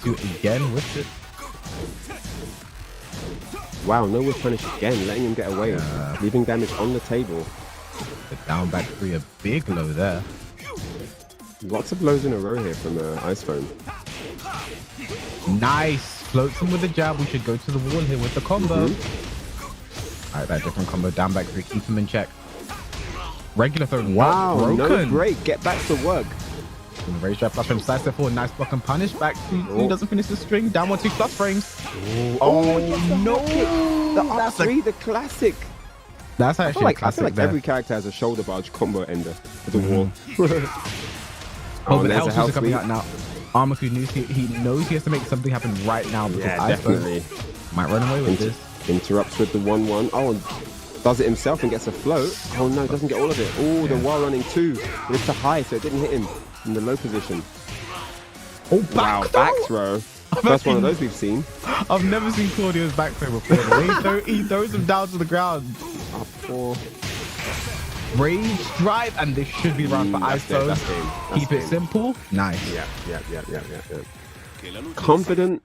2 again with it. Wow, no whiff punish again, letting him get away, leaving damage on the table. The down back 3, a big low there. Lots of blows in a row here from Ice Phone. Nice. Floats him with a jab. We should go to the wall here with the combo. All right, that different combo. Down back 3, keep him in check. Regular throw. Wow, no broken. break. Get back to work. Raise trap plus from side step forward. Nice block and punish. Back 2 doesn't finish the string. Down 1 2 plus frames. Oh no! The R3, the classic. That's actually a classic. I feel like every character has a shoulder barge combo ender to the wall. But the health is coming out now. Armaku knows he has to make something happen right now because definitely might run away with this. Interrupts with the 1-1. Oh, and does it himself and gets a float. Oh no, doesn't get all of it. Oh, the wall running 2. But it's a high, so it didn't hit him in the low position. Oh, back back throw. First one of those we've seen. I've never seen Claudio's back throw before. He throws him down to the ground. Up 4. Rage drive, and this should be round for Ice Phone. Keep it simple. Nice. Yeah. Confident,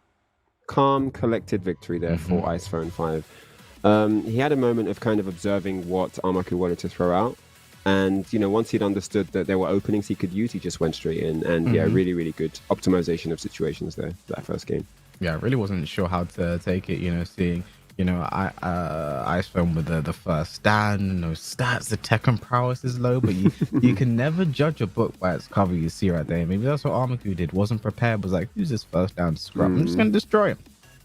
calm, collected victory there for Ice Phone 5. He had a moment of kind of observing what Armaku wanted to throw out. And, you know, once he'd understood that there were openings he could use, he just went straight in. And yeah, really, really good optimization of situations there, that first game. Yeah, I really wasn't sure how to take it, you know, seeing, you know, Ice Phone with the first stand, no stats, the Tekken prowess is low, but you can never judge a book by its cover. You see right there. Maybe that's what Armaku did. Wasn't prepared, was like, who's this first down scrub? I'm just going to destroy him.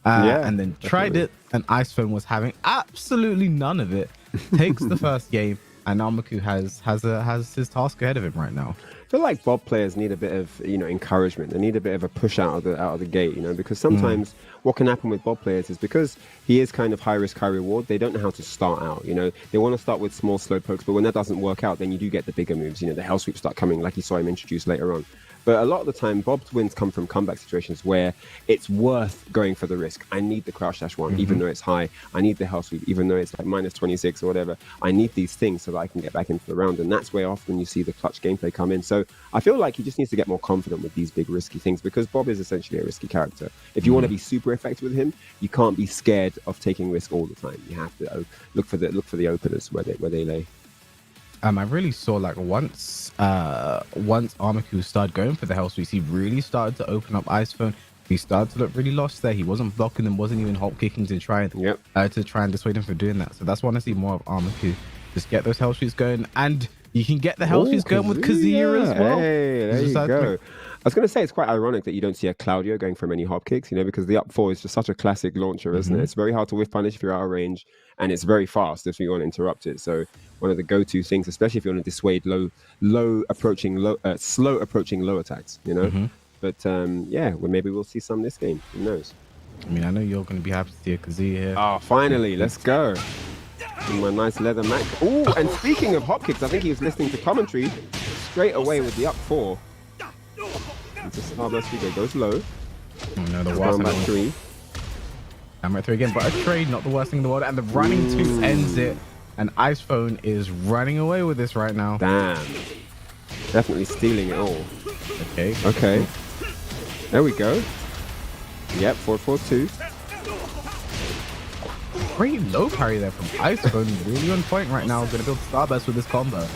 And then tried it, and Ice Phone was having absolutely none of it. Takes the first game, and Armaku has his task ahead of him right now. I feel like Bob players need a bit of, you know, encouragement. They need a bit of a push out of the gate, you know, because sometimes what can happen with Bob players is because he is kind of high risk, high reward, they don't know how to start out, you know. They want to start with small, slow pokes, but when that doesn't work out, then you do get the bigger moves, you know, the hell sweeps start coming, like you saw him introduce later on. But a lot of the time, Bob's wins come from comeback situations where it's worth going for the risk. I need the crouch dash 1, even though it's high. I need the hell sweep, even though it's like minus 26 or whatever. I need these things so that I can get back into the round. And that's where often you see the clutch gameplay come in. So I feel like he just needs to get more confident with these big risky things because Bob is essentially a risky character. If you want to be super effective with him, you can't be scared of taking risk all the time. You have to look for the openers where they lay. I really saw like once Armaku started going for the hell sweeps, he really started to open up Ice Phone. He started to look really lost there. He wasn't blocking them, wasn't even hop kicking to try and dissuade him from doing that. So that's why I want to see more of Armaku. Just get those hell sweeps going, and you can get the hell sweeps going with Kazuya as well. Hey, there you go. I was going to say, it's quite ironic that you don't see a Claudio going for many hop kicks, you know, because the up 4 is just such a classic launcher, isn't it? It's very hard to whiff punish if you're out of range, and it's very fast if you want to interrupt it. So one of the go-to things, especially if you want to dissuade slow approaching low attacks, you know. But yeah, well, maybe we'll see some this game. Who knows? I mean, I know you're going to be happy to see a Kazuya here. Oh, finally, let's go. In my nice leather Mac. Oh, and speaking of hop kicks, I think he was listening to commentary straight away with the up 4. It's a starburst figure, goes low. Oh no, the down back 3. I'm at 3 again, but a trade, not the worst thing in the world. And the running 2 ends it. And Ice Phone is running away with this right now. Damn. Definitely stealing it all. Okay. There we go. Yep, 4-4-2. Great low parry there from Ice Phone. Really on point right now. Gonna build Starburst with this combo.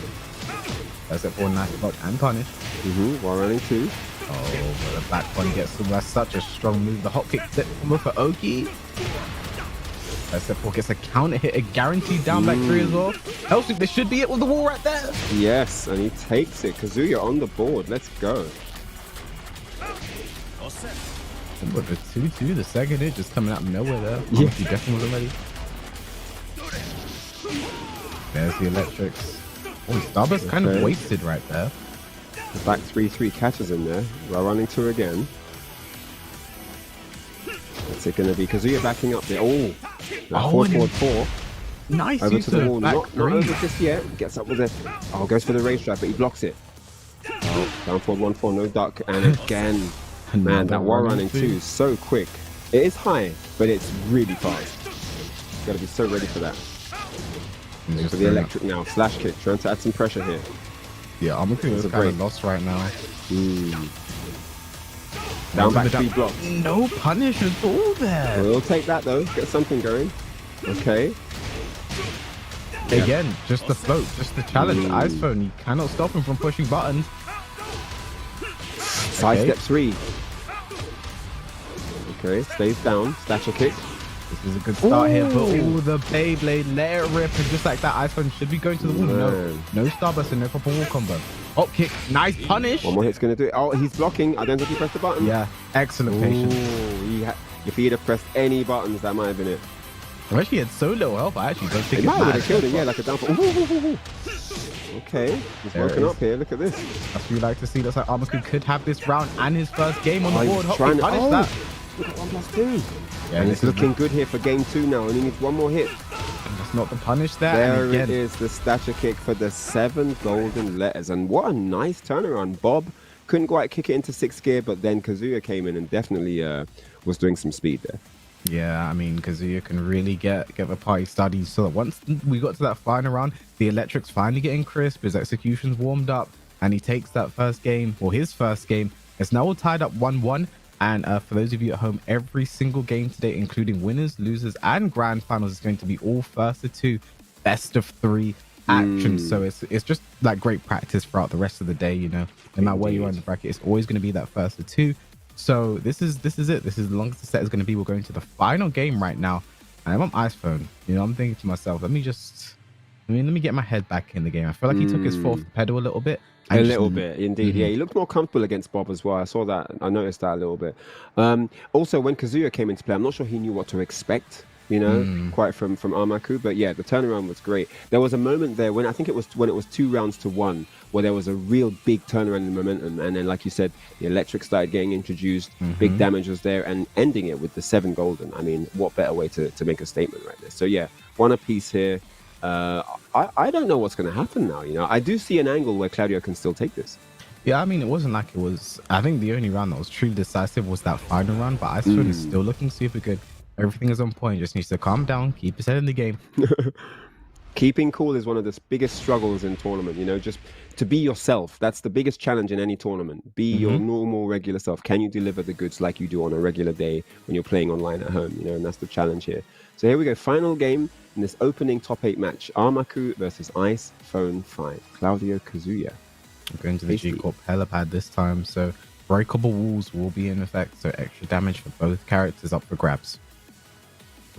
That's it for nice block and punish. While running 2. Oh, but the back one gets through. That's such a strong move. The hop kick flip combo for Oki. That's it for gets a counter hit, a guaranteed down back 3 as well. Else this should be it with the wall right there. Yes, and he takes it. Kazuya on the board. Let's go. But the 2-2, the second hit just coming out of nowhere there. Yeah, he definitely wasn't ready. There's the electrics. Oh, Starburst kind of wasted right there. The back 3-3 catches him there. While running 2 again. What's it going to be? Kazuya backing up there. Oh, 4-4-4. Nice over use to the wall. Not over just yet. Gets up with it. Oh, goes for the range drive, but he blocks it. Oh, down forward 1-4, no duck. And again, man, that wall running 2 is so quick. It is high, but it's really fast. You've got to be so ready for that. For the electric now. Slash kick, trying to add some pressure here. Yeah, Armaku is kind of lost right now. Down back 3 blocks. No punish at all there. We'll take that though. Get something going. Okay. Again, just the float, just the challenge. Icephone, you cannot stop him from pushing buttons. Side step 3. Okay, stays down. Stature kick. This is a good start here, but the Beyblade, let it rip, and just like that, Icephone should be going to the wall. No starburst and no proper wall combo. Up kick, nice punish. One more hit's gonna do it. Oh, he's blocking. I don't think he pressed the button. Yeah, excellent patience. If he had pressed any buttons, that might have been it. I wish he had so little health. I actually don't think it might have killed him. Yeah, like a downfall. Okay, he's woken up here. Look at this. That's what we like to see. Looks like Armaku could have this round and his first game on the board. Trying to punish that. Look at 1+2. Yeah, and it's looking good here for game 2 now. Only needs one more hit. That's not the punish there. There it is, the stature kick for the 7 golden letters. And what a nice turnaround. Bob couldn't quite kick it into 6th gear, but then Kazuya came in and definitely was doing some speed there. Yeah, I mean, Kazuya can really get the party started. So once we got to that final round, the electric's finally getting crisp, his execution's warmed up, and he takes that first game, or his first game. It's now all tied up 1-1. And for those of you at home, every single game today, including winners, losers, and grand finals, is going to be all first of 2, best of 3 action. So it's just like great practice throughout the rest of the day. You know, no matter where you are in the bracket, it's always going to be that first of 2. So this is it. This is the longest the set is going to be. We're going to the final game right now, and I'm on Icephone. You know, I'm thinking to myself, let me get my head back in the game. I feel like he took his fourth pedal a little bit. A little bit, indeed. Yeah, he looked more comfortable against Bob as well. I saw that. I noticed that a little bit. Also, when Kazuya came into play, I'm not sure he knew what to expect, you know, quite from Armaku. But yeah, the turnaround was great. There was a moment there when I think it was 2 rounds to 1, where there was a real big turnaround in momentum. And then, like you said, the electric started getting introduced. Big damage was there, and ending it with the 7 golden. I mean, what better way to make a statement right there? So yeah, 1 apiece here. I don't know what's going to happen now. You know, I do see an angle where Claudio can still take this. Yeah, I mean, it wasn't like it was. I think the only round that was truly decisive was that final round, but Icephone is still looking super good. Everything is on point. Just needs to calm down, keep his head in the game. Keeping cool is one of the biggest struggles in tournament. You know, just to be yourself. That's the biggest challenge in any tournament. Be your normal, regular self. Can you deliver the goods like you do on a regular day when you're playing online at home? You know, and that's the challenge here. So here we go. Final game in this opening top 8 match. Armaku versus Icephone 5. Claudio Kazuya. We're going to the G-Corp helipad this time. So breakable walls will be in effect. So extra damage for both characters up for grabs.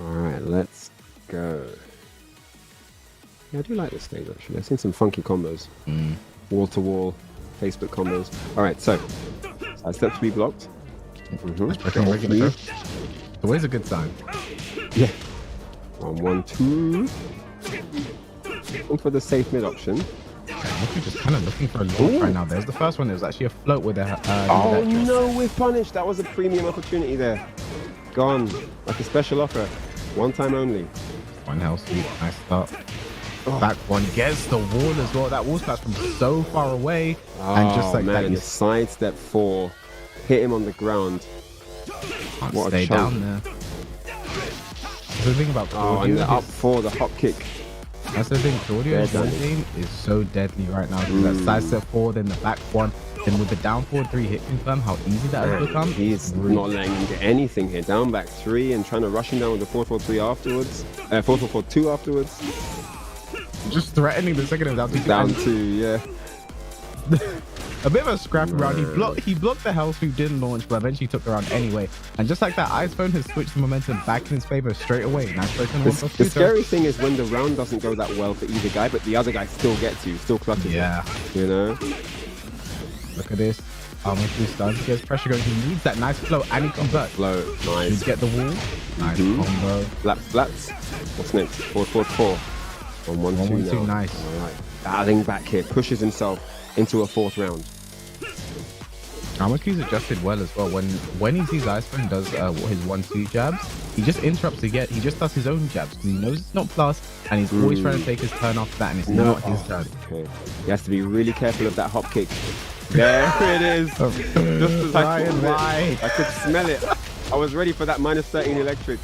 All right, let's go. Yeah, I do like this stage, actually. I've seen some funky combos. Wall-to-wall, Facebook combos. All right, so side step to be blocked. Let's break on regular. It's always a good sign. Yeah. 1, 2. Looking for the safe mid option. I'm just kind of looking for a launch right now. There's the first one. It was actually a float with a... oh, no, we're punished. That was a premium opportunity there. Gone. Like a special offer. One time only. 1 health sweep. Nice start. Back one gets the wall as well. That wall splash from so far away. And just like man, that, and the side step 4 hit him on the ground. Can't stay down there. That's the thing about Claudio. And the up 4, the hop kick. That's the thing. Claudio's game is so deadly right now. That side step 4, then the back 1, then with the down forward 3 hit confirm, how easy that has become. He's not letting him get anything here. Down back 3 and trying to rush him down with the 4-4-3 afterwards. 4-4-4-2 afterwards. Just threatening the second of down 2. Down 2, yeah. A bit of a scrappy round. He blocked the health sweep, didn't launch, but eventually took the round anyway. And just like that, Icephone has switched the momentum back in his favor straight away. Nice the scary thing is when the round doesn't go that well for either guy, but the other guy still gets you, still clutches it, you know? Look at this. Armaku starting to get his pressure going. He needs that nice flow, and he converts. Flow, nice. Should get the wall. Nice combo. Flats. What's next? 4-4-4. 1-1-2 now. Nice. All right. Battling back here, pushes himself into a 4th round. Armaku's adjusted well as well. When he sees Icephone does his 1-2 jabs, he just interrupts again. He just does his own jabs because he knows it's not plus, and he's always trying to take his turn after that, and it's not his turn. Okay. He has to be really careful of that hop kick. There it is. Just as I could smell it. I was ready for that -13 electric.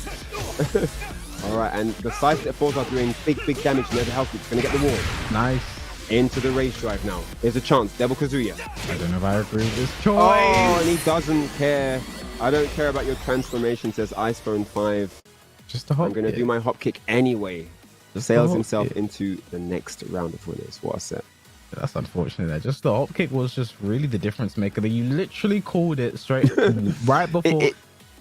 All right, and the side step 4s are doing big damage. There's a health kick. Gonna get the wall. Nice. Into the race drive now. There's a chance. Devil Kazuya. I don't know if I agree with this choice. Oh, and he doesn't care. I don't care about your transformation, says iPhone 5. Just a hop I'm going to kick. do my hop kick anyway. Just Sails a hop himself kick. into the next round of winners. What a set. That's unfortunate there. Just the hop kick was just really the difference maker. That you literally called it straight right before,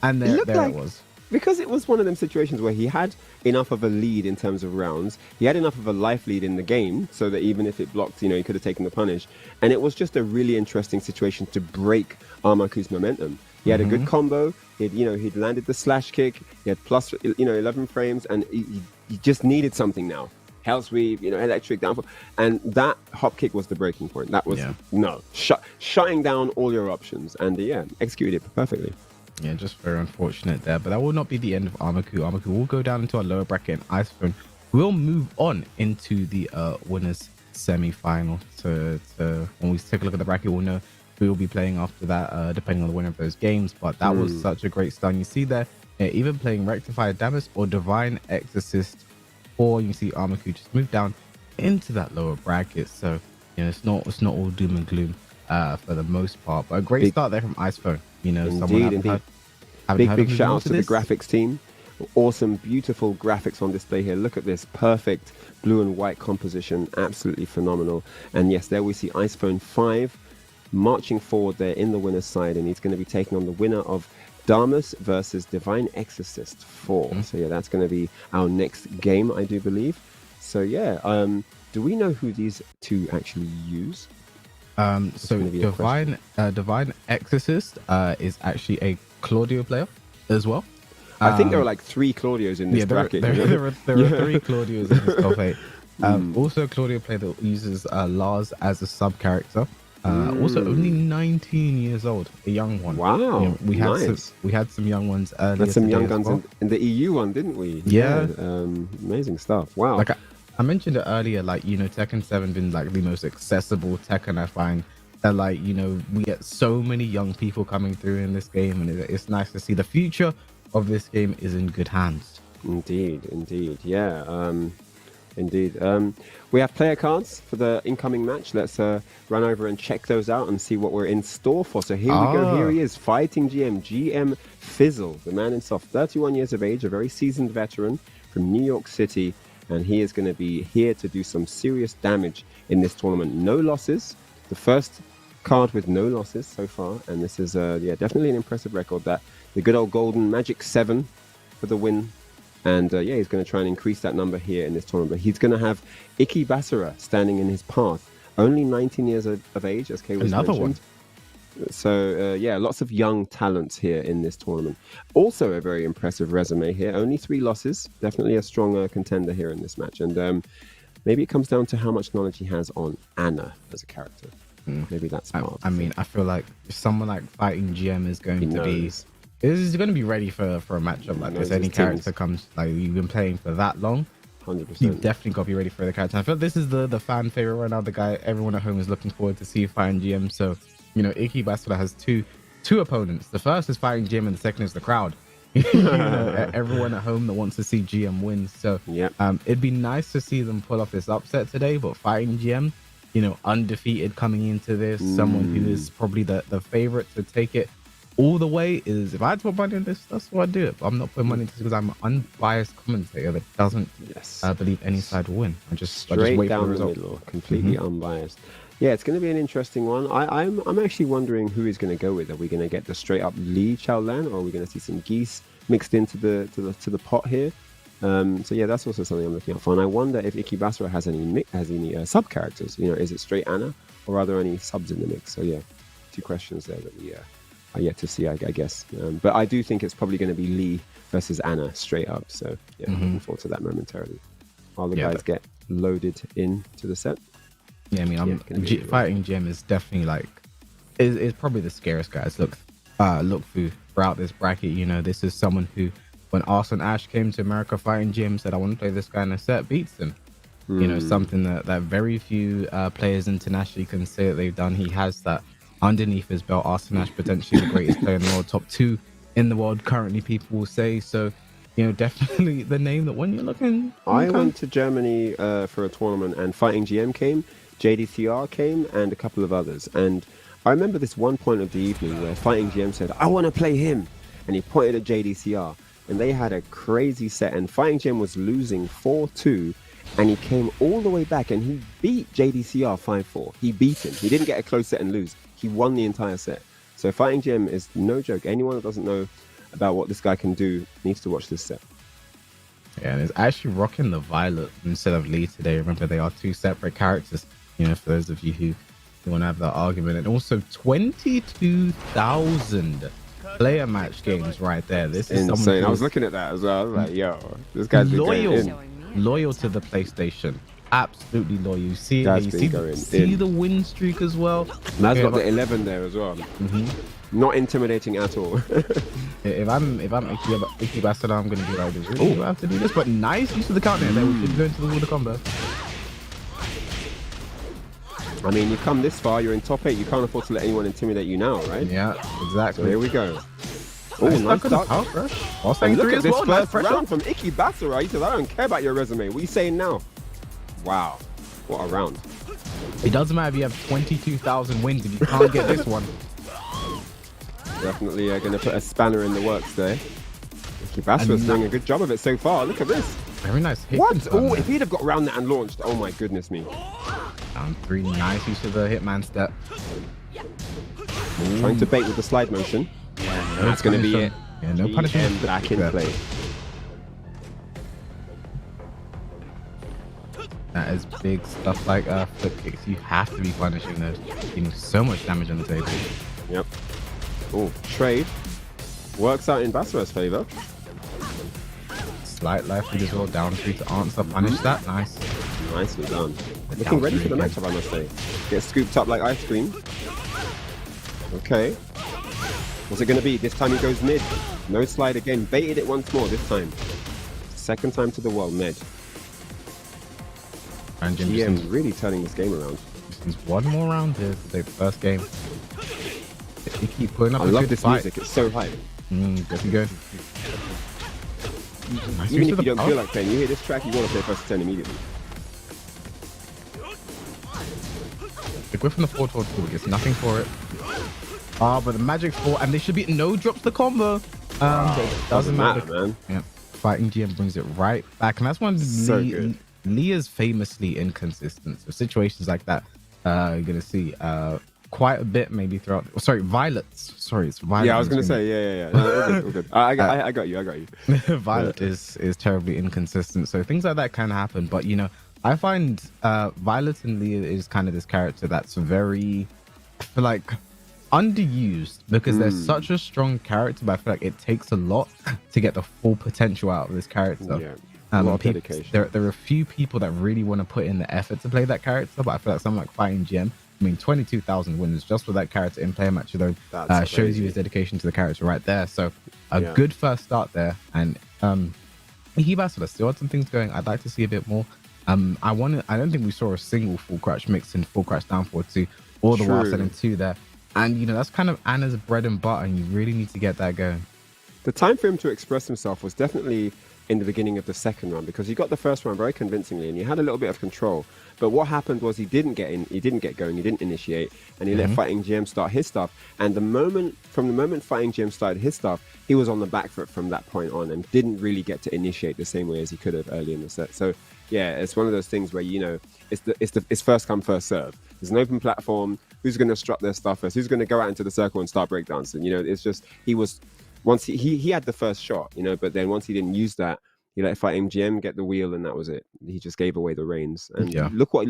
and there it was. Because it was one of them situations where he had enough of a lead in terms of rounds. He had enough of a life lead in the game so that even if it blocked, you know, he could have taken the punish. And it was just a really interesting situation to break Armaku's momentum. He had a good combo. He'd landed the slash kick. He had plus, 11 frames, and he just needed something now. Hell sweep, electric downfall. And that hop kick was the breaking point. That was, shutting down all your options. And executed it perfectly. Yeah, just very unfortunate there. But that will not be the end of Armaku. Armaku will go down into our lower bracket, and iPhone will move on into the winners semi-final. So when we take a look at the bracket, we'll know who will be playing after that, depending on the winner of those games. But that was such a great start. You see there, even playing Rectified Damus or Divine Exorcist, or you see Armaku just move down into that lower bracket. So it's not all doom and gloom for the most part. But a great start there from iPhone. Big shout out to the graphics team. Awesome, beautiful graphics on display here. Look at this perfect blue and white composition. Absolutely phenomenal. And yes, there we see iPhone 5 marching forward there in the winner's side, and he's going to be taking on the winner of Damus versus Divine Exorcist 4. So that's going to be our next game, I do believe. So do we know who these two actually use? So Divine Exorcist is actually a Claudio player as well. I think there are like 3 Claudios in this bracket. There are 3 Claudios in this top 8. Also a Claudio player that uses Lars as a sub character. Also only 19 years old, a young one. Wow, we had some young ones earlier. That's some young guns well. in the EU one, didn't we? Yeah. Amazing stuff. Wow. Like I mentioned it earlier, Tekken 7 been like the most accessible Tekken, I find. That we get so many young people coming through in this game, and it's nice to see the future of this game is in good hands. Indeed. Yeah. Indeed. We have player cards for the incoming match. Let's run over and check those out and see what we're in store for. So here we go. Here he is, fighting GM Fizzle, the man in soft, 31 years of age, a very seasoned veteran from New York City. And he is going to be here to do some serious damage in this tournament. No losses. The first card with no losses so far. And this is definitely an impressive record. That the good old golden Magic 7 for the win. And he's going to try and increase that number here in this tournament. But he's going to have Iki Basara standing in his path. Only 19 years of age, as Kay was mentioned. One. So, lots of young talents here in this tournament. Also a very impressive resume here. Only 3 losses. Definitely a strong contender here in this match. And maybe it comes down to how much knowledge he has on Anna as a character. Maybe that's part. I mean, I feel like someone like fighting GM is going to be... Is going to be ready for a matchup like this. Any character comes, like you've been playing for that long, 100%. You've definitely got to be ready for the character. I feel like this is the fan favorite right now. The guy everyone at home is looking forward to see fighting GM. So Iki Basara has two opponents. The first is fighting GM, and the second is the crowd. Everyone at home that wants to see GM win. So it'd be nice to see them pull off this upset today. But fighting GM, undefeated coming into this, someone who is probably the favorite to take it all the way. Is if I had to put money on this, that's what I'd do it. But I'm not putting money into this because I'm an unbiased commentator that doesn't believe any side will win. I just wait down for the middle, completely unbiased. Yeah, it's going to be an interesting one. I'm actually wondering who he's going to go with. Are we going to get the straight up Lee Chaolan, or are we going to see some geese mixed into the pot here? That's also something I'm looking out for. And I wonder if Iki Basara has any sub characters. Is it straight Anna, or are there any subs in the mix? So 2 questions there that we are yet to see, I guess. But I do think it's probably going to be Lee versus Anna straight up. So looking forward to that momentarily. While the guys get loaded into the set. Yeah, I mean, fighting GM is definitely is probably the scariest guys look throughout this bracket. This is someone who, when Arson Ash came to America fighting GM, said, I want to play this guy in a set, beats him. Something that very few players internationally can say that they've done. He has that underneath his belt. Arson Ash, potentially the greatest player in the world, top 2 in the world currently, people will say. So, definitely the name that when you're looking... I went to Germany for a tournament, and fighting GM came. JDCR came, and a couple of others. And I remember this one point of the evening where Fighting GM said, I want to play him. And he pointed at JDCR. And they had a crazy set. And Fighting GM was losing 4-2. And he came all the way back and he beat JDCR 5-4. He beat him. He didn't get a close set and lose. He won the entire set. So Fighting GM is no joke. Anyone that doesn't know about what this guy can do needs to watch this set. Yeah, and it's actually rocking the Violet instead of Lee today. Remember, they are two separate characters, you know, for those of you who want to have that argument. And also 22,000 player match games right there. This is insane. I was looking at that as well. I was like, yo, this guy's been loyal to the PlayStation. Absolutely loyal. You see, you see the win streak as well. Man's got the 11 there as well. Not intimidating at all. If I'm Icky Bastard, I'm gonna be like, really, do I have to do this? But nice use of the counter there. We should go into the combo. I mean, you come this far, you're in top 8. You can't afford to let anyone intimidate you now, right? Yeah, exactly. So here we go. Oh, nice duck. And look at this first round from Icky Bastard. He says, I don't care about your resume. What are you saying now? Wow, what a round. It doesn't matter if you have 22,000 wins if you can't get this one. Definitely going to put a spanner in the works there. Icky Bastard's doing a good job of it so far. Look at this. Very nice hit. What? Oh, if he'd have got around that and launched. Oh my goodness me. Down 3, nice use of the Hitman step. Trying to bait with the slide motion. Yeah, that's going to be it. Yeah, no punishment. Back in play. That is big stuff like flip kicks. You have to be punishing those. Getting so much damage on the table. Yep. Oh, trade. Works out in Basara's favor. Slight life lead as well. Down 3 to answer. Punish that. Nice. Nicely done. Looking ready for the matchup, I must say. Get scooped up like ice cream. Okay. What's it going to be? This time he goes mid. No slide again. Baited it once more this time. Second time to the wall, mid. And GM's really turning this game around. There's one more round here to take the first game. If you keep putting up I love this music. It's so hype. There we go. Nice. Even if you don't feel like playing, you hear this track, you want to play first 10 immediately. The whip from the 4-2 gets nothing for it. But the magic 4, and they should be no drops the combo. But it doesn't matter, man. Yeah. Fighting GM brings it right back, and that's one Leah's famously inconsistent. So situations like that, you're gonna see quite a bit maybe throughout. Sorry, Violet's. Sorry, it's Violet. Yeah, I was gonna say yeah. No, all good. I got you. Violet is terribly inconsistent. So things like that can happen. But you know, I find Violet and Leah is kind of this character that's very, I feel like, underused because they're such a strong character, but I feel like it takes a lot to get the full potential out of this character. Yeah, a lot of dedication. There are a few people that really want to put in the effort to play that character, but I feel like someone like Fighting GM, I mean, 22,000 wins just for that character in player match alone shows you his dedication to the character right there. So a good first start there. And Icky Bastard still had some things going. I'd like to see a bit more. I don't think we saw a single full crouch mix in full crouch down 4-2 or the while setting 2 there. And, you know, that's kind of Anna's bread and butter, and you really need to get that going. The time for him to express himself was definitely in the beginning of the second round, because he got the first round very convincingly and he had a little bit of control. But what happened was he didn't get in, he didn't get going, he didn't initiate, and he let Fighting GM start his stuff. And from the moment Fighting GM started his stuff, he was on the back foot from that point on and didn't really get to initiate the same way as he could have early in the set. So yeah, it's one of those things where, you know, it's first come, first serve. There's an open platform. Who's going to strut their stuff first? Who's going to go out into the circle and start breakdancing? You know, it's just, once he had the first shot, you know, but then once he didn't use that, he let Fighting GM get the wheel, and that was it. He just gave away the reins. And look what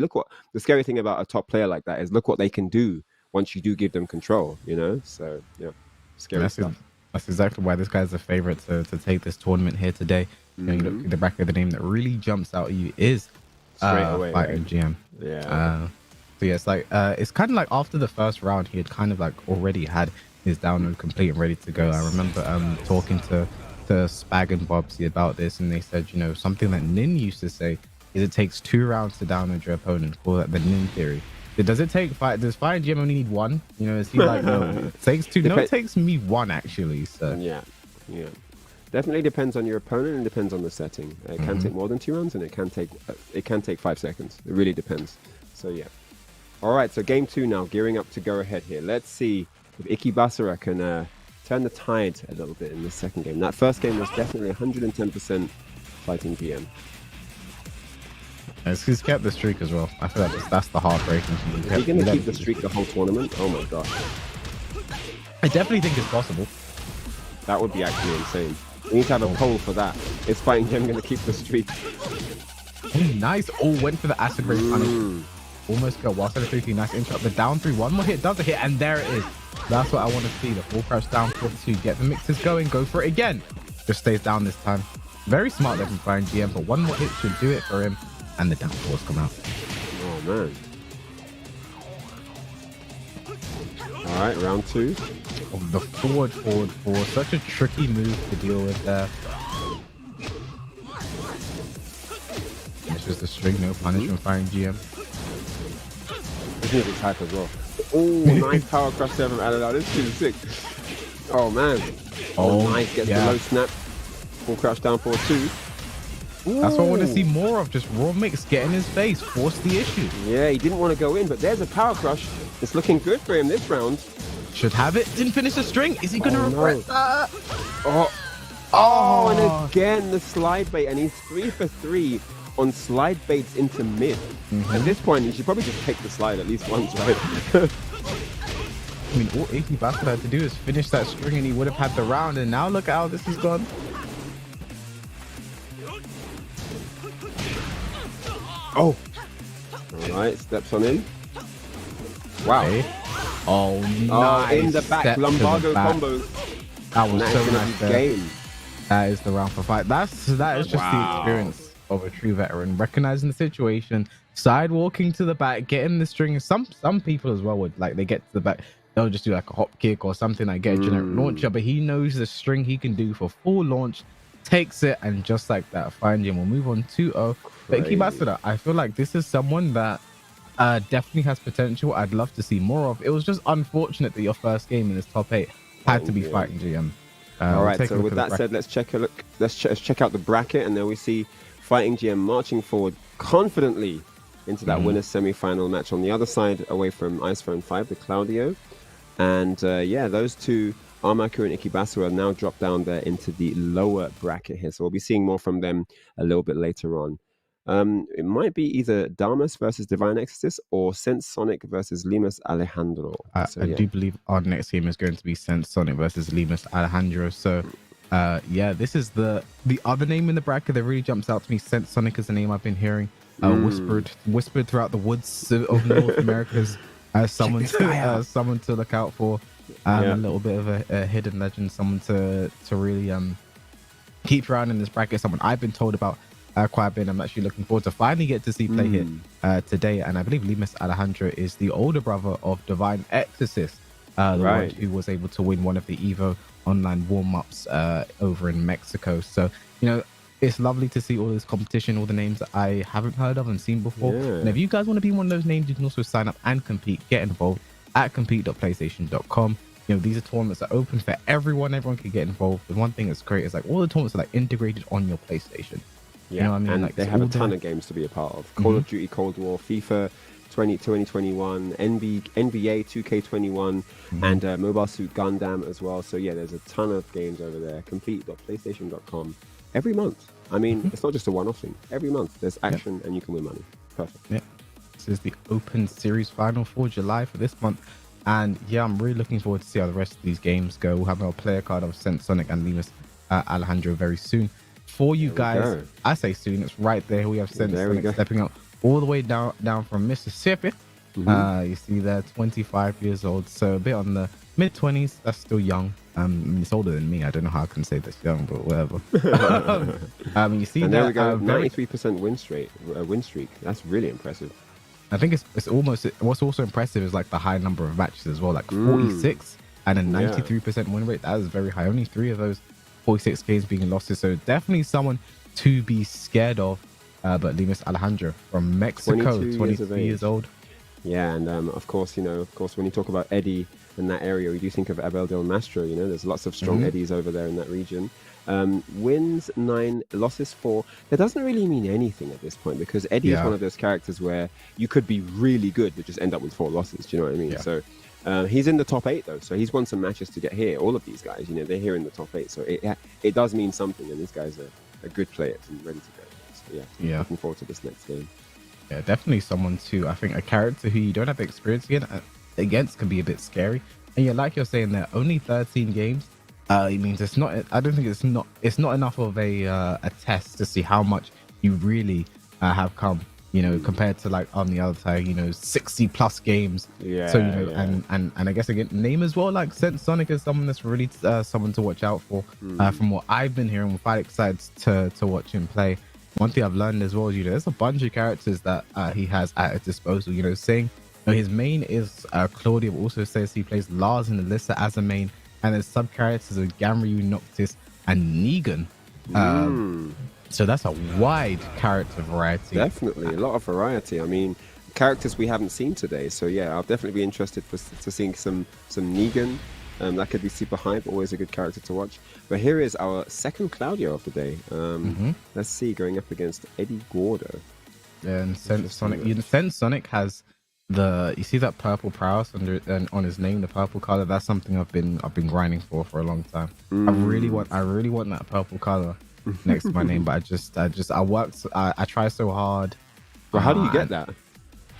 the scary thing about a top player like that is, look what they can do once you do give them control, you know? So yeah, scary stuff. That's exactly why this guy's a favorite to take this tournament here today. You know, you look at the back of the name that really jumps out at you is Fighting GM. Yeah. So yeah, it's like it's kind of like after the first round, he had kind of like already had his download complete and ready to go. I remember talking to Spag and Bobsy about this, and they said, you know, something that Nin used to say is it takes 2 rounds to download your opponent. Call that the Nin theory. Does Fighting GM only need 1? You know, is he like, no, it takes 2? No, it takes me 1 actually. So yeah. Definitely depends on your opponent and depends on the setting. It can take more than 2 rounds, and it can take 5 seconds. It really depends. So yeah. All right, so game 2 now, gearing up to go ahead here. Let's see if Ikebasura can turn the tide a little bit in the second game. That first game was definitely 110% fighting GM. He's kept the streak as well. I feel like that's the heartbreaking thing. Is he going to keep the streak the whole tournament? Oh my god. I definitely think it's possible. That would be actually insane. We need to have a poll for that. Is fighting GM going to keep the streak? Oh, nice. Oh, went for the acid ray punish. Almost go whilst at a 3-2. Nice interrupt. The down 3. One more hit. Does a hit. And there it is. That's what I want to see. The full crouch down 4-2. Get the mixes going. Go for it again. Just stays down this time. Very smart there from Flying GM. But one more hit should do it for him. And the down 4s come out. Oh, man. All right, round 2. Oh, the forward 4. Such a tricky move to deal with there. It's just a string. No punish from Flying GM. This music type as well. Oh, nice power crush there from Aladar. This is sick. Oh, man. Oh, nice. Gets the low snap. Full crouch down 4-2. That's what I want to see more of. Just raw mix, get in his face, force the issue. Yeah, he didn't want to go in, but there's a power crush. It's looking good for him this round. Should have it. Didn't finish the string. Is he going to regret that? Oh, and again the slide bait, and he's 3 for 3 on slide baits into mid. At this point, you should probably just take the slide at least once, right? I mean, all Ikebasura had to do is finish that string, and he would have had the round. And now look at how this has gone. Oh, all right, steps on in. Wow. Okay. Oh, nice. In the back, lumbago combos. That was so nice. Game. That is the round for 5. That is just the experience of a true veteran, recognizing the situation, side walking to the back, getting the string. Some people as well would like they get to the back, they'll just do like a hop kick or something like get a generic launcher, but he knows the string he can do for full launch, takes it, and just like that, find him. We'll move on 2-0. But Ikebasura, I feel like this is someone that definitely has potential. I'd love to see more of. It was just unfortunate that your first game in this top 8 had to be fighting GM. All right, so with that said, let's check a look. Let's check out the bracket, and then we see fighting GM marching forward confidently into that winner's semi-final match on the other side, away from Icephone 5, the Claudio. And yeah, those two, Armaku and Ikebasura, now drop down there into the lower bracket here. So we'll be seeing more from them a little bit later on. It might be either Damas versus Divine Exorcist or Sense Sonic versus Lemus Alejandro. I do believe our next game is going to be Sense Sonic versus Lemus Alejandro. So yeah, this is the other name in the bracket that really jumps out to me. Sense Sonic is the name I've been hearing whispered throughout the woods of North America as someone to look out for. A little bit of a hidden legend, someone to really keep around in this bracket. Someone I've been told about quite a bit. I'm actually looking forward to finally get to see play here today. And I believe Lemus Alejandro is the older brother of Divine Exorcist, the one who was able to win one of the Evo online warm-ups over in Mexico. So, you know, it's lovely to see all this competition, all the names that I haven't heard of and seen before. And if you guys want to be one of those names, you can also sign up and compete, get involved at compete.playstation.com. You know, these are tournaments that are open for everyone. Everyone can get involved. The one thing that's great is like all the tournaments are like integrated on your PlayStation. Yeah, you know what I mean? And like, they have a ton of games to be a part of. Call of Duty Cold War, FIFA 2021, NBA 2K21, and Mobile Suit Gundam as well. So yeah, there's a ton of games over there. Complete.playstation.com every month. I mean, it's not just a one-off thing. Every month there's action and you can win money. Perfect. Yeah. This is the Open Series final for July for this month. And yeah, I'm really looking forward to see how the rest of these games go. We'll have our player card of Sense Sonic and Lemus Alejandro very soon. For you guys, I say soon, it's right there. We have Sense Sonic stepping up all the way down from Mississippi. You see there, 25 years old, so a bit on the mid-20s. That's still young. I mean, it's older than me. I don't know how I can say this young, but whatever. You see, and there we go, 93% win streak. That's really impressive. I think it's almost, what's also impressive is like the high number of matches as well, like 46 and a 93% win rate. That is very high. Only 3 of those 46 games being losses, so definitely someone to be scared of. But Lemus Alejandro from Mexico, 23 years old. Yeah, and of course, when you talk about Eddie in that area, we do think of Abel del Mastro. There's lots of strong Eddies over there in that region. Wins 9, losses 4. That doesn't really mean anything at this point because Eddie is one of those characters where you could be really good but just end up with 4 losses. Do you know what I mean? Yeah. So he's in the top 8 though, so he's won some matches to get here. All of these guys, they're here in the top 8, so it does mean something, and these guys are good players and ready to go. So yeah, looking forward to this next game. Yeah, definitely someone too. I think a character who you don't have experience against can be a bit scary. And yeah, like you're saying, there only 13 games. It means it's not. I don't think it's not enough of a test to see how much you really have come. Compared to like on the other side, 60+ games. Yeah. So and I guess again, name as well. Like Sense Sonic is someone that's really someone to watch out for. From what I've been hearing, we're quite excited to watch him play. One thing I've learned as well is, there's a bunch of characters that he has at his disposal. Saying his main is Claudia, but also says he plays Lars and Alyssa as a main, and there's sub characters of Gamryu, Noctis, and Negan. So that's a wide character variety. Definitely a lot of variety. I mean, characters we haven't seen today. So yeah, I'll definitely be interested to seeing some Negan. That could be super hype, always a good character to watch. But here is our second Claudio of the day. Let's see, going up against Eddie Gordo. And Sense Sonic. Sense Sonic has you see that purple prowess on his name, the purple color. That's something I've been grinding for a long time. I really want that purple color next to my name, but I try so hard. Well, how do you get that?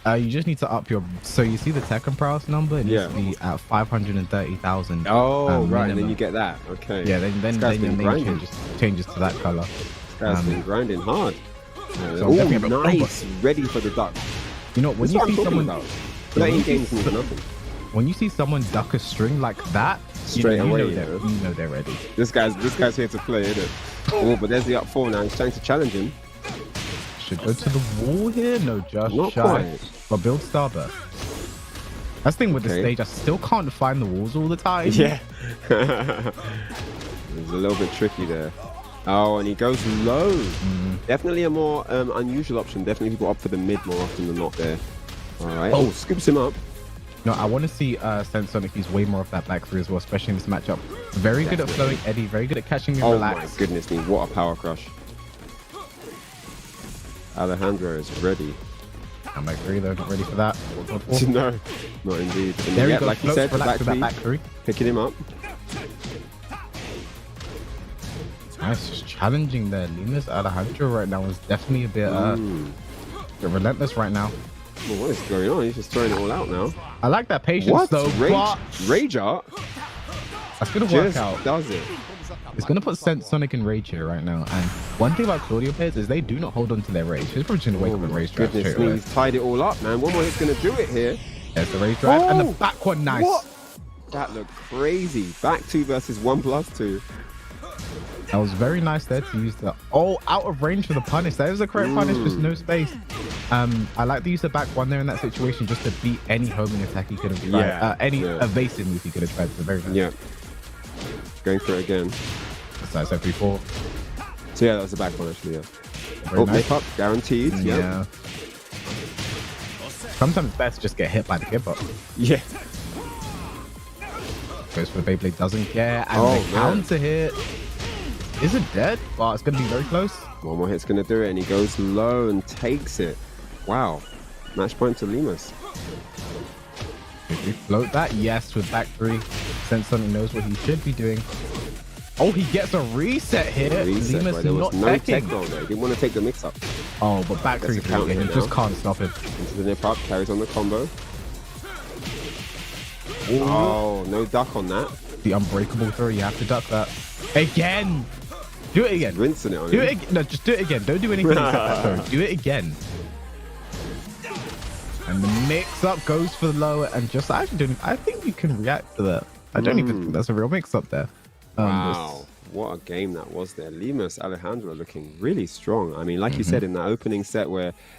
You just need to up your. So you see the Tekken prowess number? It needs to be at 530,000. Oh, right, and then you get that. Okay. Yeah, then your name changes to that color. This guy's been grinding hard. So nice, ready for the duck. When you see someone, 13 games means nothing. When you see someone duck a string like that, straight away, you know they're ready. This guy's here to play, isn't it? Oh, but there's the up 4 now. He's trying to challenge him. Should go to the wall here. No, just not shy. Quite. But build Starburst. That's the thing with the stage. I still can't find the walls all the time. Yeah. It's a little bit tricky there. Oh, and he goes low. Definitely a more unusual option. Definitely people opt for the mid more often than not there. All right. Oh, scoops him up. No, I want to see Sense Sonic use way more of that back 3 as well, especially in this matchup. Very good at flowing Eddie. Very good at catching him relaxed. Oh my goodness me! What a power crush. Alejandro is ready. I'm like, really, though, not ready for that. No, not indeed. And there he goes, like you said, relax with that back 3. Picking him up. Nice, just challenging there. Lemus Alejandro right now is definitely a bit relentless right now. Well, what is going on? He's just throwing it all out now. I like that patience though. Rage art? That's gonna work out. Does it? It's gonna put Sense Sonic in rage here right now. And one thing about Claudio players is they do not hold on to their rage. He's probably just gonna wake up and rage drive. Goodness me, he's tied it all up, man. One more hit's gonna do it here. There's the rage drive and the back one. Nice. What? That looked crazy. Back 2 versus 1+2. That was very nice there to use the out of range for the punish. That was the correct punish, just no space. I like the use of back 1 there in that situation just to beat any homing attack he could have tried. Any evasive move he could have tried. So very nice. Yeah. Going for it again. That's 3-4. So yeah, that was the back one actually, yeah. Very nice. Make up, guaranteed. Yeah. Sometimes it's best just get hit by the hip up. Yeah. Goes for the Beyblade, doesn't care. And the counter hit. Is it dead? Well, it's going to be very close. One more hit's going to do it, and he goes low and takes it. Wow. Match point to Lemus. Did we float that? Yes, with back 3. Sense Sonic knows what he should be doing. Oh, he gets a reset here. Lemus there was not no teching. tech on there. He didn't want to take the mix-up. Oh, but back 3 and you just can't stop him. Into the nip up, carries on the combo. Oh, no duck on that. The unbreakable throw, you have to duck that. Again! Do it again. Rinsing it on do him. it again. No, just do it again. Don't do anything except that throw. Do it again. And the mix-up goes for the lower and just actually I think you can react to that. I don't even think that's a real mix-up there. Wow. What a game that was there. Lemus Alejandro looking really strong. I mean, like you said in that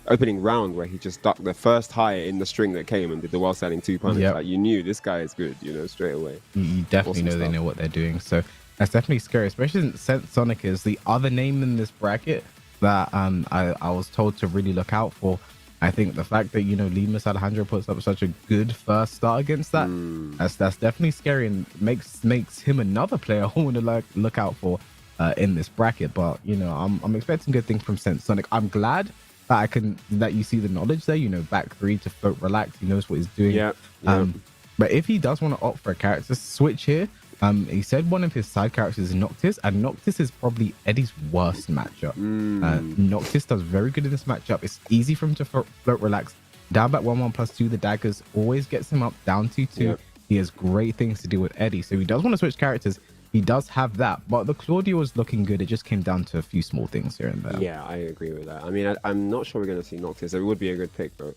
opening round where he just ducked the first high in the string that came and did the while standing 2 punish. Like you knew this guy is good, straight away. You definitely know they know what they're doing. So that's definitely scary, especially since Sense Sonic is the other name in this bracket that I was told to really look out for. I think the fact that, Lemus Alejandro puts up such a good first start against that, that's definitely scary and makes him another player I want to look out for in this bracket. But I'm expecting good things from Sonic. I'm glad that you see the knowledge there. Back three to float, relax. He knows what he's doing. Yeah. But if he does want to opt for a character switch here, he said one of his side characters is Noctis, and Noctis is probably Eddie's worst matchup. Noctis does very good in this matchup. It's easy for him to float, relax. Down back 1/1+2, the daggers always gets him up. Down 2/2. Yep. He has great things to do with Eddie. So he does want to switch characters. He does have that, but the Claudio was looking good. It just came down to a few small things here and there. Yeah, I agree with that. I mean, I'm not sure we're going to see Noctis. It would be a good pick, though.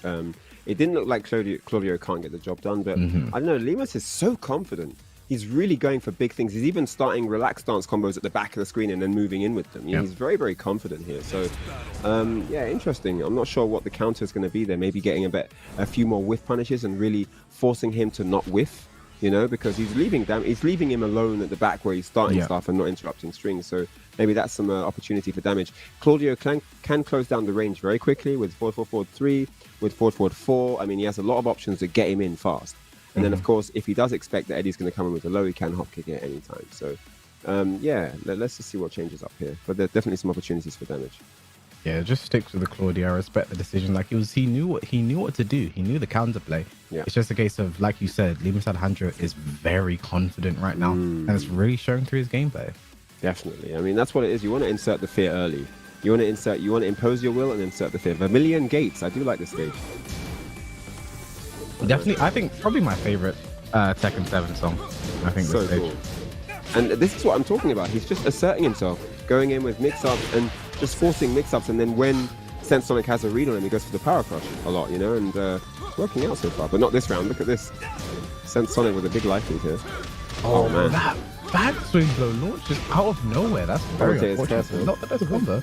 It didn't look like Claudio can't get the job done, but I don't know. Lemus is so confident. He's really going for big things. He's even starting relaxed stance combos at the back of the screen and then moving in with them. He's very, very confident here. So, yeah, interesting. I'm not sure what the counter is going to be there. Maybe getting a few more whiff punishes and really forcing him to not whiff. Because he's leaving him alone at the back where he's starting stuff and not interrupting strings. So maybe that's some opportunity for damage. Claudio can close down the range very quickly with 4-4-4-3, with 4-4-4. I mean, he has a lot of options to get him in fast. And then, of course, if he does expect that Eddie's going to come in with a low, he can hop kick it at any time. So, yeah, let's just see what changes up here. But there's definitely some opportunities for damage. Yeah, just sticks with the Claudio. I respect the decision. Like he knew what to do. He knew the counterplay. Yeah. It's just a case of, like you said, Lemus Alejandro is very confident right now, and it's really showing through his gameplay. Definitely. I mean, that's what it is. You want to insert the fear early. You want to impose your will and insert the fear. Vermilion Gates. I do like this stage. Definitely, I think probably my favorite Tekken 7 song. I think so this stage. Cool. And this is what I'm talking about. He's just asserting himself, going in with mix-ups and just forcing mix-ups. And then when Sonic has a read on him, he goes for the power crush a lot, and it's working out so far. But not this round. Look at this. Sonic with a big life lead here. Oh, man. That back swing blow launch just out of nowhere. That's very unfortunate. Not the best combo.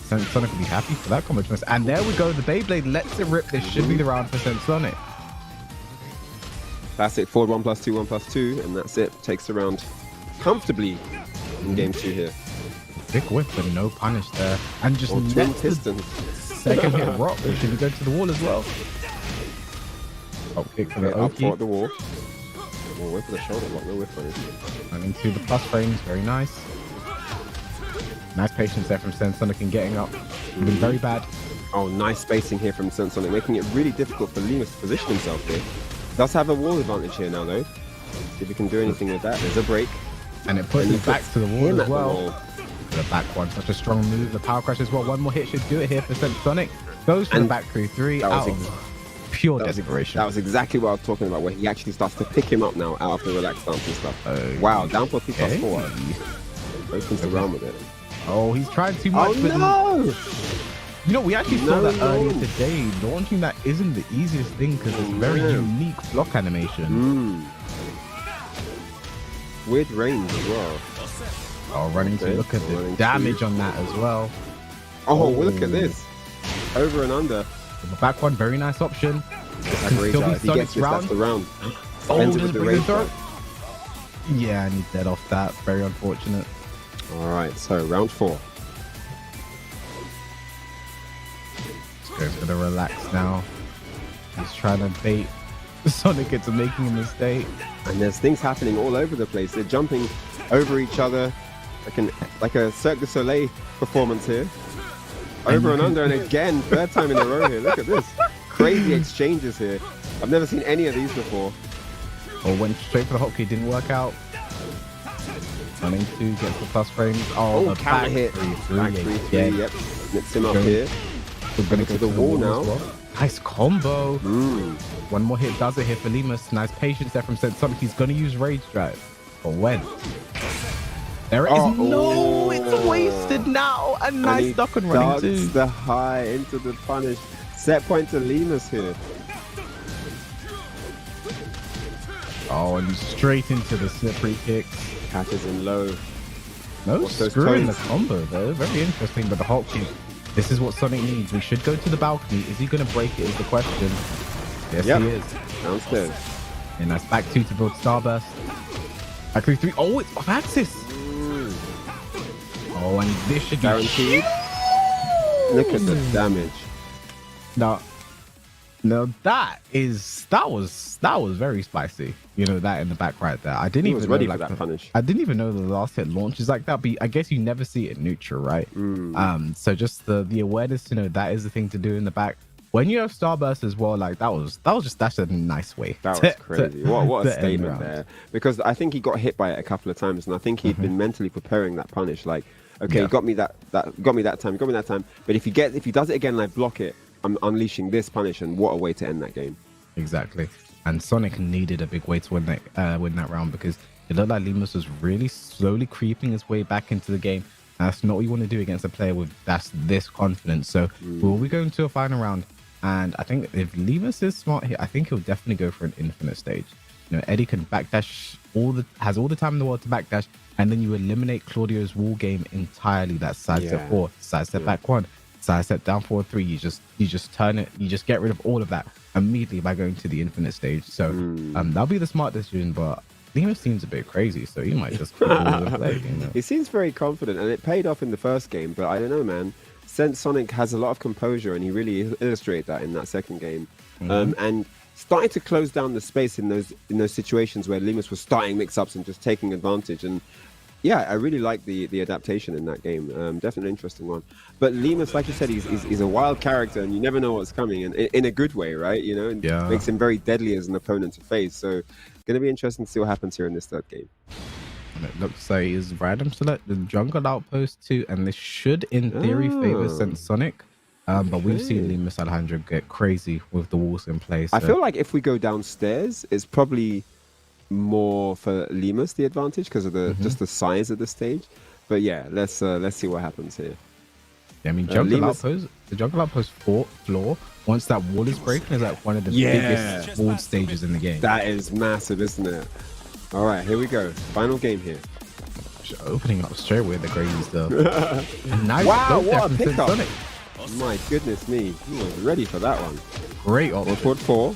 Sonic will be happy for that combo choice. And there we go. The Beyblade lets it rip. This should be the round for Sonic. Classic forward 1+2, 1+2, and that's it. Takes the round comfortably in game 2 here. Big whip, but no punish there. And just twin pistons. Second hit rock. Should we go to the wall as well? Oh, kick for the Oki. Up the wall. Oh, whip for the shoulder block. No whip punish. And into the plus frames. Very nice. Nice patience there from Sonic and getting up. Been very bad. Oh, nice spacing here from Sonic, making it really difficult for Lemus to position himself here. Does have a wall advantage here now, though. See if he can do anything with that. There's a break. And it puts him back to the wall as well. The back one, such a strong move. The power crush as well. One more hit should do it here for Sonic. Goes for the back 3-3 out of pure desperation. That was exactly what I was talking about, where he actually starts to pick him up now out of the relaxed stance and stuff. Wow, down for 2+4. Opens the realm with it. Oh, he's trying too much. Oh, no! We actually saw that earlier today. Launching that isn't the easiest thing because it's very unique block animation. Weird range as well. Oh, running to look at the damage on that as well. Oh, look at this. Over and under. The back one, very nice option. If he gets this, that's the round. Oh, does it bring the throw? Yeah, and he's dead off that. Very unfortunate. All right, so round 4. Goes for the relax now. He's trying to bait Sonic into making a mistake. And there's things happening all over the place. They're jumping over each other like a Cirque du Soleil performance here. Over and under, and again, third time in a row here. Look at this. Crazy exchanges here. I've never seen any of these before. Oh, went straight for the hotkey, didn't work out. Running 2, gets the plus frames. Oh, the counter hit. 3-3, yep. Nips him up here. We're going to go to the wall now. Well. Nice combo. One more hit does it here for Lemus. Nice patience there from Sonic. He's going to use Rage Drive. But when? There it is. No, it's wasted now. A nice duck and running too. The high into the punish. Set point to Lemus here. Oh, and straight into the slippery kicks. Catches in low. No screwing the combo though. Very interesting, but the hotkey. This is what Sonic needs. We should go to the balcony. Is he going to break it is the question. Yes, he is. Downstairs. And that's back 2 to build Starburst. Back 3-3. Oh, it's off axis. Oh, and this should be guaranteed. Look at the damage. Now, now that was very spicy. You know, that in the back right there. I didn't He even was ready know, for like, that punish. I didn't even know the last hit launches like that. But I guess you never see it in neutral, right? So just the awareness, you know, that is the thing to do in the back. When you have Starburst as well, like that's a nice way. That was crazy. What a to end statement round. there. Because I think he got hit by it a couple of times, and I think he'd been mentally preparing that punish. Like, okay, Yeah. got me that time. But if he does it again and I block it, I'm unleashing this punish, and what a way to end that game. Exactly. And Sonic needed a big way to win that round, because it looked like Lemus was really slowly creeping his way back into the game. And that's not what you want to do against a player with this confidence. So we'll be going to a final round. And I think if Lemus is smart here, I think he'll definitely go for an infinite stage. You know, Eddie can backdash has all the time in the world to backdash, and then you eliminate Claudio's wall game entirely. That's side step 4, side step back 1, side step down 4-3. You just turn it, you just get rid of all of that immediately by going to the infinite stage. So that'll be the smart decision, but Lemus seems a bit crazy, so he might just keep all the play, you know? He seems very confident, and it paid off in the first game, but I don't know, man. Since Sonic has a lot of composure, and he really illustrated that in that second game, and starting to close down the space in those situations where Lemus was starting mix-ups and just taking advantage. And yeah, I really like the adaptation in that game. Definitely an interesting one. But Lemus, like you said, he's a wild character, and you never know what's coming, and in a good way, right? You know, and makes him very deadly as an opponent to face. So, going to be interesting to see what happens here in this third game. And it looks like he's random select the jungle outpost 2, and this should, in theory, favor Sonic. But we've seen Lemus Alejandro get crazy with the walls in place. So. I feel like if we go downstairs, it's probably more for Lemus the advantage because of the just the size of the stage. But yeah, let's see what happens here. Yeah, I mean, jungle outpost, the jungle outpost floor, once that wall is breaking, is like one of the biggest wall stages in the game. That is massive, isn't it? All right, here we go. Final game here. Just opening up straight with the crazy stuff. Nice wow, what a pickup. Sonic. My goodness me. He was ready for that one. Great option. Forward 4.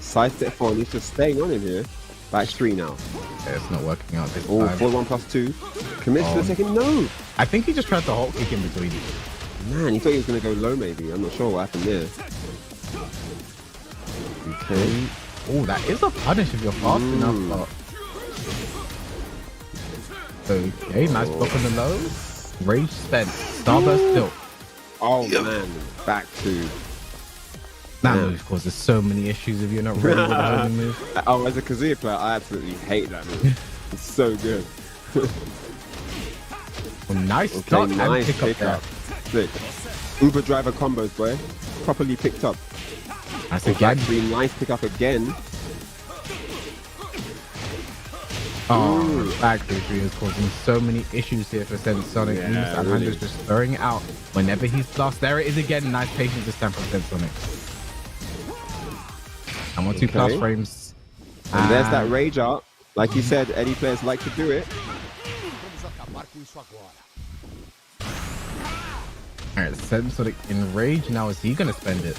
Side step 4. And he's just staying on in here. Back 3 now. Yeah, it's not working out this time. Forward 1 plus 2. Commits to the second. No. I think he just tried to Hulk kick in between. Man, he thought he was going to go low maybe. I'm not sure what happened there. Okay. Oh, that is a punish if you're fast enough. Okay, nice block on the low. Rage spent. Starburst built. Oh man, back 2. That move causes so many issues if you're not ready with the homing move. Oh, as a Kazuya player, I absolutely hate that move. It's so good. Well, nice start nice and pick up. Sick. Uber driver combos, boy. Properly picked up. That's again. Nice pick up again. Oh, back 3 is causing so many issues here for Sonic. Yeah, Alejandro's just throwing it out whenever he's lost. There it is again. Nice patience this time from Sonic. And 1 2 plus frames. And there's that rage art. Like you said, Eddie players like to do it. Alright, Sonic in rage. Now is he gonna spend it?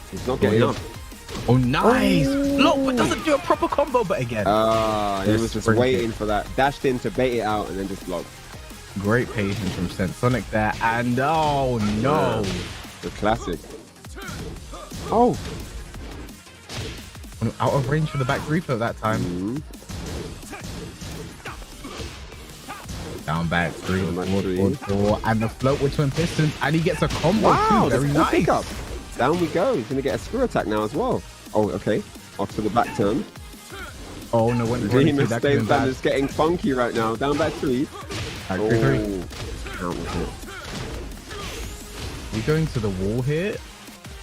He's not getting up. Oh, nice! Look, but doesn't do a proper combo, but again. He was just waiting for that. Dashed in to bait it out and then just blocked. Great patience from Sonic there. And oh no! The classic. Oh! Out of range for the back 3 for that time. Down back 3, forward 4, and the float with twin pistons, and he gets a combo too. Very nice. Pickup. Down we go. He's going to get a screw attack now as well. Oh, okay. Off to the back turn. Oh, no. That is getting funky right now. Down back 3. Count it. We going to the wall here.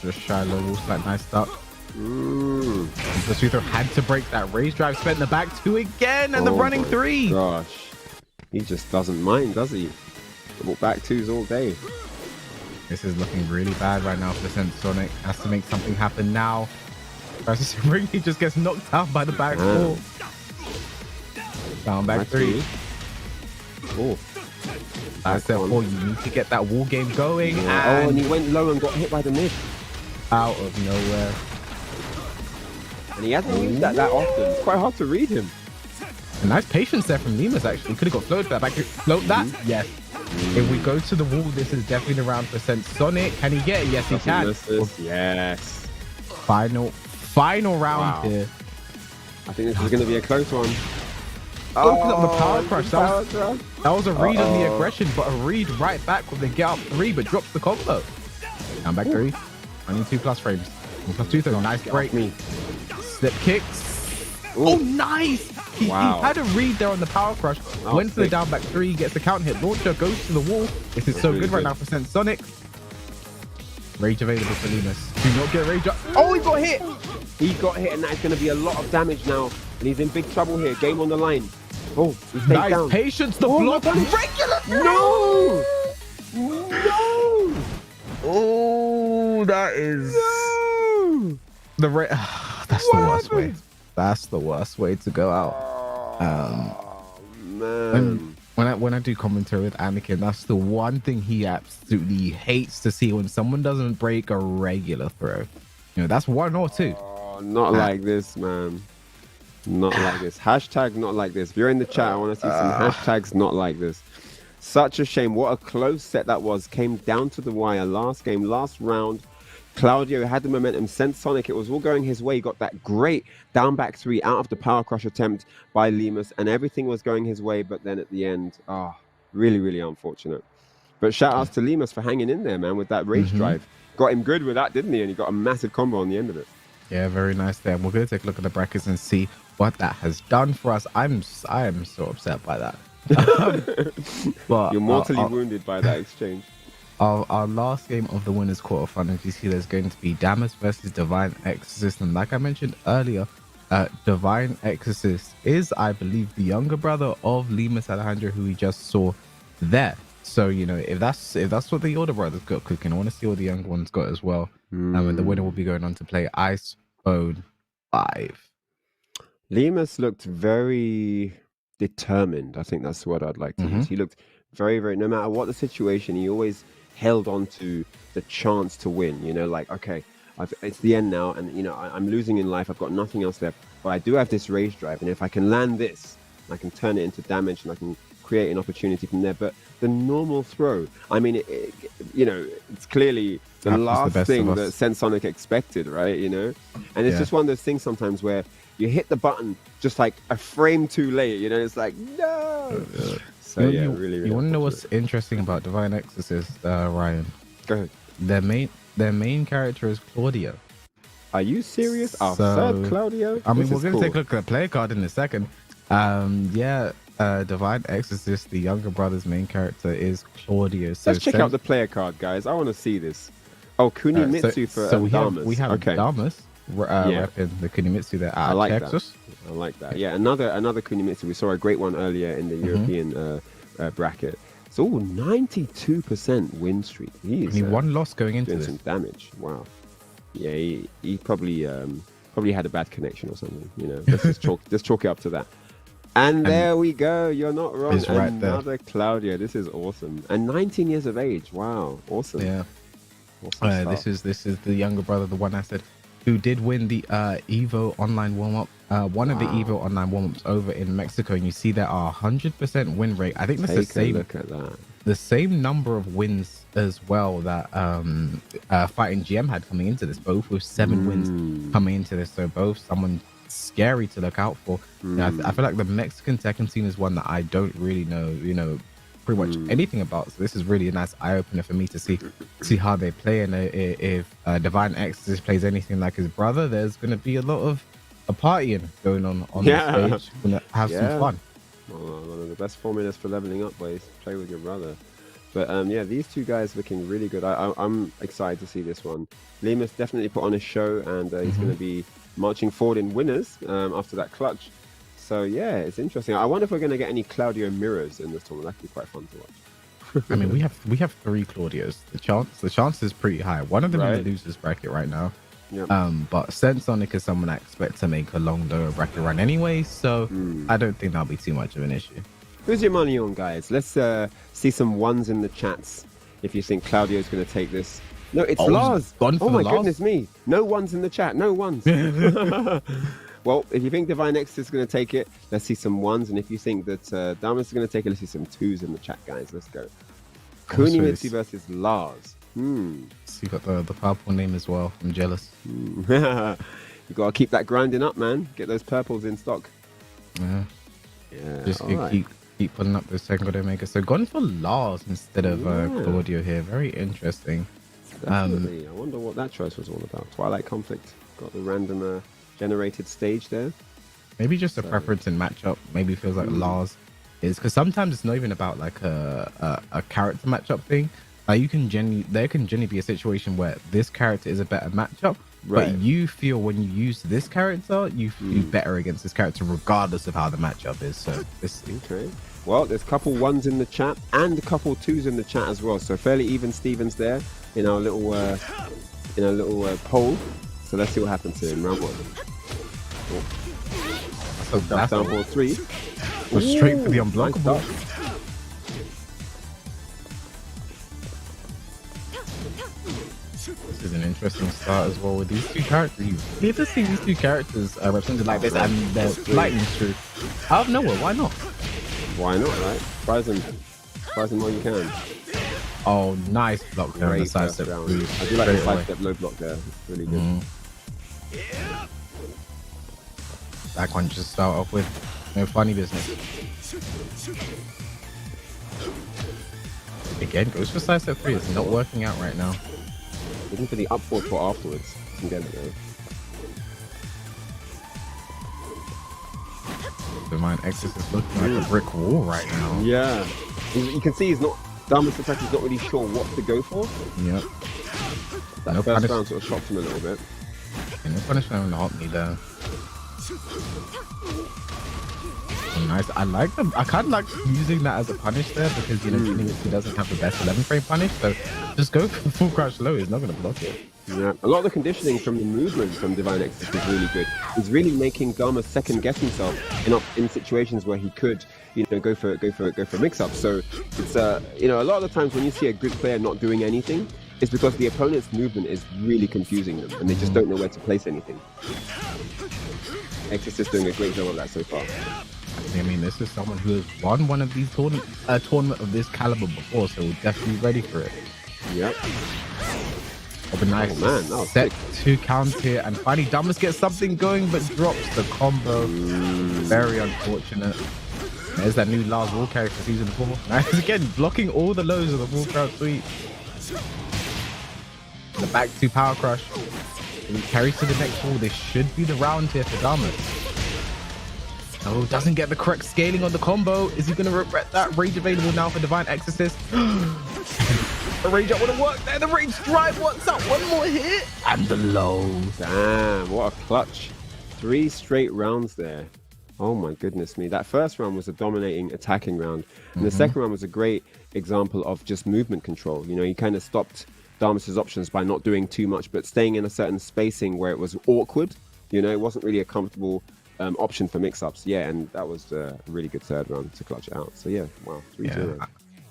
Just shy low wall splat. Nice start. The Suther had to break that raise drive. Spent the back 2 again, and the running 3. Gosh. He just doesn't mind, does he? Back 2s all day. This is looking really bad right now for Sonic. Has to make something happen now. He just gets knocked out by the back 4. Down back 3. Oh. That's step 4. You need to get that wall game going. Yeah. And he went low and got hit by the mid. Out of nowhere. And he hasn't used that often. It's quite hard to read him. A nice patience there from Lemus, actually. Could have got floated that back. Float that? Yes. If we go to the wall, this is definitely the round for Sonic. Can he get it? Yes, he can. Yes. Final round here. I think this is going to be a close one. Opens up the power crush. That was a read on the aggression, but a read right back with the get up 3, but drops the combo. Down back 3. I need 2+ frames. 1+2, so nice break. Slip kicks. Ooh. Oh, nice! He had a read there on the power crush. Went for the down back 3, gets the counter hit. Launcher goes to the wall. This is so good right now for Sonic. Rage available for Lemus. Do not get rage up. Oh, he got hit! He got hit, and that's going to be a lot of damage now. And he's in big trouble here. Game on the line. Oh, he's nice down. Patience. The block. Regular. No! No! Oh, that is... No! That's the worst way. That's the worst way to go out. Man. When I do commentary with Anakin, that's the one thing he absolutely hates to see, when someone doesn't break a regular throw. You know, that's 1 or 2. Not like this, man. Not like this. Hashtag not like this. If you're in the chat, I want to see some hashtags not like this. Such a shame. What a close set that was. Came down to the wire. Last game, last round. Claudio had the momentum, sent Sonic. It was all going his way. He got that great down back 3 out of the power crush attempt by Lemus, and everything was going his way. But then at the end, really, really unfortunate. But shout outs to Lemus for hanging in there, man, with that rage drive. Got him good with that, didn't he? And he got a massive combo on the end of it. Yeah, very nice there. We're going to take a look at the brackets and see what that has done for us. I am so upset by that. But you're mortally wounded by that exchange. Our last game of the winners quarterfinals, you see there's going to be Damas versus Divine Exorcist. And like I mentioned earlier, Divine Exorcist is, I believe, the younger brother of Lemus Alejandro, who we just saw there. So, you know, if that's what the older brothers got cooking, I want to see what the younger ones got as well. And the winner will be going on to play Icephone 5. Lemus looked very determined. I think that's what I'd like to use. He looked very, very, no matter what the situation, he always held on to the chance to win. You know, like, okay, it's the end now, and, you know, I'm losing in life. I've got nothing else left, but I do have this rage drive, and if I can land this, I can turn it into damage, and I can create an opportunity from there. But the normal throw, I mean, you know, it's clearly the last thing that Sonic expected, right? You know, and it's just one of those things sometimes where you hit the button just like a frame too late. You know, it's like, no. So yeah, really. You want to know what's interesting about Divine Exorcist, Ryan? Go ahead. Their main character is Claudio. Are you serious? Our third Claudio? I mean, we're going to take a look at the player card in a second. Divine Exorcist, the younger brother's main character, is Claudio. So let's check out the player card, guys. I want to see this. Oh, Kunimitsu for Damas. We have Damas repping the Kunimitsu there. I like Texas. That. I like that. Yeah, another Kunimitsu. We saw a great one earlier in the European bracket. So 92% win streak. He's one loss going into doing this. Some damage. Wow. Yeah, he probably had a bad connection or something. You know, let's chalk it up to that. And there we go. You're not wrong. It's right Another there. Claudio. This is awesome. And 19 years of age. Wow. Awesome. Yeah. Awesome this is the younger brother, the one I said, who did win the Evo online warm-up. One of the Evo online warm-ups over in Mexico. And you see there are 100% win rate. I think that's the same. Look at that. The same number of wins as well that Fighting GM had coming into this. Both with 7 wins coming into this. So both someone scary to look out for. I feel like the Mexican Tekken scene is one that I don't really know, you know, pretty much anything about. So this is really a nice eye-opener for me to see how they play. And if Divine Exorcist plays anything like his brother, there's going to be a lot of partying going on the stage. We're going to have some fun. Well, one of the best formulas for leveling up, boys. Play with your brother. But yeah, these two guys looking really good. I'm excited to see this one. Lemus definitely put on a show, and he's going to be marching forward in winners after that clutch. So yeah, it's interesting. I wonder if we're going to get any Claudio mirrors in this tournament. That could be quite fun to watch. I mean, we have 3 Claudios. The chance is pretty high. One of them in the losers bracket right now. Yep. But Sonic is someone I expect to make a long lower bracket run anyway, so I don't think that'll be too much of an issue. Who's your money on, guys? Let's see some ones in the chats if you think Claudio's going to take this. No, it's Lars. Oh my goodness me. No ones in the chat. No ones. Well, if you think Divine X is going to take it, let's see some ones. And if you think that Damas is going to take it, let's see some 2s in the chat, guys. Let's go. Kunimitsu versus Lars. So you got the purple name as well. I'm jealous. You gotta keep that grinding up, man. Get those purples in stock. Yeah. Yeah. Just Right. keep putting up those second grade makers. So gone for Lars instead of Claudio here. Very interesting. Definitely. I wonder what that choice was all about. Twilight Conflict. Got the random generated stage there. Maybe just a preference in matchup. Maybe feels like Lars is because sometimes it's not even about like a character matchup thing. Like there can genuinely be a situation where this character is a better matchup, Right. but you feel when you use this character, you feel better against this character regardless of how the matchup is. So this Okay. Well, there's a couple ones in the chat and a couple twos in the chat as well. So fairly even Stevens there in our little poll. So let's see what happens here in round one. so that's Down for 3. go straight for the Nice unblockable. start. This is an interesting start as well with these two characters. You need to see these two characters represented like this, and they're lightning streak out of nowhere. Why not? Why not, right? Surprise them while you can. Oh, nice block there on the Great side first step. round. Three, I do like the straight away. side step low block there. It's really good. That one just start off with no funny business. Again, goes for side step 3. It's not working out right now. Looking for the up forward for afterwards. You can get it though. Divine Exorcist is looking like a brick wall right now. Yeah. You can see he's not. Dharma's attack is not really sure what to go for. Yep. That No first punish- round sort of shocked him a little bit. And no punishment on the hot knee there. Oh, nice. I like them. I kind of like using that as a punish there because you know he doesn't have the best 11 frame punish, so just go for the full crouch low. He's not going to block it. Yeah. A lot of the conditioning from the movement from Divine Exorcist is really good. He's really making Dharma second guess himself in situations where he could, go for mix up. So it's a lot of the times when you see a good player not doing anything, it's because the opponent's movement is really confusing them and they just don't know where to place anything. Exorcist doing a great job of that so far. I mean, this is someone who has won one of these tournament of this caliber before, so we're definitely ready for it. Yep. Oh, but nice. Oh, man, that was set sick. 2 count here, and finally Damas gets something going, but drops the combo. Very unfortunate. There's that new Lars Wall carry for season 4. Nice again, blocking all the lows of the full crowd sweep. The back 2 power crush. And he carries to the next wall. This should be the round here for Damas. Oh, doesn't get the correct scaling on the combo. Is he going to regret that? Rage available now for Divine Exorcist. The rage up would have worked there. The rage drive. What's up? One more hit. And the low. Damn, what a clutch. 3 straight rounds there. Oh my goodness me. That first round was a dominating attacking round. And the second round was a great example of just movement control. He kind of stopped Damas's options by not doing too much, but staying in a certain spacing where it was awkward. It wasn't really a comfortable option for mix-ups. Yeah, and that was a really good third round to clutch it out. So yeah, wow, 3-0. I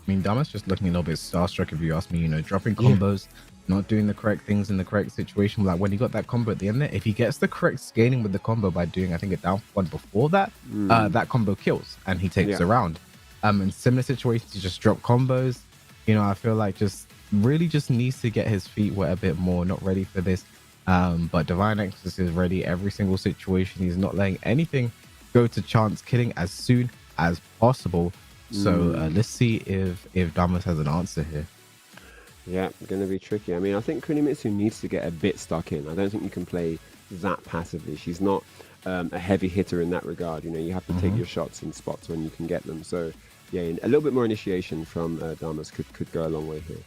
mean, Damas just looking a little bit starstruck if you ask me, dropping combos, not doing the correct things in the correct situation. Like when he got that combo at the end there, if he gets the correct scaling with the combo by doing, I think, a down one before that, that combo kills and he takes the round. In similar situations, he just drop combos. I feel like just really just needs to get his feet wet a bit more, not ready for this. But Divine Exorcist is ready every single situation. He's not letting anything go to chance killing as soon as possible. So let's see if Damas has an answer here. Yeah, going to be tricky. I mean, I think Kunimitsu needs to get a bit stuck in. I don't think you can play that passively. She's not a heavy hitter in that regard. You have to take your shots in spots when you can get them. So yeah, a little bit more initiation from Damas could go a long way here.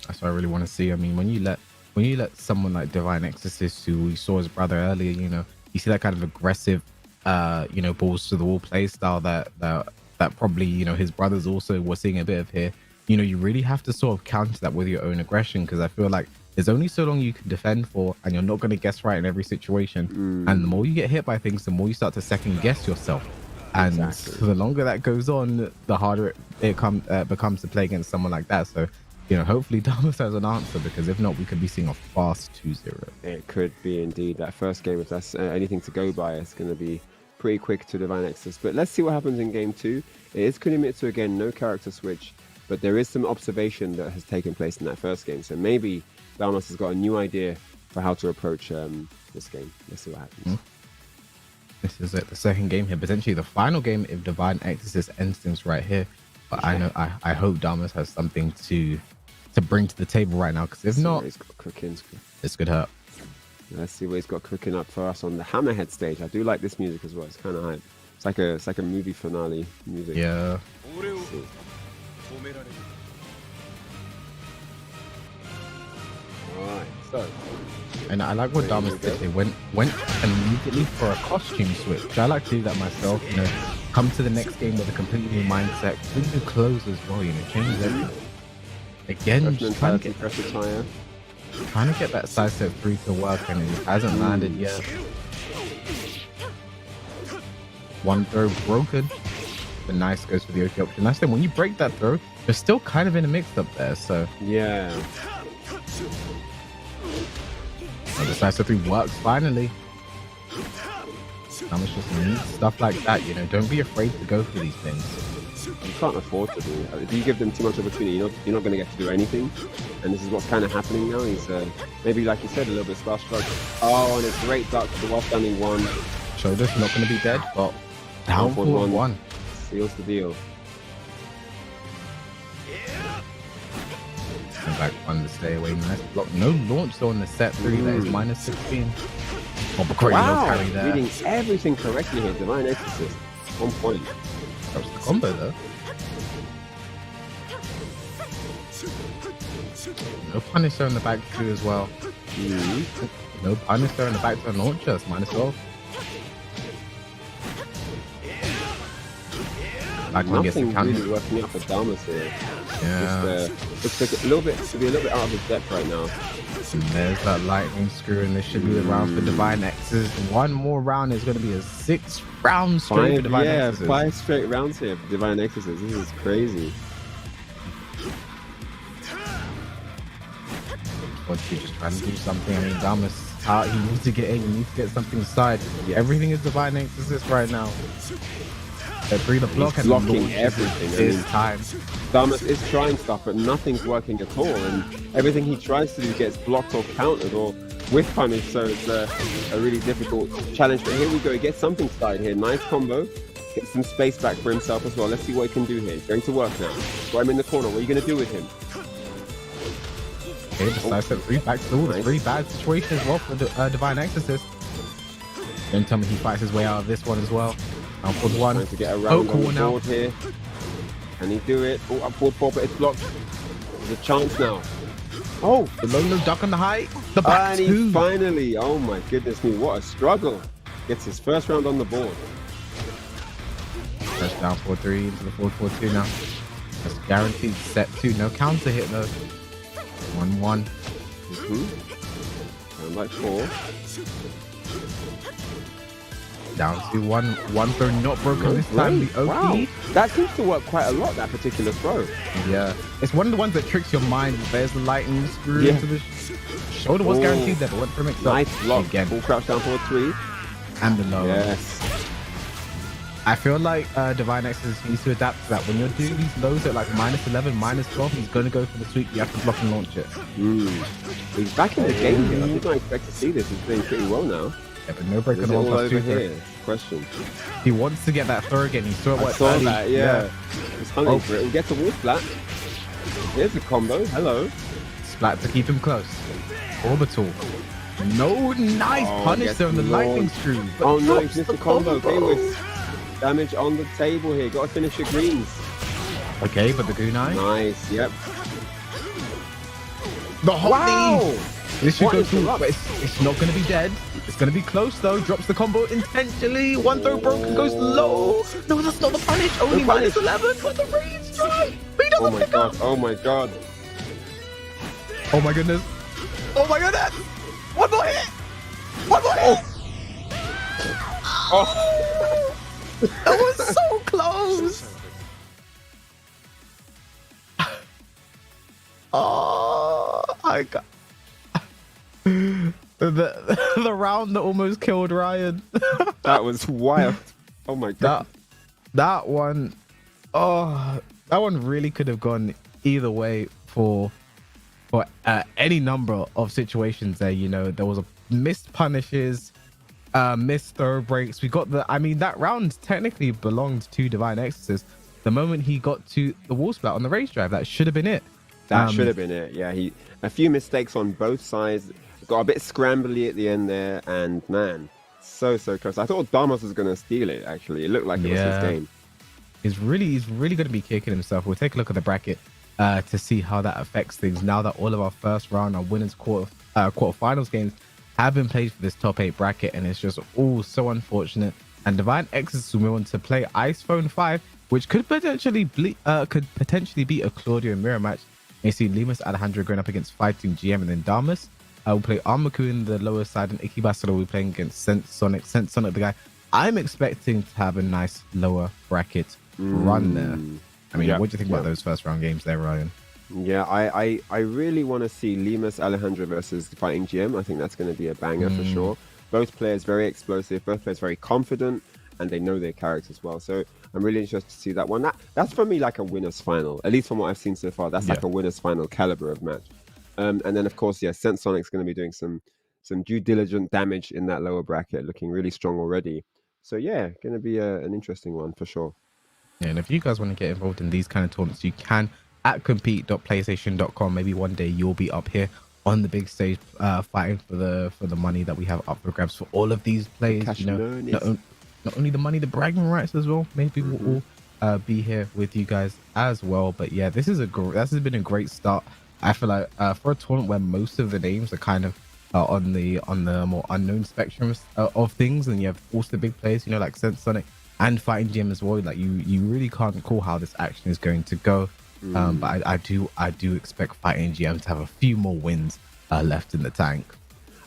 That's what I really want to see. I mean, when you let someone like Divine Exorcist, who we saw his brother earlier, you see that kind of aggressive, balls to the wall play style that probably, his brothers also were seeing a bit of here. You really have to sort of counter that with your own aggression, because I feel like there's only so long you can defend for, and you're not going to guess right in every situation. And the more you get hit by things, the more you start to second guess yourself. And the longer that goes on, the harder it becomes to play against someone like that. So, hopefully Damas has an answer, because if not, we could be seeing a fast 2-0. It could be indeed. That first game, if that's anything to go by, it's going to be pretty quick to Divine Exorcist. But let's see what happens in game 2. It is Kunimitsu again, no character switch. but there is some observation that has taken place in that first game. So maybe Lemus has got a new idea for how to approach this game. Let's see what happens. This is it, the second game here, potentially the final game if Divine Exorcist ends things right here. But I hope Damas has something to bring to the table right now, because if not, he's got cooking. this could hurt. Let's see what he's got cooking up for us on the Hammerhead stage. I do like this music as well. It's kind of hype. It's like a movie finale music. Yeah. Alright, so. And I like what Damas did. They went immediately for a costume switch. I like to do that myself. You know, come to the next game with a completely new mindset, completely new clothes as well. You know, change everything. Again, just trying to get that side step 3 to work, and it hasn't landed yet. One throw broken. The nice goes for the OP option. That's the when you break that throw, you're still kind of in a mix up there. So yeah. the side step 3 works finally. Damas just needs stuff like that. You know, don't be afraid to go for these things. You can't afford to do. If you give them too much opportunity, you're not going to get to do anything. And this is what's kind of happening now. He's maybe, like you said, a little bit starstruck. Oh, and a great duck to the while-standing one. Shoulder's not going to be dead, but down for one. Seals the deal. And back one to stay away. Nice block. No launch though on the set 3. That is minus 16. Oh, but wow, carry there. Reading everything correctly here. Divine Exorcist. 1 point. That was the combo though. No Punisher in the back 2 as well. No Punisher in the back 2 launcher. It's minus 12. Like nothing really working out for Damas here. Yeah. Looks like a little bit to be a little bit out of his depth right now. And there's that lightning screw, and this should be the round for Divine Exorcist. One more round is going to be a 6 round straight for Divine Exorcist. 5 straight rounds here for Divine Exorcist. This is crazy. What's he just trying to do something? I mean, Damas out. He needs to get in. He needs to get something aside. Yeah. Everything is Divine Exorcist right now. They're free to block and blocking everything. This time. Damas is trying stuff, but nothing's working at all. And everything he tries to do gets blocked or countered or with punish. So it's a really difficult challenge. But here we go. He gets something started here. Nice combo. Gets some space back for himself as well. Let's see what he can do here. He's going to work now. Got him in the corner. What are you going to do with him? Okay, decides to 3 back to the 3 bad situation as well for the Divine Exorcist. Don't tell me he fights his way out of this one as well. Down for the 1. Trying to get around on the board here. Can he do it? Oh, up forward 4, but it's blocked. There's a chance now. Oh, the low duck on the high. The back and he finally, oh my goodness me, what a struggle. Gets his first round on the board. Press down 4-3 into the 4-4-2 now. That's guaranteed set 2. No counter hit though. 1-1. Round like 4. Down to 1 throw not broken this time. The OP. Wow. That seems to work quite a lot, that particular throw. Yeah. It's one of the ones that tricks your mind. There's the lightning screw into the shoulder was guaranteed there, but went for a mix up. Nice block. Again. Full crouch down for 3. And the low. Yes. I feel like Divine Exorcist needs to adapt to that. When you're doing these lows at like minus 11, minus 12, he's going to go for the sweep. You have to block and launch it. He's back in the game here. I did not expect to see this. He's doing pretty well now. Yeah, but no break on the 1+2 here. Question. He wants to get that throw again. He saw it. I saw that, yeah. He's hungry for it. We'll get to wall splat. Here's a combo. Hello. Splat to keep him close. Orbital. No, nice punish there on the lightning screw. Oh no, he's missed the combo. With damage on the table here. Got to finish the greens. Okay, but the Gunai. Nice, yep. The hot knee. This should go through, but it's not going to be dead. It's going to be close though. Drops the combo intentionally. 1 throw broken, goes low. No, that's not the punish. Only minus 11 for the freeze try. He doesn't pick up. Oh my god. Oh my goodness. Oh my goodness. One more hit. One more hit. Oh. That was so close. Oh, I got the round that almost killed Ryan. That was wild. Oh my god. That one. Oh, that one really could have gone either way for any number of situations there. You know, there was a missed punishes, missed throw breaks. We got the, I mean, that round technically belonged to Divine Exorcist. The moment he got to the wall splat on the race drive, that should have been it. That should have been it. Yeah, a few mistakes on both sides. Got a bit scrambly at the end there, and man, so close. I thought Damas was going to steal it. Actually, it looked like it was his game. He's really going to be kicking himself. We'll take a look at the bracket to see how that affects things. Now that all of our first round, our winners quarterfinals games have been played for this top 8 bracket, and it's just all so unfortunate. And Divine Exorcist will move on to play Ice Phone 5, which could potentially be a Claudio mirror match. You see Lemus Alejandro going up against Fighting GM, and then Damas will play Armaku in the lower side, and Ikebasura will be playing against Sense Sonic, the guy I'm expecting to have a nice lower bracket run there. I mean, what do you think about those first round games there, Ryan? Yeah, I really want to see Lemus Alejandro versus Fighting GM. I think that's going to be a banger for sure. Both players very explosive, both players very confident, and they know their characters well. So I'm really interested to see that one. That's for me like a winner's final, at least from what I've seen so far. That's like a winner's final caliber of match. And then of course, Sense Sonic's going to be doing some due diligent damage in that lower bracket, looking really strong already. So yeah, going to be an interesting one for sure. Yeah, and if you guys want to get involved in these kind of tournaments, you can at compete.playstation.com. Maybe one day you'll be up here on the big stage fighting for the money that we have up for grabs for all of these players. You know, not only the money, the bragging rights as well. Maybe we'll all be here with you guys as well. But yeah, this has been a great start. I feel like for a tournament where most of the names are kind of on the more unknown spectrum of things, and you have also the big players, you know, like Sense Sonic and Fighting GM as well. Like you really can't call how this action is going to go. But I do expect Fighting GM to have a few more wins left in the tank.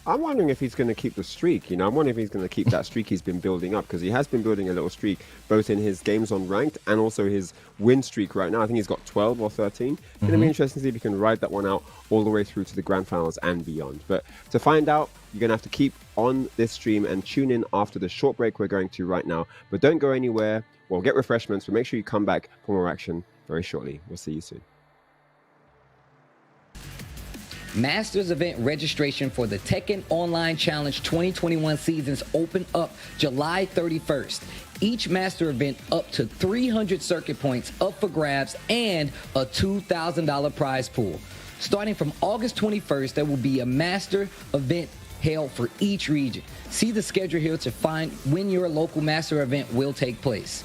I'm wondering if he's going to keep the streak. You know, I'm wondering if he's going to keep that streak he's been building up, because he has been building a little streak both in his games on ranked and also his win streak right now. I think he's got 12 or 13. It's going to be interesting to see if he can ride that one out all the way through to the grand finals and beyond. But to find out, you're going to have to keep on this stream and tune in after the short break we're going to right now. But don't go anywhere. Well, get refreshments, but make sure you come back for more action very shortly. We'll see you soon. Masters event registration for the Tekken Online Challenge 2021 seasons open up July 31st. Each master event up to 300 circuit points up for grabs and a $2,000 prize pool. Starting from August 21st, there will be a master event held for each region. See the schedule here to find when your local master event will take place.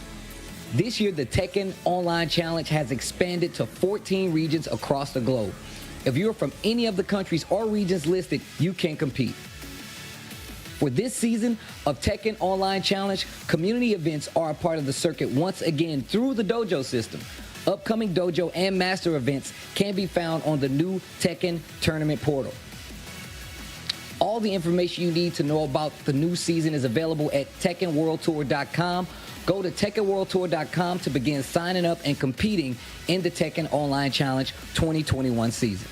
This year, the Tekken Online Challenge has expanded to 14 regions across the globe. If you're from any of the countries or regions listed, you can compete. For this season of Tekken Online Challenge, community events are a part of the circuit once again through the dojo system. Upcoming dojo and master events can be found on the new Tekken tournament portal. All the information you need to know about the new season is available at TekkenWorldTour.com. Go to TekkenWorldTour.com to begin signing up and competing in the Tekken Online Challenge 2021 season.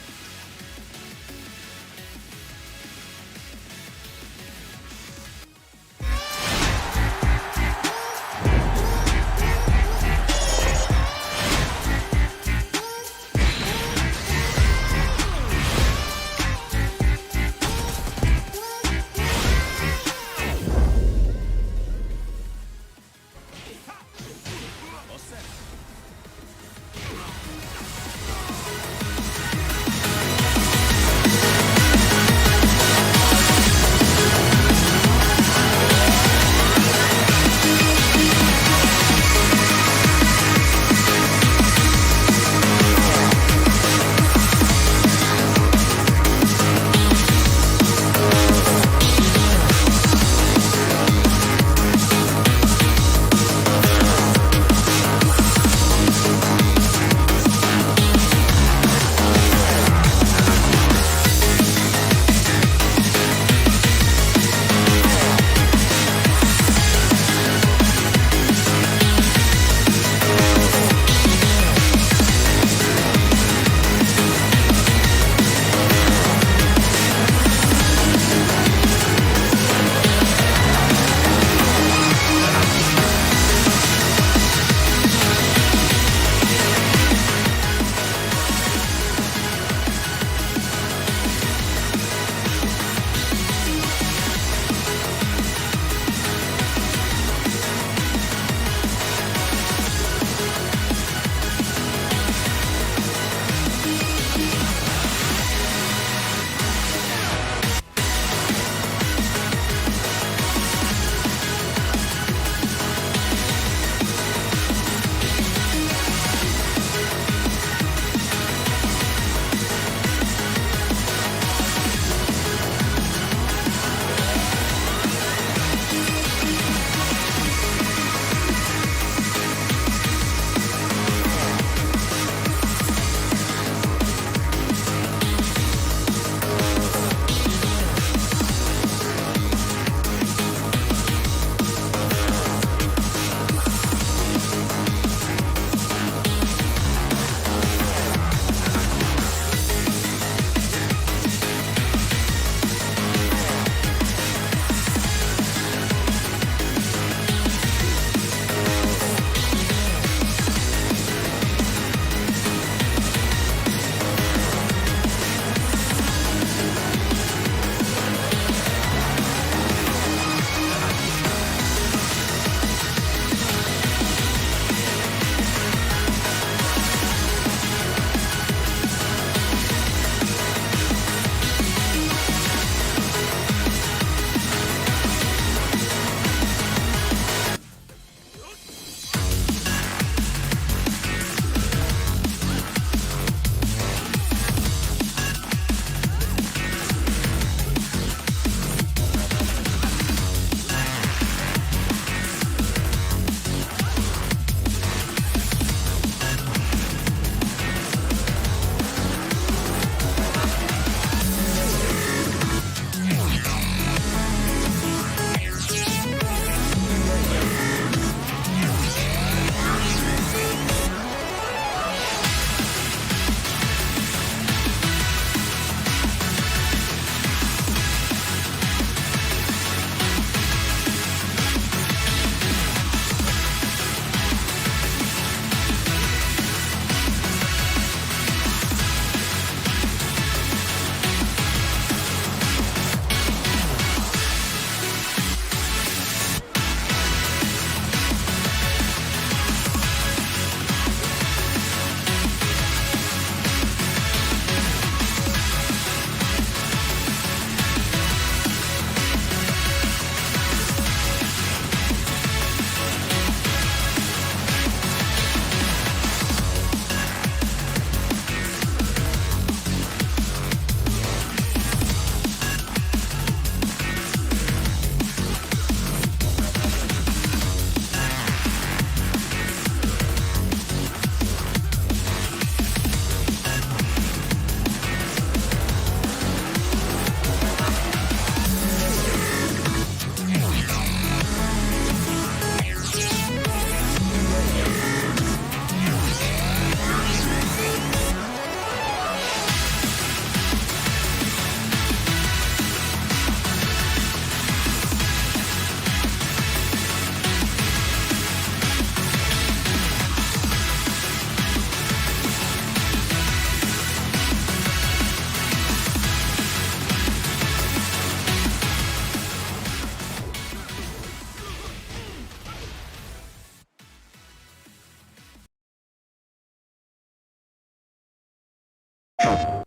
What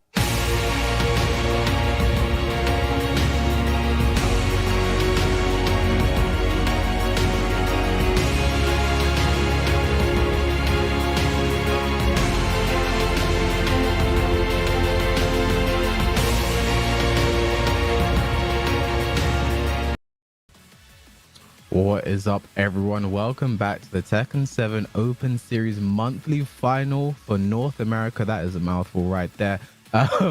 is up, everyone? Welcome back to the Tekken 7 Open Series monthly final for North America. That is a mouthful right there.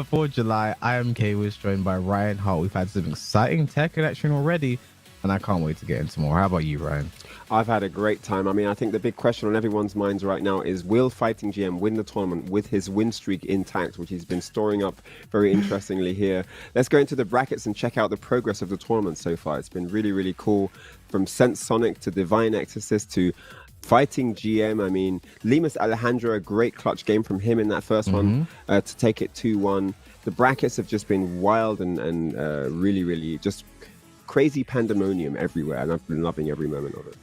For July, I am K-Wiz, joined by Ryan Hart. We've had some exciting Tekken action already, and I can't wait to get into more. How about you, Ryan? I've had a great time. I mean, I think the big question on everyone's minds right now is, will Fighting GM win the tournament with his win streak intact, which he's been storing up very interestingly here. Let's go into the brackets and check out the progress of the tournament so far. It's been really, really cool. From Sense Sonic to Divine Exorcist to Fighting GM. I mean, Lemus Alejandro, a great clutch game from him in that first one to take it 2-1. The brackets have just been wild and really, really just crazy pandemonium everywhere, and I've been loving every moment of it.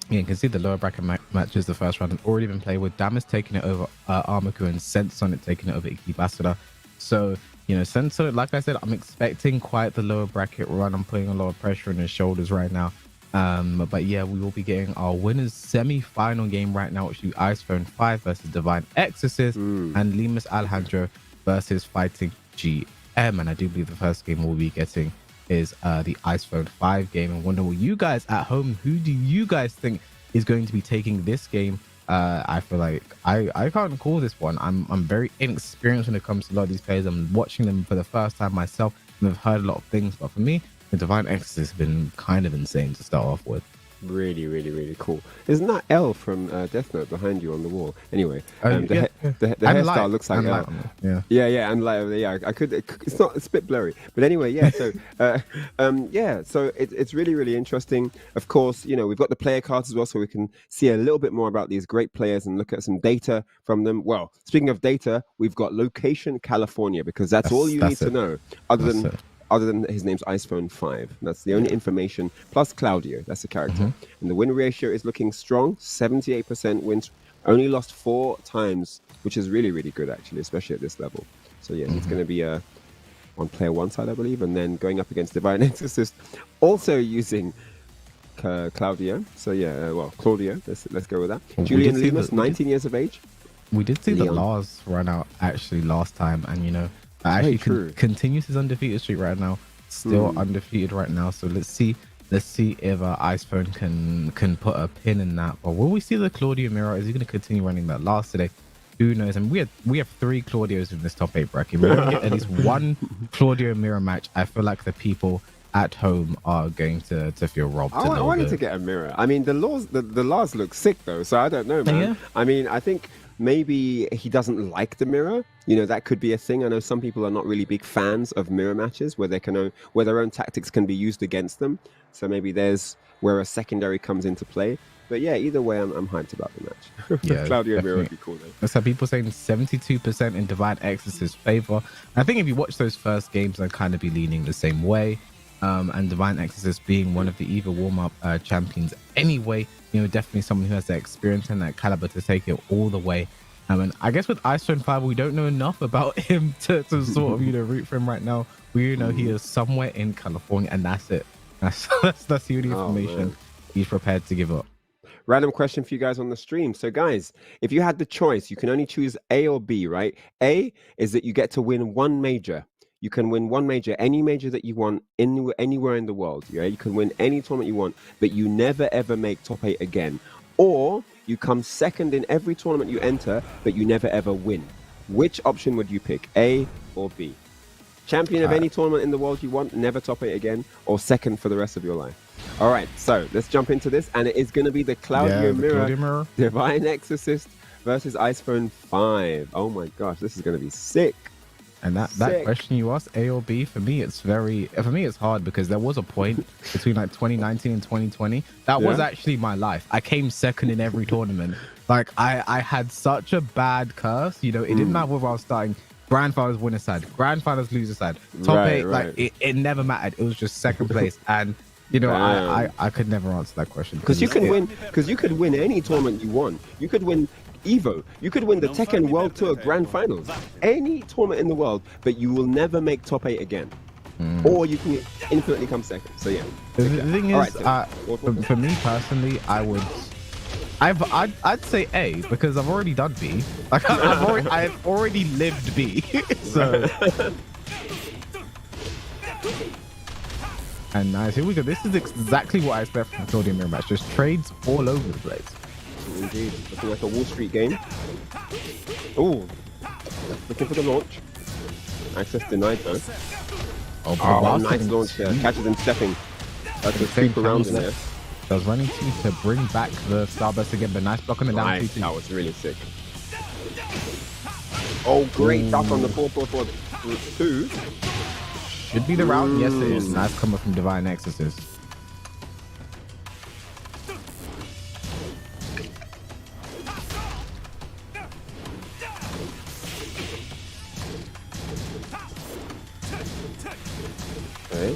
Yeah, you can see the lower bracket matches. The first round have already been played, with Damas taking it over Armaku and Sense Sonic taking it over Ikebasada. So, you know, Sense Sonic, like I said, I'm expecting quite the lower bracket run. I'm putting a lot of pressure on his shoulders right now. But yeah, we will be getting our winners semi-final game right now, which will be iPhone 5 versus Divine Exorcist and Lemus Alejandro versus Fighting GM. And I do believe the first game we'll be getting is the iPhone 5 game. And wonder, will you guys at home, who do you guys think is going to be taking this game? I feel like I can't call this one. I'm very inexperienced when it comes to a lot of these players. I'm watching them for the first time myself, and I've heard a lot of things, but for me, the Divine Exorcist has been kind of insane to start off with. Really, really, really cool. Isn't that L from Death Note behind you on the wall? Anyway, the hairstyle looks like L. Yeah, and like, yeah, I could. It's not. It's a bit blurry, but anyway, yeah. So, yeah. So it's really, really interesting. Of course, you know, we've got the player cards as well, so we can see a little bit more about these great players and look at some data from them. Well, speaking of data, we've got location California, because that's all you need to know. Other than his name's iPhone 5. That's the only information. Plus Claudio, that's the character. And the win ratio is looking strong. 78% wins. Only lost 4 times, which is really, really good, actually, especially at this level. So, yeah, it's going to be on player 1 side, I believe, and then going up against Divine Exorcist, also using Claudio. So, yeah, well, Claudio, let's go with that. Julian Lemus, 19 years of age. We did see the Lars run out, actually, last time, and, you know, actually continues his undefeated streak right now, still undefeated right now. So let's see if iPhone can put a pin in that. But will we see the Claudio mirror? Is he going to continue running that last today? Who knows? And we have 3 Claudios in this top 8 bracket. We're going to get at least one Claudio mirror match. I feel like the people at home are going to feel robbed. I wanted to get a mirror. I mean, the Lars look sick though, so I don't know, man. Yeah. I mean, I think maybe he doesn't like the mirror. You know, that could be a thing. I know some people are not really big fans of mirror matches where where their own tactics can be used against them. So maybe there's where a secondary comes into play. But yeah, either way, I'm hyped about the match. Yeah, Claudio mirror would be cool though. That's how people saying 72% in Divine Exorcist's favor. I think if you watch those first games, I'd kind of be leaning the same way. And Divine Exorcist being one of the EVA warm-up champions anyway, you know, definitely someone who has that experience and that caliber to take it all the way. And I guess with Iceland 5, we don't know enough about him to sort of, you know, root for him right now. We know he is somewhere in California, and that's it. That's the only information he's prepared to give up. Random question for you guys on the stream. So guys, if you had the choice, you can only choose A or B, right? A is that you get to win 1 major. You can win 1 major, any major that you want anywhere in the world. Yeah, you can win any tournament you want, but you never ever make top 8 again. Or you come second in every tournament you enter, but you never ever win. Which option would you pick, A or B? Champion of any tournament in the world you want, never top 8 again, or second for the rest of your life? All right, so let's jump into this, and it is going to be the Claudio Mirror, Divine Exorcist versus iPhone 5. Oh my gosh, this is going to be sick. And that question you asked, A or B, for me it's hard, because there was a point between like 2019 and 2020 that was actually my life. I came second in every tournament. Like I had such a bad curse, you know. It didn't matter whether I was starting grand finals winner side, grand finals loser side, top 8, like it never mattered. It was just second place. And you know, I could never answer that question, because you could win any tournament you want. You could win Evo. You could win the Tekken World Tour Grand Finals, any tournament in the world, but you will never make top 8 again. Or you can infinitely come second. So yeah. The thing is, right, for me personally, I'd say A because I've already done B. Like I've already lived B. So. And nice, here we go. This is exactly what I expect from the Claudia Mirror match. Just trades all over the place. Indeed, looking like a Wall Street game. Oh, looking for the launch. Access denied though. Oh, nice launch there. Catches him stepping. That's a creep around in there. Does running to bring back the Starburst again, but nice block on the down. Nice, that was really sick. Oh, great duck on the 4-4-4-2. Should be the route. Yes, it is. Nice combo from Divine Exorcist. Okay.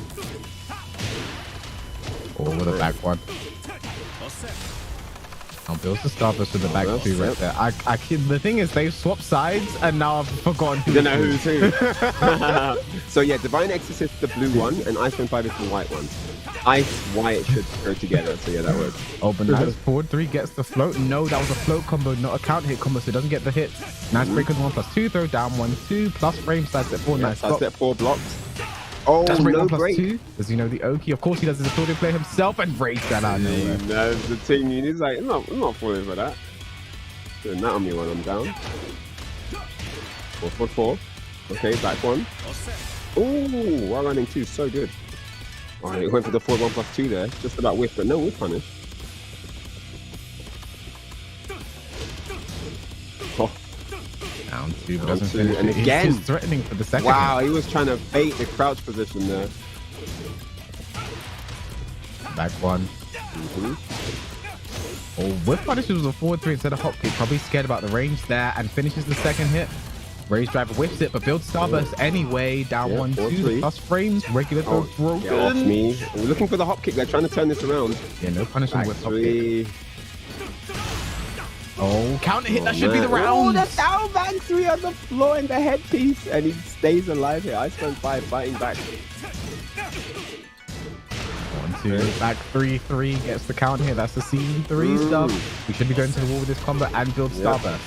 Oh, with a back one. Builds the Starburst with the back two right there. The thing is, they've swapped sides, and now I've forgotten who's who. So yeah, Divine Exorcist, the blue one, and Iceman 5 is the white one. Ice, white should go together, so yeah, that works. Oh, but nice forward 3 gets the float. No, that was a float combo, not a count hit combo, so it doesn't get the hit. Nice break on 1+2, throw down 1-2, plus frame, side step 4, nice block. Side step 4 blocks. Oh, that's break no 1+2. Does he know the Oki? Of course he does. His Claudia play himself and breaks that out of nowhere. No, the team unit's like, I'm not falling for that. Doing that on me when I'm down. 4-4-4. Okay, back one. Ooh, while running 2, so good. Alright, he went for the 4-1+2 there. Just about whiff, but no whiff punish. Oh. Down 2, but doesn't finish. And again, he's threatening for the second. Wow, he was trying to bait the crouch position there. Back one. Oh, whiff punishes was a 4-3 instead of hop kick. Probably scared about the range there and finishes the second hit. Rage driver whiffs it, but builds Starburst anyway. Down 1-2. Plus frames. Regular throw broken. Get off me. We're looking for the hop kick. They're trying to turn this around. Yeah, no punishment with hop kick. Oh, counter hit. That should be the round. Oh, the down back 3 on the floor in the headpiece. And he stays alive here. Iceman 5 fighting back. 1-2. Back 3-3. Gets the counter hit. That's the season 3 stuff. We should be going to the wall with this combo and build Starburst.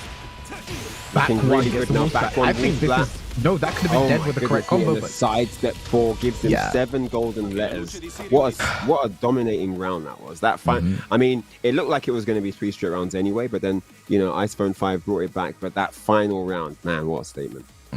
Back one really gets good now. Back one. I think this is... No, that could have been dead with the correct combo. But side step 4 gives him 7 golden letters. What a dominating round that was. That fight. I mean, it looked like it was going to be 3 straight rounds anyway, but then, you know, Icephone 5 brought it back. But that final round, man, what a statement. I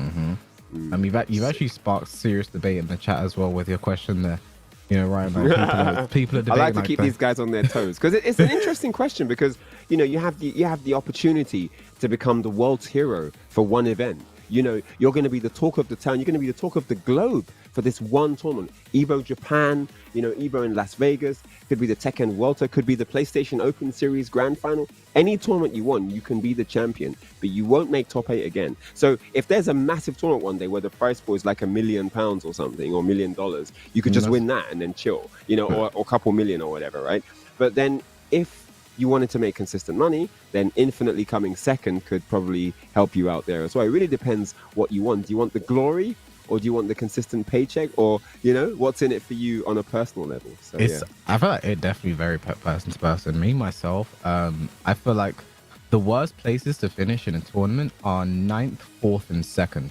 mean, you've actually sparked serious debate in the chat as well with your question there. You know, Ryan, like people are debating. I like to keep these guys on their toes because it's an interesting question because, you know, you have the opportunity to become the world's hero for one event. You know, you're going to be the talk of the town. You're going to be the talk of the globe for this one tournament. Evo Japan, you know, Evo in Las Vegas, could be the Tekken World Tour, could be the PlayStation Open Series Grand Final. Any tournament you want, you can be the champion, but you won't make top 8 again. So if there's a massive tournament one day where the prize pool is like £1 million or something, or $1 million, you could just win that and then chill, you know, or a couple million or whatever, right? But then if you wanted to make consistent money, then infinitely coming second could probably help you out there as well. It really depends what you want. Do you want the glory, or do you want the consistent paycheck, or, you know, what's in it for you on a personal level? So I feel like it definitely very person to person. Me myself, I feel like the worst places to finish in a tournament are 9th, 4th, and 2nd.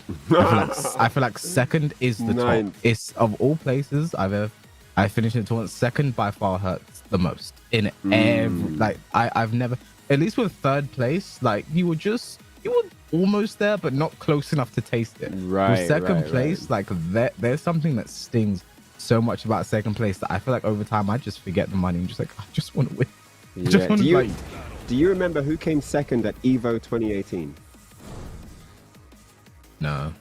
I feel like second is the top. It's of all places I finished in a tournament, second by far hurts the most in every, like I've never, at least with 3rd place, like you were almost there but not close enough to taste it. With 2nd place, like there's something that stings so much about 2nd place that I feel like over time I just forget the money and just like I just want to win. Do you remember who came 2nd at Evo 2018? No.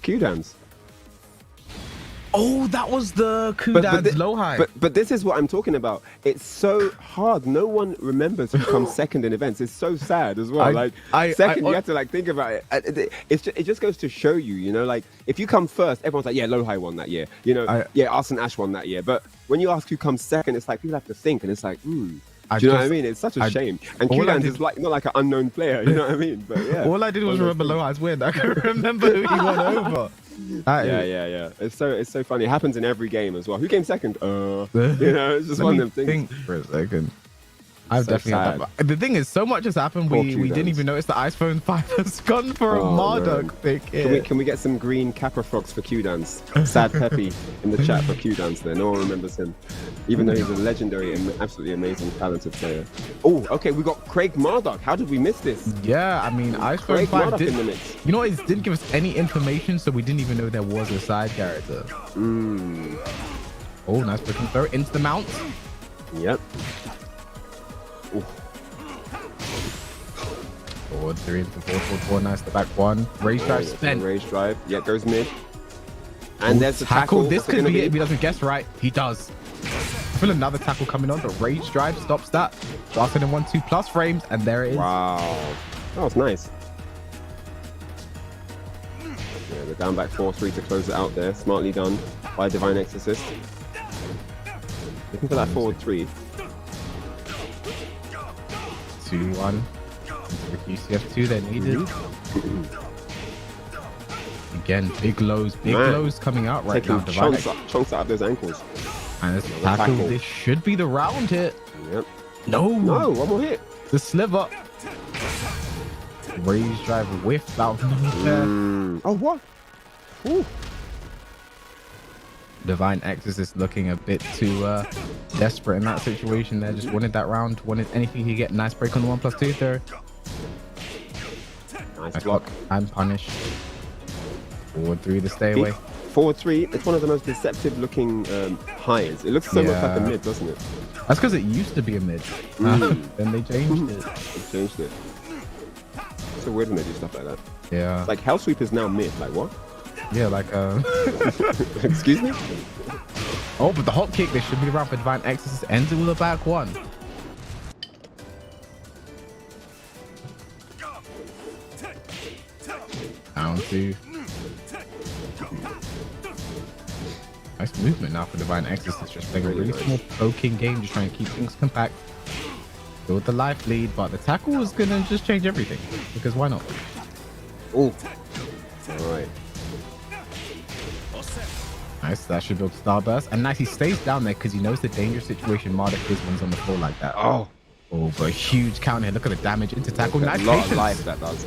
Q-Dance. Oh, that was the Kudan's low high. But this is what I'm talking about. It's so hard. No one remembers who comes 2nd in events. It's so sad as well. You have to like think about it. It just goes to show you, you know, like if you come first, everyone's like, yeah, low high won that year. You know, Arson Ash won that year. But when you ask who comes 2nd, it's like people have to think, and it's like, Do you know what I mean? It's such a shame. And Q-Dance is like not like an unknown player. You know what I mean? But yeah. All I did was remember Low High's win. I can't remember who he won over. Yeah. It's so funny. It happens in every game as well. Who came second? You know, it's just one of them things. Think for a second. I've definitely had that. The thing is, so much has happened. We didn't even notice the iPhone 5 has gone for a Marduk pick here. Can we get some green Kappa Frogs for Q-Dance? Sad Peppy in the chat for Q-Dance there. No one remembers him. Even though he's a legendary and absolutely amazing, talented player. Oh, okay, we got Craig Marduk. How did we miss this? Yeah, I mean, iPhone 5 did, in the mix. You know what? It didn't give us any information, so we didn't even know there was a side character. Oh, nice pushing throw into the mount. Yep. Ooh. Forward 3 into 4, nice. The back one. Rage drive spent. Rage drive. Yeah, goes mid. And there's the tackle. This could be it if he doesn't guess right. He does. I feel another tackle coming on, but Rage drive stops that. Faster than 1-2 plus frames, and there it is. Wow. That was nice. Yeah, the down back 4-3 to close it out there. Smartly done by Divine Exorcist. Looking for that forward 3. 2-1. UCF2 they're needed. Again, big lows coming out right now. Chunks out of those ankles. And this tackle, this should be the round hit. Yep. No, one more hit. The sliver. Rage drive whiff out of nowhere. Oh, what? Ooh. Divine Exorcist looking a bit too desperate in that situation there. Just wanted that round. Wanted anything he get. Nice break on the 1+2 there. Nice block. And punish. Forward 3 to stay away. Forward 3. It's one of the most deceptive looking highs. It looks so much like a mid, doesn't it? That's because it used to be a mid. Then they changed it. They changed it. It's so weird when they do stuff like that. Yeah. Like Hell Sweep is now mid. Like what? Yeah, like Excuse me? Oh, but the hot kick, this should be around for Divine Exorcist. Ends it with a back 1. Down 2. Nice movement now for Divine Exorcist. Just playing a really small poking game, just trying to keep things compact. Build the life lead, but the tackle is gonna just change everything. Because why not? Oh. Alright. Nice, that should build Starburst. And nice, he stays down there because he knows the dangerous situation Marduk is when he's on the floor like that. Oh, but a huge counter here. Look at the damage into tackle. Nice a lot patience. Of life that does.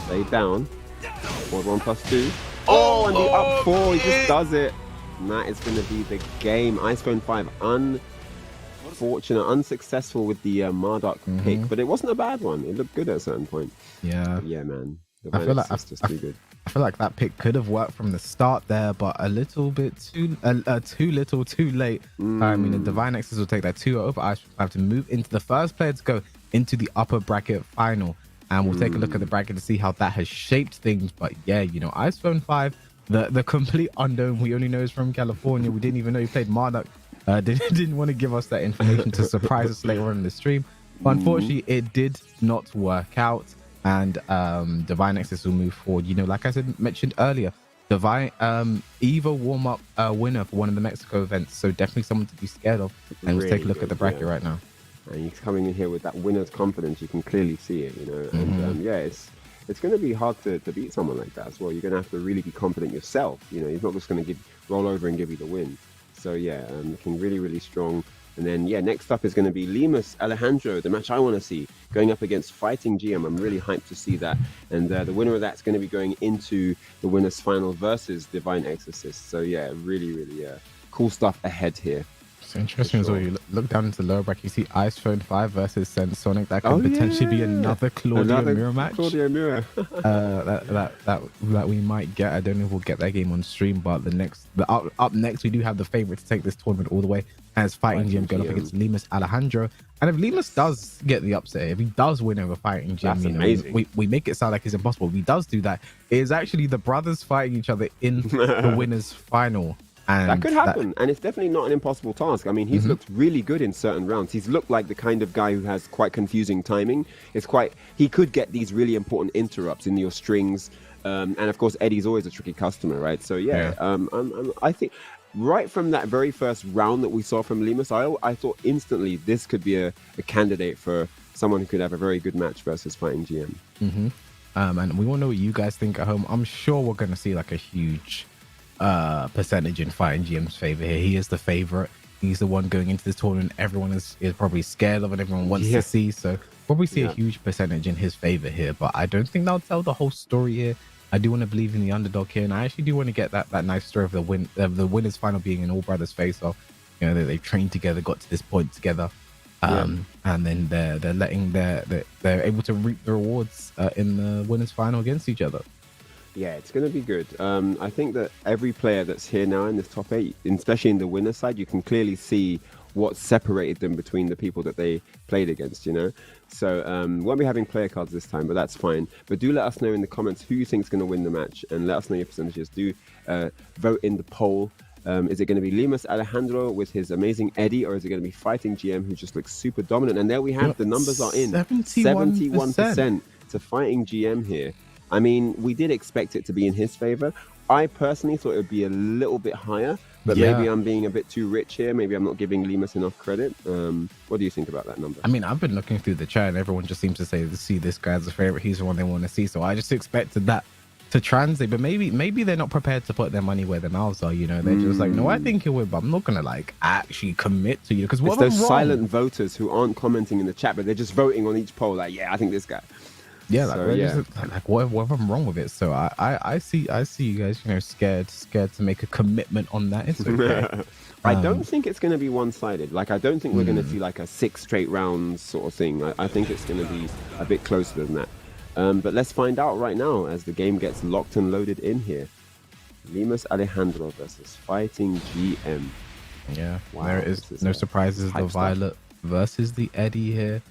Stay down. Forward 1+2. Oh, and the up 4, he just does it. And that is going to be the game. iPhone 5 unfortunate, unsuccessful with the Marduk pick, but it wasn't a bad one. It looked good at a certain point. Yeah. Yeah, man. I feel like that pick could have worked from the start there, but a little bit too little, too late. I mean, the Divine Exorcist will take that 2 over iPhone 5 to move into the first player to go into the upper bracket final. And we'll take a look at the bracket to see how that has shaped things. But yeah, you know, iPhone 5, the complete unknown we only know is from California. We didn't even know he played Marduk. Didn't want to give us that information to surprise us later on in the stream. But unfortunately, it did not work out. And Divine Exorcist will move forward. You know, like I mentioned earlier, Divine EVO warm-up winner for one of the Mexico events. So definitely someone to be scared of. And let's take a look at the bracket right now. And he's coming in here with that winner's confidence. You can clearly see it, you know. And yeah, it's going to be hard to beat someone like that as well. You're going to have to really be confident yourself. You know, he's not just going to roll over and give you the win. So yeah, looking really, really strong. And then, yeah, next up is going to be Lemus Alejandro, the match I want to see, going up against Fighting GM. I'm really hyped to see that. And the winner of that's going to be going into the winner's final versus Divine Exorcist. So, yeah, really, really cool stuff ahead here. It's interesting as well. You look down into the lower bracket, you see iPhone 5 versus Sonic. That could potentially be another Claudio Mirror match. Claudio Mirror. that we might get. I don't know if we'll get that game on stream, but up next, we do have the favorite to take this tournament all the way as Fighting GM going up against Lemus Alejandro. And if Lemus does get the upset, if he does win over Fighting GM, you know, we make it sound like it's impossible. If he does do that, it is actually the brothers fighting each other in the winner's final. And that could happen, and it's definitely not an impossible task. I mean, he's looked really good in certain rounds. He's looked like the kind of guy who has quite confusing timing. He could get these really important interrupts in your strings, and of course, Eddie's always a tricky customer, right? So yeah. I think right from that very first round that we saw from Lemus, I thought instantly this could be a candidate for someone who could have a very good match versus Fighting GM. And we want to know what you guys think at home. I'm sure we're going to see like a huge percentage in Fighting GM's favor here. He is the favorite. He's the one going into this tournament everyone is probably scared of and everyone wants to see. So probably see a huge percentage in his favor here. But I don't think that'll tell the whole story here. I do want to believe in the underdog here, and I actually do want to get that nice story of the winners final being an all brothers face off. You know, they've trained together, got to this point together, and then they're able to reap the rewards in the winners final against each other. Yeah, it's going to be good. I think that every player that's here now in this top 8, especially in the winner side, you can clearly see what separated them between the people that they played against, you know? So won't be having player cards this time, but that's fine. But do let us know in the comments who you think is going to win the match, and let us know your percentages. Do vote in the poll. Is it going to be Lemus Alejandro with his amazing Eddie, or is it going to be Fighting GM who just looks super dominant? And there we have the numbers are in 71% to Fighting GM here. I mean, we did expect it to be in his favor. I personally thought it would be a little bit higher, but maybe I'm being a bit too rich here. Maybe I'm not giving Lemus enough credit. What do you think about that number? I mean, I've been looking through the chat and everyone just seems to see this guy as a favorite. He's the one they want to see. So I just expected that to translate, but maybe they're not prepared to put their money where their mouths are. You know, they're just like, no, I think he'll win, but I'm not gonna like actually commit to you because it's those silent voters who aren't commenting in the chat, but they're just voting on each poll. Like, yeah, I think this guy. Yeah, like what if I'm wrong with it? So I see you guys, you know, scared to make a commitment on that. It's okay. I don't think it's going to be one-sided. Like, I don't think we're going to see like a 6 straight rounds sort of thing. I think it's going to be a bit closer than that. But let's find out right now as the game gets locked and loaded in here. Lemus Alejandro versus Fighting GM. Yeah, wow, there is no surprises. The Violet versus the Eddie here.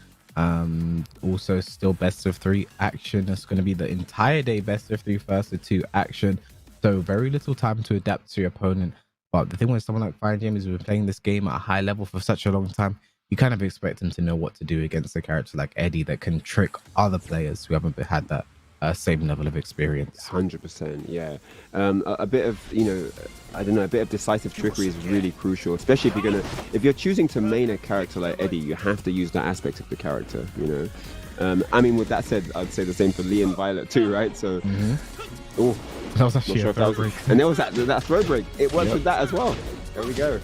Also still best of 3 action. It's going to be the entire day best of 3 first to 2 action, so very little time to adapt to your opponent. But the thing with someone like Fighting GM is we've been playing this game at a high level for such a long time, you kind of expect them to know what to do against a character like Eddie that can trick other players who haven't had that same level of experience. 100%, yeah. A bit of, you know, I don't know, a bit of decisive trickery is really crucial, especially if you're choosing to main a character like Eddie, you have to use that aspect of the character, you know. I mean, with that said, I'd say the same for Lee and Violet too, right? So, oh, that was actually a throw break. And there was that throw break. It worked with that as well. There we go.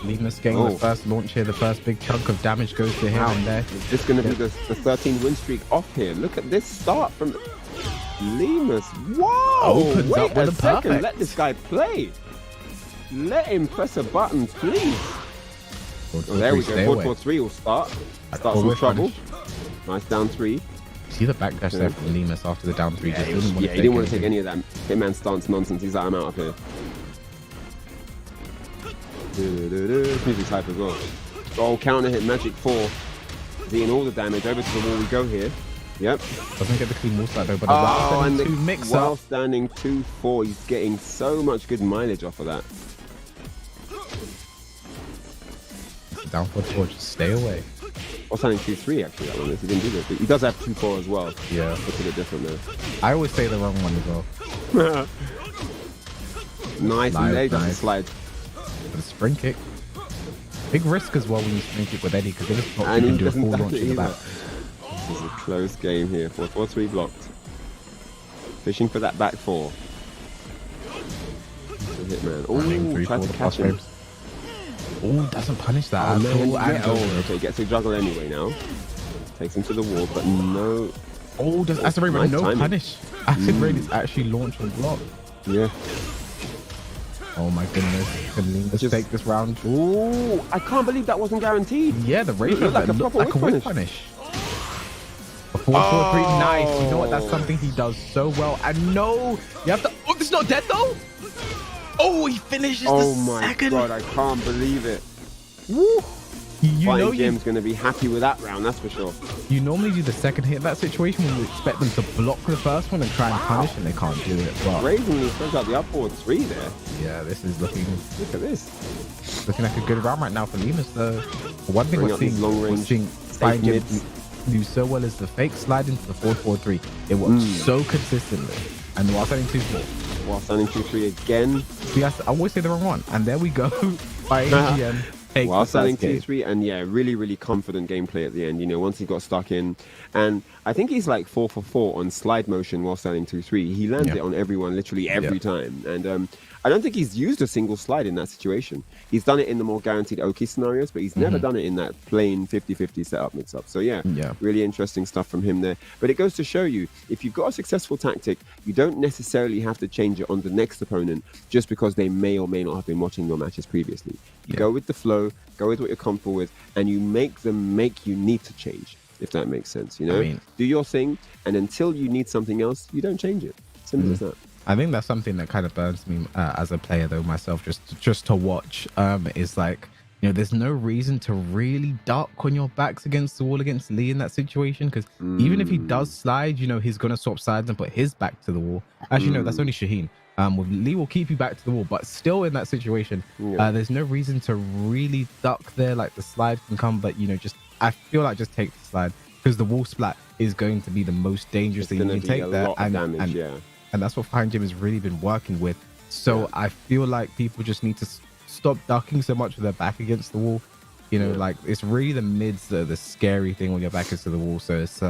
Lemus getting the first launch here, the first big chunk of damage goes to him. And there. Is this going to be the 13 win streak off here? Look at this start from Lemus. Whoa! Wait a second. Let this guy play. Let him press a button, please. There we go. 4-4-3 will start some trouble. Nice down 3. See the backdash there from Lemus after the down 3. Yeah, he didn't want to take any of that hitman stance nonsense. He's like, I'm out of here. Music's hype as well. Oh, counter hit magic 4. Dealing all the damage. Over to the wall we go here. Yep. Doesn't get the clean wall side though, but while standing 2-4, he's getting so much good mileage off of that. Down 4-4, just stay away. Or standing 2-3 actually, that one is. He didn't do this. But he does have 2-4 as well. Yeah. Looks a bit different there. I always say the wrong one as well. Nice, and there he does the slide. A spring kick. Big risk as well when you spring kick with Eddie because they just not even do a full launch in the back. This is a close game here. 4-4-3 blocked. Fishing for that back 4. Hitman. Oh, tried to catch him. Oh, doesn't punish that. Okay, gets a juggle anyway now. Takes him to the wall, but no. Oh, does Acid Rain no punish? Acid Rain is actually launch and block. Yeah. Oh my goodness. Can Lemus take this round? Ooh, I can't believe that wasn't guaranteed. Yeah, the Raven looked like a whip punish. A 4-4-3, nice. You know what? That's something he does so well. And no, you have to. Oh, this is not dead though. Oh, he finishes the second. Oh my god, I can't believe it. Woo! You know Jim's going to be happy with that round, that's for sure. You normally do the second hit in that situation when you expect them to block the first one and try and punish, and they can't do it. But brazenly throws out the upward 3 there. Yeah, this is looking. Look at this. Looking like a good round right now for Lemus. The one thing we're seeing Fighting GM do so well is the fake slide into the 4-4-3. It works so consistently, and while setting 2-4. While standing 2-3 again. Yes, I always say the wrong one. And there we go. By GM. While standing 2-3, and yeah, really, really confident gameplay at the end, once he got stuck in. And I think he's like 4 for 4 on slide motion while standing 2-3. He lands it on everyone literally every time. And I don't think he's used a single slide in that situation. He's done it in the more guaranteed Oki scenarios, but he's never done it in that plain 50-50 setup mix-up. So yeah, really interesting stuff from him there. But it goes to show you, if you've got a successful tactic, you don't necessarily have to change it on the next opponent just because they may or may not have been watching your matches previously. You go with the flow, go with what you're comfortable with, and you make them make you need to change, if that makes sense. Do your thing, and until you need something else, you don't change it. Simple as that. I think that's something that kind of burns me as a player, though, myself, just to watch. Is like, there's no reason to really duck on your backs against the wall against Lee in that situation, because even if he does slide, he's going to swap sides and put his back to the wall. Actually, no, that's only Shaheen. Lee will keep you back to the wall, but still in that situation, there's no reason to really duck there. Like, the slide can come, but, I feel like just take the slide, because the wall splat is going to be the most dangerous thing you can take there. And that's what Fine Gym has really been working with. So I feel like people just need to stop ducking so much with their back against the wall. Like, it's really the mids that are the scary thing when your back is to the wall. So it's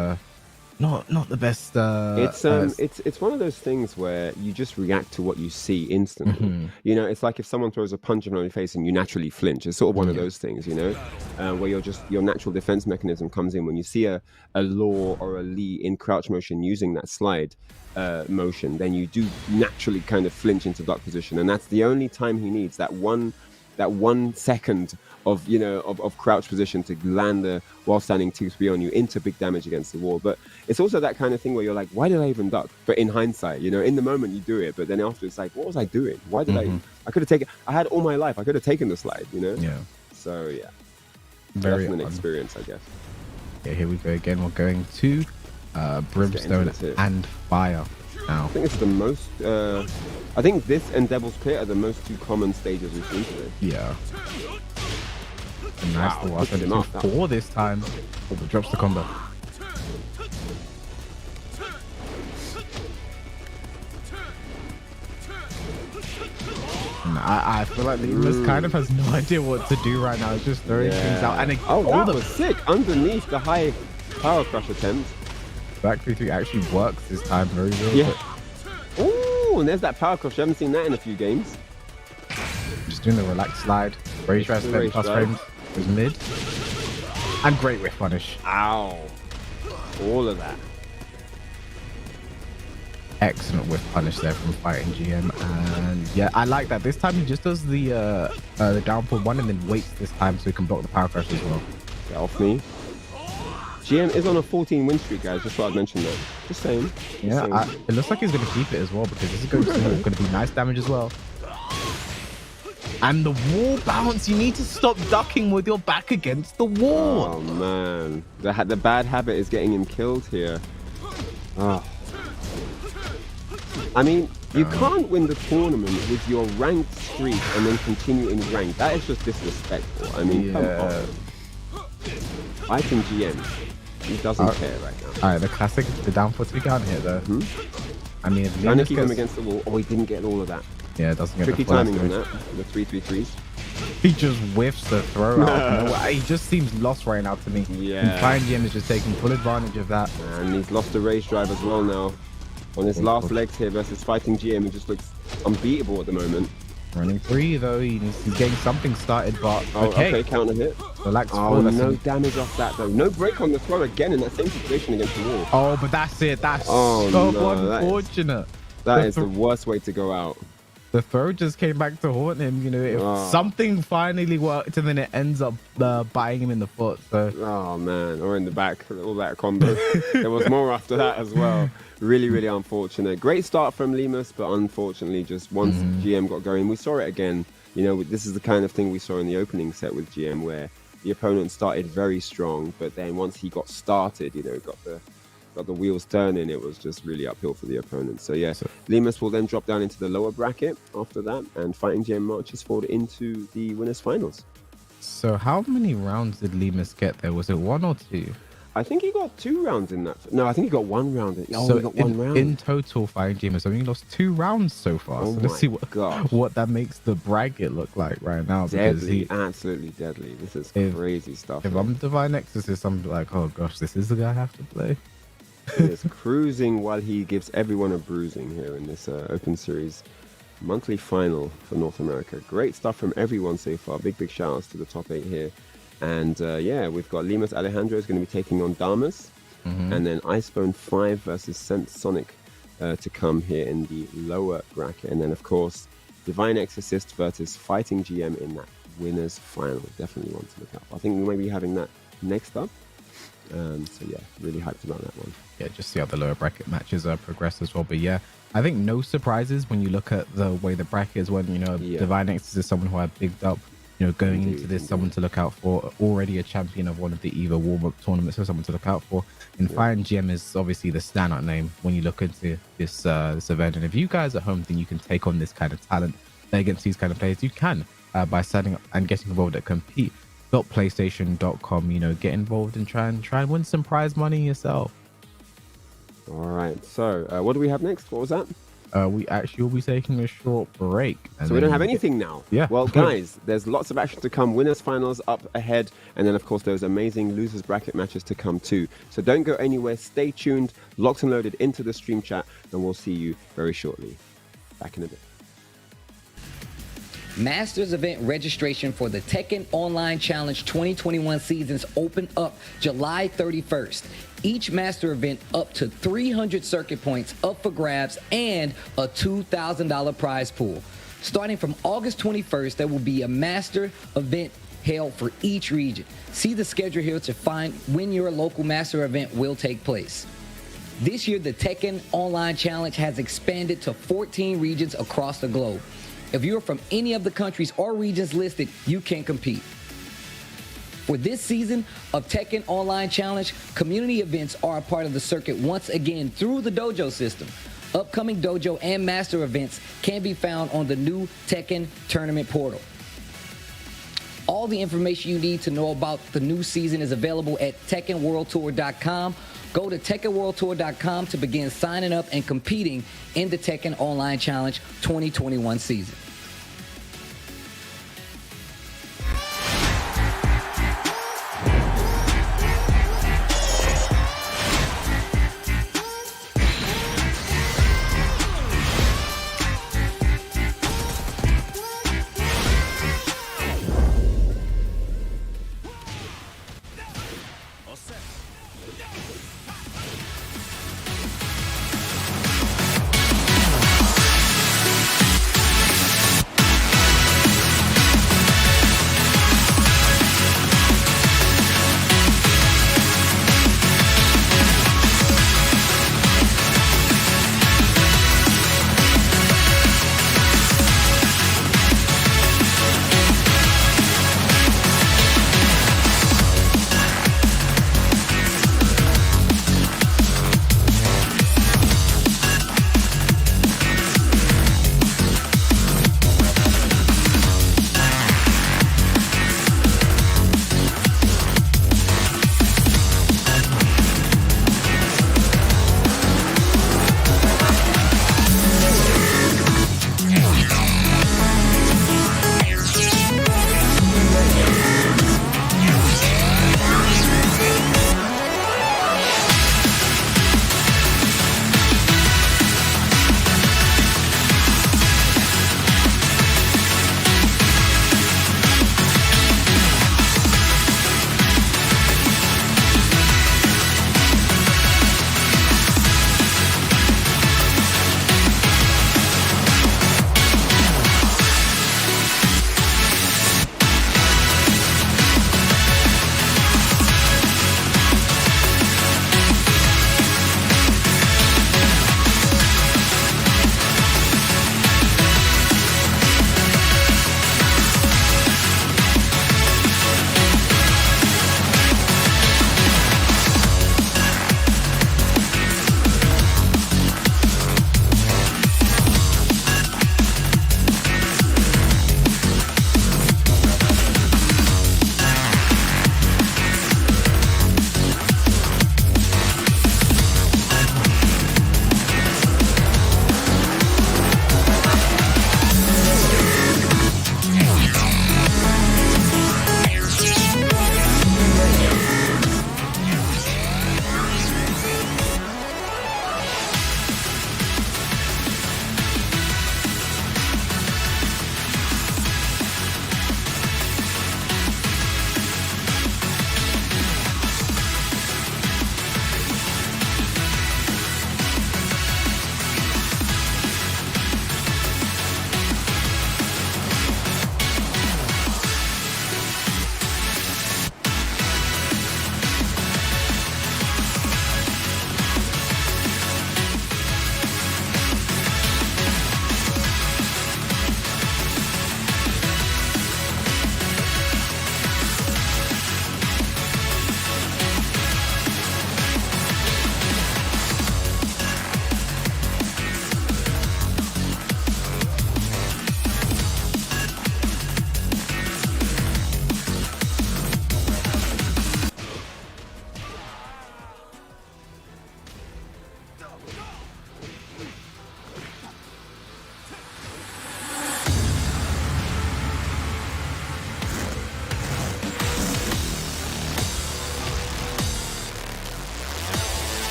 not the best. It's one of those things where you just react to what you see instantly. It's like if someone throws a punch in your face and you naturally flinch. It's sort of one of those things, where your natural defense mechanism comes in when you see a Law or a Lee in crouch motion using that slide motion. Then you do naturally kind of flinch into duck position, and that's the only time he needs that 1 second of crouch position to land the while standing 2-3 on you into big damage against the wall. But it's also that kind of thing where you're like, why did I even duck? But in hindsight, in the moment you do it, but then after it's like, what was I doing? Why did I could have taken, I had all my life, I could have taken the slide, So yeah, very an experience, I guess. Yeah, here we go again. We're going to Brimstone and Fire now. I think it's the most I think this and Devil's Pit are the most two common stages we've seen today. Yeah. And nice to watch it 4 this time. Oh, but drops the combo. And I feel like Lemus kind of has no idea what to do right now. It's just throwing things out. And that was sick. Underneath the high power crush attempt. Back 3-3 actually works this time very well. Yeah. Oh, and there's that power crush. I haven't seen that in a few games. Just doing the relaxed slide. Rage drive, spend plus frames. Was mid. And great whiff punish. Ow. All of that. Excellent whiff punish there from Fighting GM. And yeah, I like that. This time he just does the downfall 1 and then waits this time so he can block the power crush as well. Get off me. GM is on a 14 win streak, guys. Just thought I'd mention that. Just saying. It looks like he's going to keep it as well, because this is going to be nice damage as well. And the wall bounce, you need to stop ducking with your back against the wall. Oh man, the bad habit is getting him killed here. Oh. I mean, you can't win the tournament with your ranked streak and then continue in rank. That is just disrespectful. I mean, come on. I think GM, he doesn't care right now. All right, the classic, the down for 2 count here though. I mean, if trying to keep him against the wall. Oh, he didn't get all of that. Yeah, it doesn't get tricky timing on that. The 3-3-3s. He just whiffs the throw out. He just seems lost right now to me. Yeah. And Fine GM is just taking full advantage of that. And he's lost the rage drive as well now. On his last legs here versus Fighting GM, he just looks unbeatable at the moment. Running 3 though, he's getting something started, but okay, counter hit. Relax. No damage off that though. No break on the throw again in that same situation against the wall. Oh, but that's it. That's so unfortunate. That is the worst way to go out. The throw just came back to haunt him. If something finally worked and then it ends up biting him in the foot. So. Oh man, or in the back, all that combo. There was more after that as well. Really, really unfortunate. Great start from Lemus, but unfortunately, just once GM got going, we saw it again. This is the kind of thing we saw in the opening set with GM, where the opponent started very strong, but then once he got started, got the wheels turning, it was just really uphill for the opponent. So yeah, Lemus will then drop down into the lower bracket after that, and Fighting GM marches forward into the winners finals. So how many rounds did Lemus get there? Was it 1 or 2? I think he got 2 rounds in that. No, I think he got 1 round. Oh, So he got 1 round. in total, Fighting Gym has only lost 2 rounds so far. Oh so let's my see gosh. what that makes the bracket look like right now. Because Deadly, absolutely deadly. This is crazy stuff. if I'm Divine Exorcist, I'm like, oh gosh, this is the guy I have to play. He is cruising while he gives everyone a bruising here in this Open Series monthly final for North America. Great stuff from everyone so far. Big shout outs to the top 8 here. And yeah, we've got Lemus Alejandro is going to be taking on Damas. And then Icebone 5 versus Sense Sonic to come here in the lower bracket. And then, of course, Divine Exorcist versus Fighting GM in that winners final. Definitely one to look out for. I think we might be having that next up. So yeah, really hyped about that one. Yeah, just see how the lower bracket matches progress as well. But yeah, I think no surprises when you look at the way the bracket is when, you know, Divine Exorcist is someone who I bigged up. You know, going into this, someone to look out for, already a champion of one of the EVA warm-up tournaments, so someone to look out for. And Fire GM is obviously the standout name when you look into this this event. And if you guys at home think you can take on this kind of talent, play against these kind of players, you can by signing up and getting involved at compete.playstation.com. You know, get involved and try and win some prize money yourself. All right. So what do we have next? What was that? We actually will be taking a short break. So we don't have anything now. Yeah. Well, guys, there's lots of action to come. Winners finals up ahead. And then, of course, those amazing losers bracket matches to come too. So don't go anywhere. Stay tuned, locked and loaded into the stream chat. And we'll see you very shortly. Back in a bit. Masters event registration for the Tekken Online Challenge 2021 seasons open up July 31st. Each master event up to 300 circuit points up for grabs and a $2,000 prize pool. Starting from August 21st, there will be a master event held for each region. See the schedule here to find when your local master event will take place. This year, the Tekken Online Challenge has expanded to 14 regions across the globe. If you're from any of the countries or regions listed, you can compete. For this season of Tekken Online Challenge, community events are a part of the circuit once again through the dojo system. Upcoming dojo and master events can be found on the new Tekken tournament portal. All the information you need to know about the new season is available at TekkenWorldTour.com. Go to TekkenWorldTour.com to begin signing up and competing in the Tekken Online Challenge 2021 season.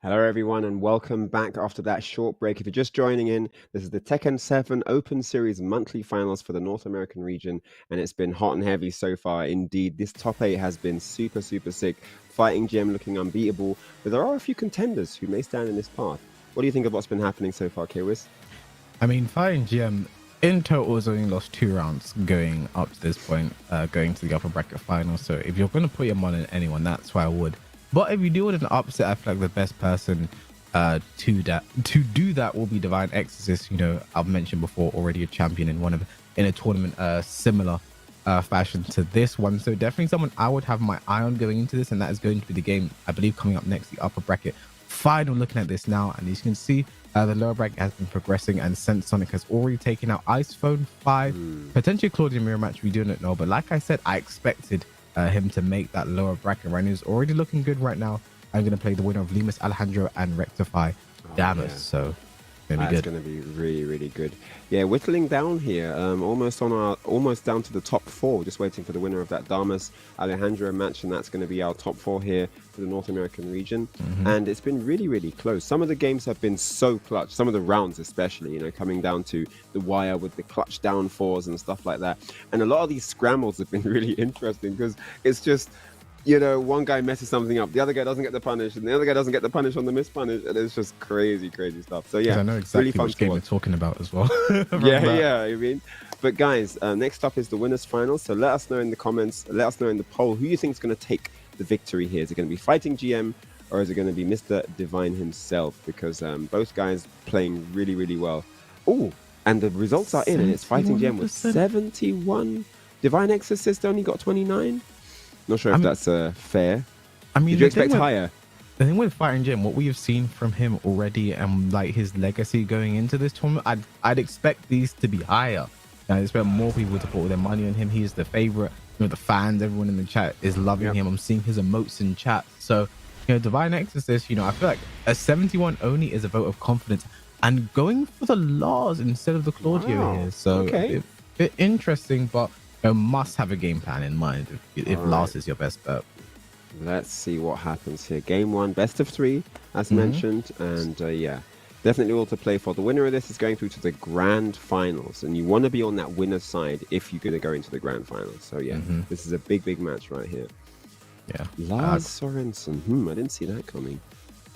Hello, everyone, and welcome back after that short break. If you're just joining in, this is the Tekken 7 Open Series monthly finals for the North American region, and it's been hot and heavy so far. Indeed, this top 8 has been super sick. Fighting GM looking unbeatable, but there are a few contenders who may stand in this path. What do you think of what's been happening so far, K-Wiz? I mean, Fighting GM in total has only lost 2 rounds going up to this point, going to the upper bracket final. So if you're going to put your money on anyone, that's why I would. But if you do it in an upset, I feel like the best person to do that will be Divine Exorcist. You know, I've mentioned before, already a champion in a tournament similar fashion to this one. So definitely someone I would have my eye on going into this, and that is going to be the game, I believe, coming up next, the upper bracket final. Looking at this now, and as you can see, the lower bracket has been progressing, and Sonic has already taken out Ice Phone 5, potentially Claudia mirror match. We do not know, but like I said, I expected him to make that lower bracket run. He's already looking good right now. I'm going to play the winner of Lemus, Alejandro, and Rectify Damus. Yeah. So that's going to be really good. Yeah, whittling down here, almost down to the top 4. Just waiting for the winner of that Damus Alejandro match, and that's going to be our top 4 here for the North American region. And it's been really close. Some of the games have been so clutch. Some of the rounds, especially, you know, coming down to the wire with the clutch down 4s and stuff like that. And a lot of these scrambles have been really interesting because it's just, you know, one guy messes something up, the other guy doesn't get the punish, and the other guy doesn't get the punish on the mispunish, and it's just crazy stuff. So yeah, I know exactly really fun which game we're talking about as well. yeah, I mean. But guys, next up is the winners final. So let us know in the comments, let us know in the poll who you think is going to take the victory here. Is it going to be Fighting GM, or is it going to be Mr. Divine himself? Because both guys playing really well. Oh, and the results are in, and it's Fighting GM with 71. Divine Exorcist only got 29. Not sure if that's fair. I mean, did you expect higher? The thing with Fighting GM, what we have seen from him already, and like his legacy going into this tournament, I'd expect these to be higher. I expect more people to put their money on him. He is the favorite. You know, the fans, everyone in the chat is loving him. I'm seeing his emotes in chat. So, you know, Divine Exorcist, you know, I feel like a 71 only is a vote of confidence, and going for the Lars instead of the Claudio here. So, bit interesting, but must have a game plan in mind if Lars is your best bet. Let's see what happens here. Game 1, best of 3, as mentioned, and yeah, definitely all to play for. The winner of this is going through to the grand finals, and you want to be on that winner's side if you're going to go into the grand finals. So yeah, this is a big match right here. Yeah, Lars Sorensen. I didn't see that coming.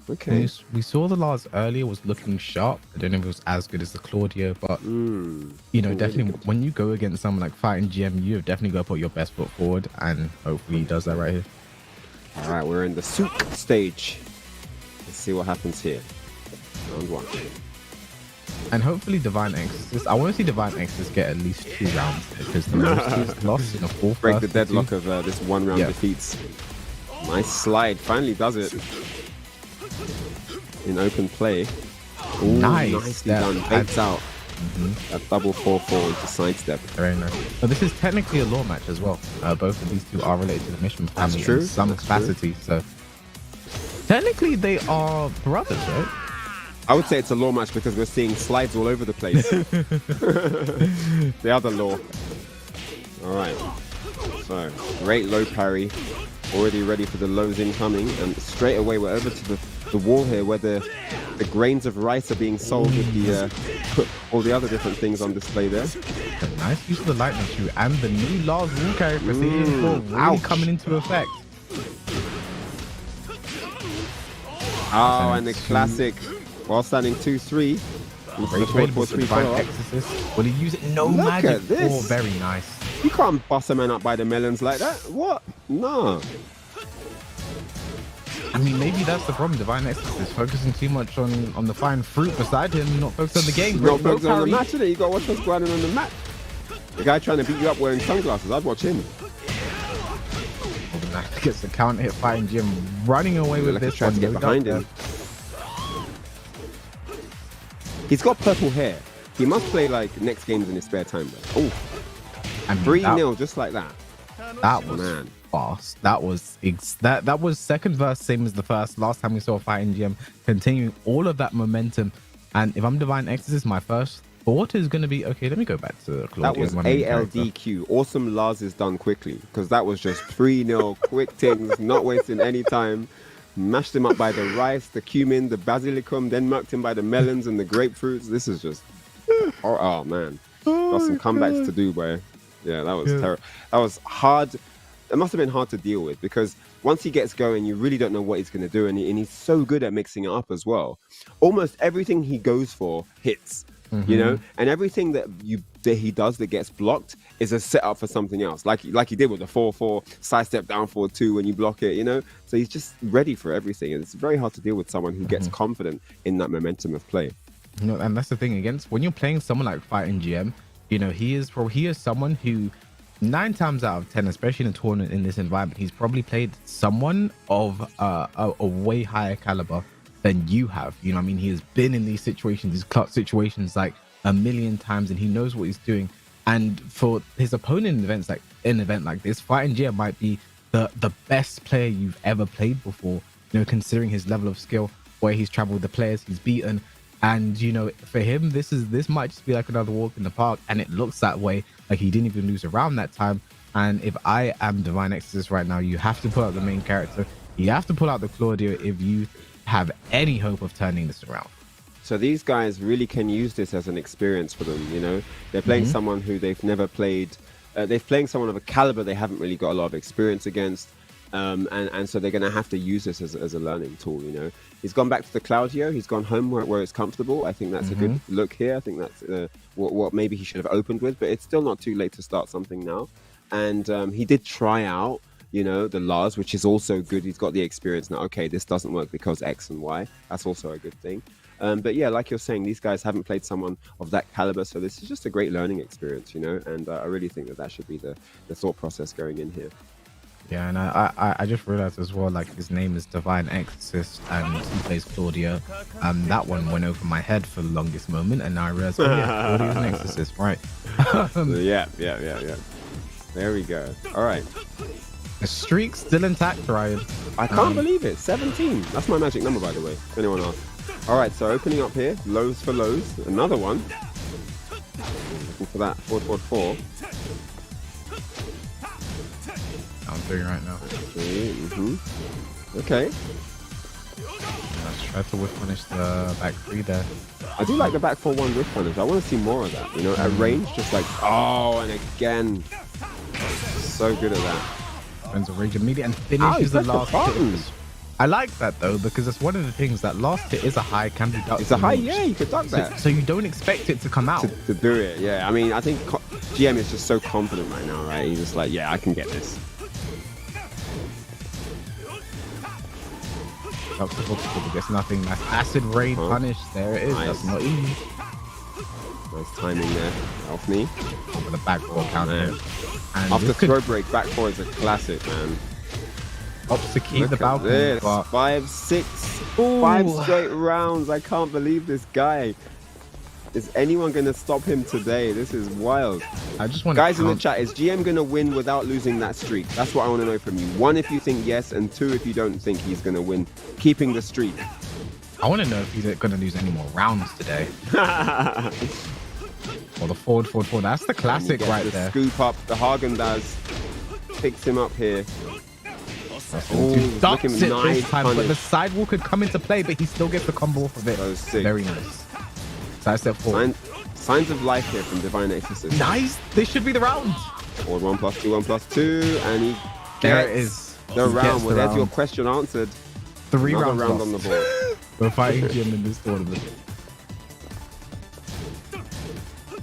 Okay, we saw the Lars earlier was looking sharp. I don't know if it was as good as the Claudio, but you know, definitely really when you go against someone like Fighting GM, you have definitely got to put your best foot forward, and hopefully he does that right here. All right, we're in the Souk stage. Let's see what happens here. Round 1. And hopefully Divine Exorcist. I want to see Divine Exorcist get at least 2 rounds, because the most he's lost in a 4th. Break the deadlock of this 1 round defeats. Nice slide. Finally does it. In open play. Ooh, nicely done. Baits out. A double 4-4 into sidestep. Very nice. But this is technically a law match as well. Both of these two are related to the Mission family. That's true. In some capacity. So technically they are brothers, right? I would say it's a law match because we're seeing slides all over the place. They are the law. All right. So great low parry. Already ready for the lows incoming, and straight away we're over to the wall here where the grains of rice are being sold with the all the other different things on display there. Nice use of the lightning shoe and the new Lars wall carry for really coming into effect. Oh, and the classic while standing 2-3. Will he use it? No magic. At this. Oh, very nice. You can't bust a man up by the melons like that. What? No. I mean, maybe that's the problem. Divine Exorcist is focusing too much on the fine fruit beside him, not focused on the game. Not focused on the match, innit? You got to watch what's going on the match. The guy trying to beat you up wearing sunglasses, I'd watch him. Gets the counter hit Fighting GM, running away with this one. To get behind him. He's got purple hair. He must play like next games in his spare time. Oh, I mean, 3-0, just like that. That was Man. fast. That was that was second verse, same as the first. Last time we saw a fight in GM, continuing all of that momentum. And if I'm Divine Exorcist, my first thought is going to be, okay, let me go back to Claudia. That was my main character. ALDQ. Awesome Lars is done quickly, because that was just 3-0, quick things, not wasting any time. Mashed him up by the rice, the cumin, the basilicum, then mucked him by the melons and the grapefruits. This is just, oh man, got some comebacks to do, boy. Yeah, that was terrible. That was hard. It must have been hard to deal with, because once he gets going, you really don't know what he's going to do, and he's so good at mixing it up as well. Almost everything he goes for hits, you know, and everything that he does that gets blocked is a setup for something else, like he did with the 4-4 side step down 4-2 when you block it, you know. So he's just ready for everything, and it's very hard to deal with someone who gets confident in that momentum of play. You know, and that's the thing, against when you're playing someone like Fighting GM, you know, he is someone who 9 times out of 10, especially in a tournament in this environment, he's probably played someone of a way higher caliber than you have. You know what I mean? He has been in these situations, these clutch situations, like a million times, and he knows what he's doing. And for his opponent in an event like this, Fighting GM might be the best player you've ever played before, you know, considering his level of skill, where he's traveled, the players he's beaten. And, you know, for him, this might just be like another walk in the park, and it looks that way. Like, he didn't even lose around that time. And if I am Divine Exorcist right now, you have to pull out the main character. You have to pull out the Claudia if you have any hope of turning this around. So these guys really can use this as an experience for them, you know. They're playing someone who they've never played. They're playing someone of a caliber they haven't really got a lot of experience against. And so they're going to have to use this as a learning tool, you know. He's gone back to the Claudio. He's gone home where it's comfortable. I think that's a good look here. I think that's what maybe he should have opened with, but it's still not too late to start something now. And he did try out, you know, the Lars, which is also good. He's got the experience now. Okay, this doesn't work because X and Y. That's also a good thing. But yeah, like you're saying, these guys haven't played someone of that caliber, so this is just a great learning experience, you know. And I really think that should be the thought process going in here. Yeah, and I just realized as well, like, his name is Divine Exorcist and he plays Claudia. That one went over my head for the longest moment, and now I realized, oh yeah, Claudia's an exorcist, right? Yeah. There we go. All right. The streak's still intact, Ryan. I can't believe it. 17. That's my magic number, by the way, if anyone asks. All right, so opening up here, lows for lows. Another one. Looking for that 4-4-4. I'm doing right now. Okay. Let's try to whiff punish the back 3 there. I do like the back 4-1 whiff punish. I want to see more of that. You know, at range, just like, oh, and again. So good at that. Spends a rage immediate and finishes the last hit. I like that though, because it's one of the things that last hit is a high, can be ducked. It's a high, yeah, you could duck that. So you don't expect it to come out. To do it, yeah. I mean, I think GM is just so confident right now, right? He's just like, yeah, I can get this. Gets nothing. Nice acid rain punish. There it is. Nice. That's not easy. Nice timing there. Off me. Over the back four counter. And after throw break, back four is a classic, man. Opts to keep the balcony. This. But... 5 straight rounds. I can't believe this guy. Is anyone going to stop him today? This is wild. I just want guys in the chat, is GM going to win without losing that streak? That's what I want to know from you. 1 if you think yes, and 2 if you don't think he's going to win, keeping the streak. I want to know if he's going to lose any more rounds today. Or the forward. That's the classic right there. Scoop up. The Hagen-Dazs picks him up here. Ducks it this time, but the sidewalk could come into play, but he still gets the combo off of it. Very nice. Side step forward. Signs of life here from Divine Exorcist. Nice. This should be the round. Forward 1+2, 1+2, and he there it is. The round. Well, there's your question answered. 3 rounds round on the board. We're fighting GM in this tournament.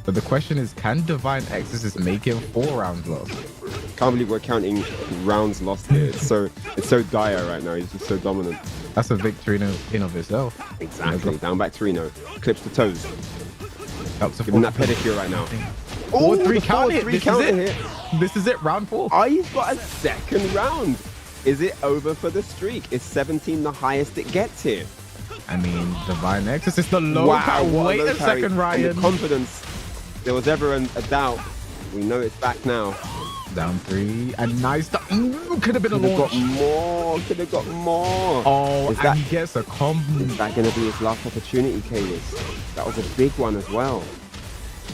But the question is, can Divine Exorcist make it 4 rounds lost? Can't believe we're counting rounds lost here. It's so dire right now. He's just so dominant. That's a victory in of itself. Exactly. Down back 3-0. Clips the toes. Give him that pedicure right now. 4-3 count it. This is it. Round 4. Oh, he's got a second round. Is it over for the streak? Is 17 the highest it gets here? I mean, Divine Exorcist, the low power. Wait a second, Ryan. And the confidence. There was ever a doubt. We know it's back now. Down 3 and nice. Could have been a Could have launch. got more. Could have got more. Oh, Is and that- he gets a combo. Is that going to be his last opportunity, Kalis? That was a big one as well.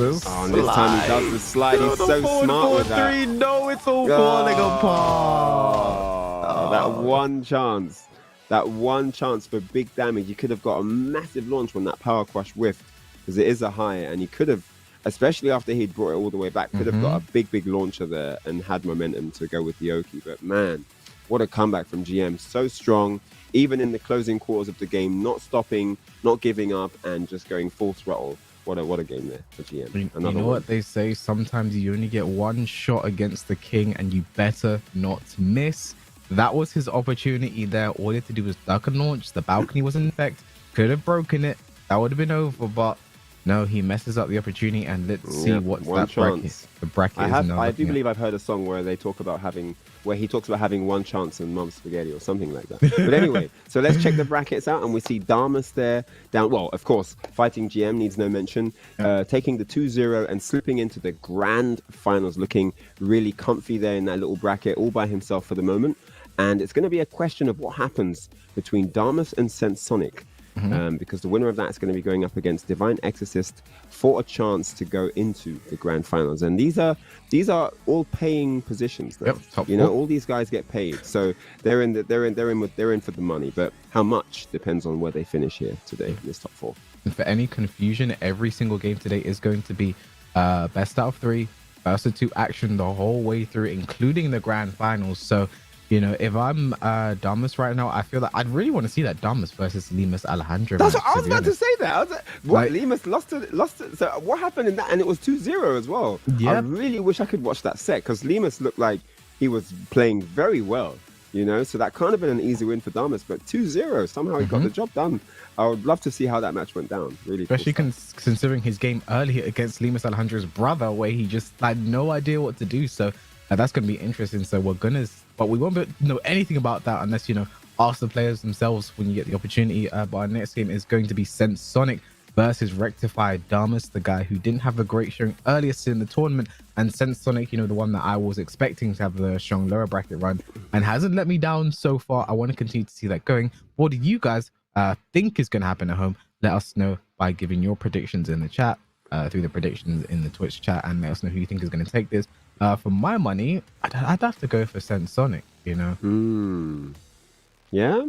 Oh, and this time he does the slide. He's so smart with that. No, it's all falling apart. Oh, that one chance. That one chance for big damage. You could have got a massive launch when that power crush whiffed, because it is a high, and he could have, especially after he'd brought it all the way back, could have got a big launcher there and had momentum to go with the Oki. But man, what a comeback from GM. So strong, even in the closing quarters of the game, not stopping, not giving up, and just going full throttle. What a game there for GM. You know what they say? Sometimes you only get one shot against the king, and you better not miss. That was his opportunity there. All he had to do was duck and launch. The balcony was in effect. Could have broken it. That would have been over, but no, he messes up the opportunity. And let's see what's that bracket. The bracket I do believe I've heard a song where they talk about where he talks about having one chance in Mum's Spaghetti or something like that. But anyway, so let's check the brackets out, and we see Damus there down. Well, of course, fighting GM needs no mention. Taking the 2-0 and slipping into the grand finals, looking really comfy there in that little bracket, all by himself for the moment. And it's going to be a question of what happens between Damus and Sonic. Because the winner of that is going to be going up against Divine Exorcist for a chance to go into the grand finals. And these are all paying positions now. Yep, top you know, four. all these guys get paid, so they're in for the money. But how much depends on where they finish here today in this top 4. And for any confusion, every single game today is going to be best out of 3, best of 2 action the whole way through, including the grand finals. So, you know, if I'm Damus right now, I feel like I'd really want to see that Damus versus Lemus Alejandro. That's match, what I was to be about to honest. say. That I was like, what, Lemus lost it. So what happened in that? And it was 2-0 as well. I Yep. really wish I could watch that set, because Lemus looked like he was playing very well. You know, so that kind of been an easy win for Damus, but 2-0 somehow he got the job done. I would love to see how that match went down. Really, Especially cool stuff. considering his game earlier against Lemus Alejandro's brother, where he just had no idea what to do. So that's going to be interesting. So but we won't know anything about that unless, you know, ask the players themselves when you get the opportunity. But our next game is going to be Sonic versus Rectified Damus, the guy who didn't have a great showing earliest in the tournament, and Sonic, you know, the one that I was expecting to have the strong lower bracket run and hasn't let me down so far. I want to continue to see that going. What do you guys think is going to happen at home? Let us know by giving your predictions in the chat, through the predictions in the Twitch chat, and let us know who you think is going to take this. For my money, I'd have to go for Sonic, you know. Yeah,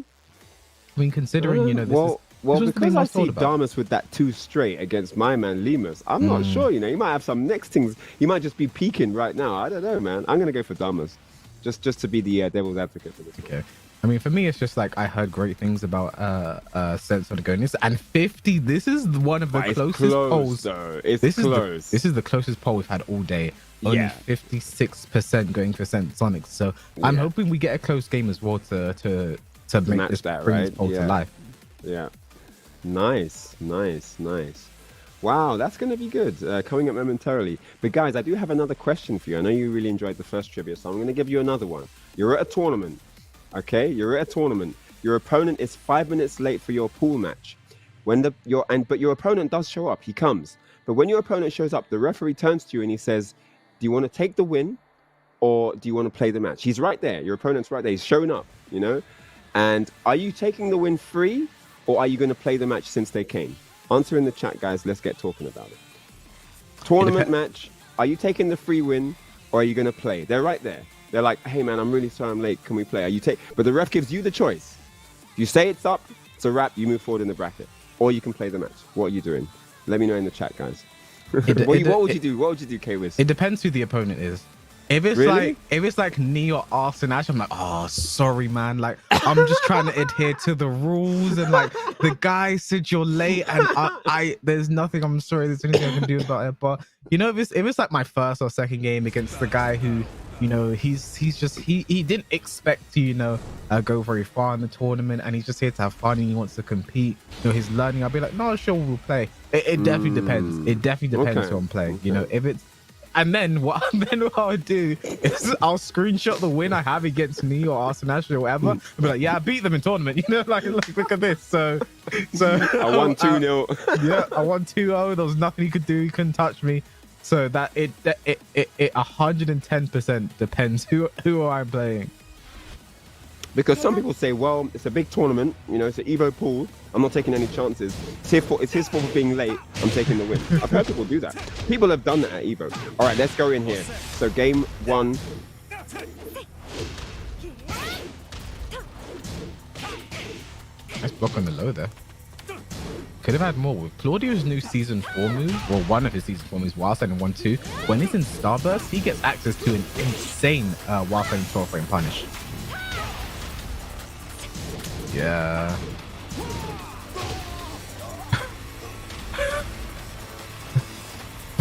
I mean, considering, you know, this was the because thing I was told see about. Damus with that 2 straight against my man Lemus, I'm not sure. You know, he might have some next things. He might just be peaking right now. I don't know, man. I'm gonna go for Damus, just to be the devil's advocate for this. Okay. I mean, for me, it's just like I heard great things about Sonic going this, and 50. This is one of the But closest it's close, polls. though. It's This close. this is the closest poll we've had all day. Only Yeah. 56% going for Sonic. So I'm hoping we get a close game as well to make match this that, bring right? this poll Yeah. to life. Yeah. Nice. Wow, that's going to be good. Coming up momentarily. But guys, I do have another question for you. I know you really enjoyed the first trivia, so I'm going to give you another one. You're at a tournament. Okay? You're at a tournament. Your opponent is 5 minutes late for your pool match. But your opponent does show up. He comes. But when your opponent shows up, the referee turns to you and he says, "Do you want to take the win, or do you want to play the match?" He's right there. Your opponent's right there. He's shown up, you know? And are you taking the win free, or are you going to play the match since they came? Answer in the chat, guys. Let's get talking about it. Tournament match. Are you taking the free win, or are you going to play? They're right there. They're like, "Hey, man, I'm really sorry I'm late. Can we play?" But the ref gives you the choice. If you say it's up, it's a wrap. You move forward in the bracket, or you can play the match. What are you doing? Let me know in the chat, guys. What would you do? What would you do, K-Wiz? It depends who the opponent is. If it's like Neo or Austin Ash, I'm like, oh, sorry, man. Like, I'm just trying to adhere to the rules, and like the guy said you're late, and I there's nothing. I'm sorry, there's anything I can do about it. But you know, if it's like my first or second game against the guy who, you know, he didn't expect to, you know, go very far in the tournament, and he's just here to have fun and he wants to compete. You know, he's learning. I'll be like, no, sure, we'll play. It definitely depends. It definitely depends who I'm playing. You know, if it's. And then what I'll do is I'll screenshot the win I have against me or Arsenal National or whatever. And be like, yeah, I beat them in tournament. You know, like look at this. So I won 2-0. yeah, I won 2-0. There was nothing he could do. He couldn't touch me. So that it 110% depends who I'm playing. Because some people say, well, it's a big tournament, you know, it's an Evo pool. I'm not taking any chances. It's his fault for being late. I'm taking the win. I've heard people do that. People have done that at Evo. All right, let's go in here. So game 1. Nice block on the low there. Could have had more. With Claudio's new season 4 move, or one of his season 4 moves, while standing 1-2, when he's in Starburst, he gets access to an insane while standing 12 frame punish. Yeah.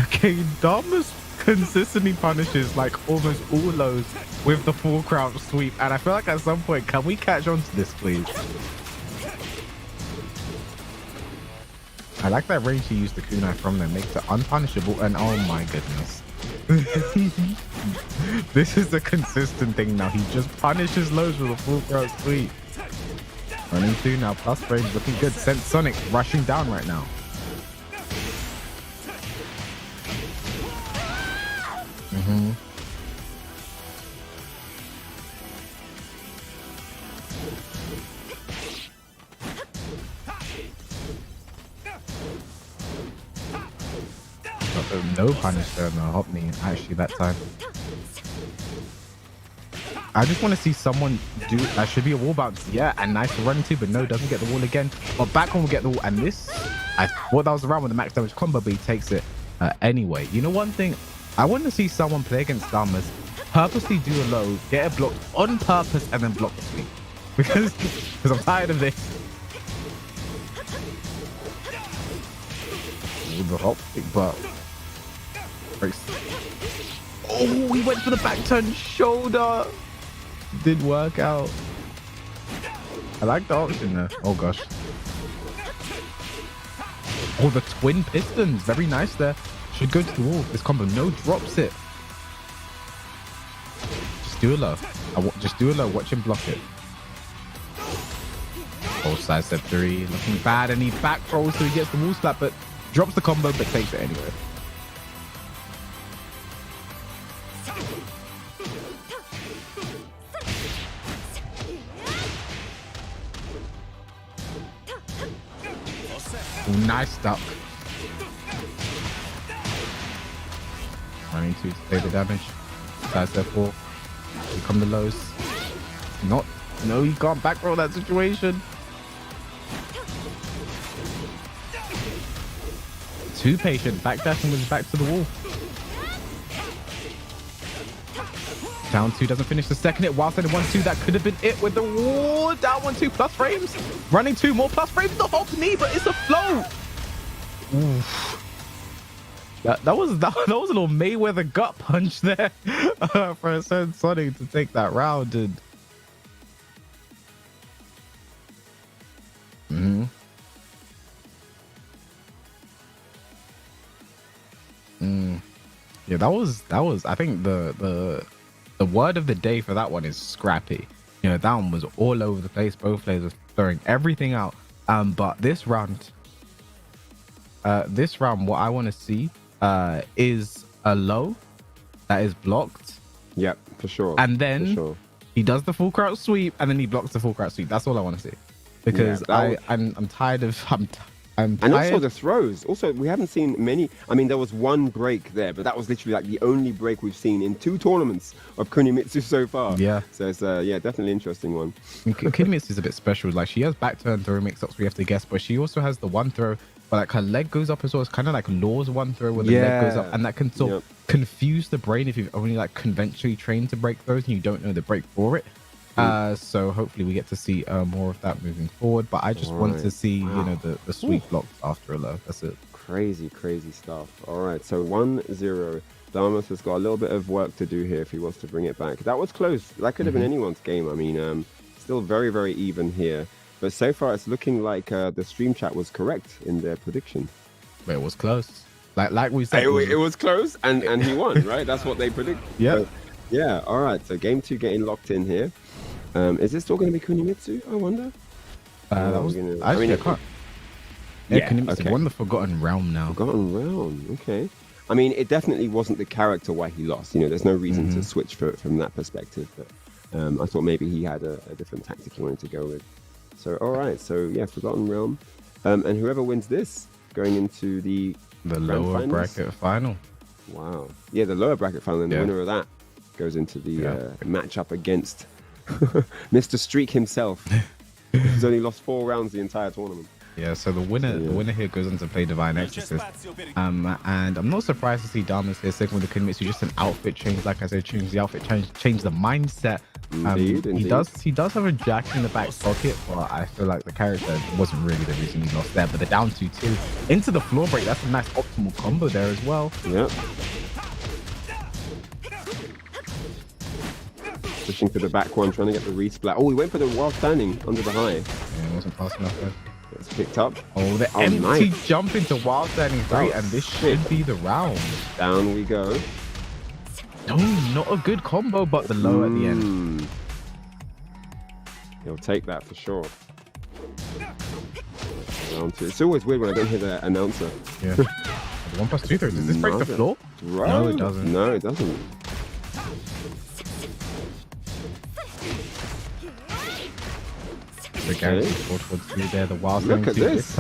Okay, Damas consistently punishes like almost all lows with the full crouch sweep, and I feel like at some point, can we catch on to this, please? I like that range he used the kunai from there, makes it unpunishable, and oh my goodness. This is a consistent thing now. He just punishes lows with a full crouch sweep. Running 2 now, plus frames looking good. Sense Sonic rushing down right now. No punish there, no help me actually that time. I just want to see someone do that. Should be a wall bounce, yeah, and nice for running 2, but no, doesn't get the wall again. But back one will get the wall, and this, I thought that was around with the max damage combo, but he takes it anyway. You know, one thing I want to see someone play against Damas, purposely do a low, get it blocked on purpose, and then block the sweep, because I'm tired of this. Ooh, the hop kick, but oh, he went for the back turn shoulder. Did work out. I like the option there. Oh gosh. Oh, the twin pistons. Very nice there. Should go to the wall. This combo. No, drops it. Just do a low. Just do a low. Watch him block it. Oh, side step 3. Looking bad. And he back rolls so he gets the wall slap, but drops the combo, but takes it anyway. Ooh, nice duck. Running 2 to take the damage. Side step 4. Here come the lows. No, you can't back roll that situation. Too patient. Backdashing was back to the wall. Down 2 doesn't finish the second hit. While standing 1-2, that could have been it with the wall. Down 1-2 plus frames. Running 2 more plus frames. The hop knee, but it's a float. Oof. That was a little Mayweather gut punch there for a certain Sonic to take that round. And yeah, that was I think the word of the day for that one is scrappy. You know, that one was all over the place. Both players were throwing everything out. But this round, what I want to see is a low that is blocked. Yep, for sure. And then he does the full crouch sweep, and then he blocks the full crouch sweep. That's all I want to see, because I'm tired of and also the throws. Also, we haven't seen many. I mean, there was one break there, but that was literally like the only break we've seen in 2 tournaments of Kunimitsu so far. Yeah. So it's definitely an interesting one. Kunimitsu is a bit special. Like, she has back turn throw mix-ups we have to guess, but she also has the one throw, but like her leg goes up as well. It's kind of like Law's one throw where the leg goes up, and that can sort of confuse the brain if you've only like conventionally trained to break throws and you don't know the break for it. So hopefully we get to see more of that moving forward, but I just want to see you know the sweep blocks after a low. That's it. Crazy stuff. All right, so 1-0. Damas has got a little bit of work to do here if he wants to bring it back. That was close. That could have been anyone's game. I mean, still very, very even here, but so far it's looking like the stream chat was correct in their prediction. But it was close. Like we said, it was close, and he won, right? That's what they predicted. Yeah. Yeah. All right. So game 2 getting locked in here. Is this still going to be Kunimitsu? I wonder. I can't. Yeah, Kunimitsu won the Forgotten Realm now. Forgotten Realm. Okay. I mean, it definitely wasn't the character why he lost. You know, there's no reason to switch from that perspective. But I thought maybe he had a different tactic he wanted to go with. So, all right. So, yeah, Forgotten Realm. And whoever wins this, going into the lower bracket final. Wow. Yeah, the lower bracket final, and the winner of that goes into the matchup against Mr. Streak himself. He's only lost 4 rounds the entire tournament. Yeah, so the winner here goes on to play Divine Exorcist. And I'm not surprised to see Damas here sticking with the Kinmitsu, just an outfit change. Like I said, change the outfit, change the mindset. Indeed. He does have a jack in the back pocket, but I feel like the character wasn't really the reason he lost there. But the down 2-2 into the floor break, that's a nice optimal combo there as well. Yep. Pushing to the back one, trying to get the resplat. Oh, he went for the while standing under the high. Yeah, it wasn't fast enough there. It's picked up. Oh, the empty nice. jump into wild standing 3, and this should be the round. Down we go. No, not a good combo, but the low at the end. He'll take that for sure. Round 2. It's always weird when I don't hear the announcer. Yeah. 1+2 throws. Does this break the floor? Right. No, it doesn't. No, it doesn't. The guy towards you there, the wild Look at this.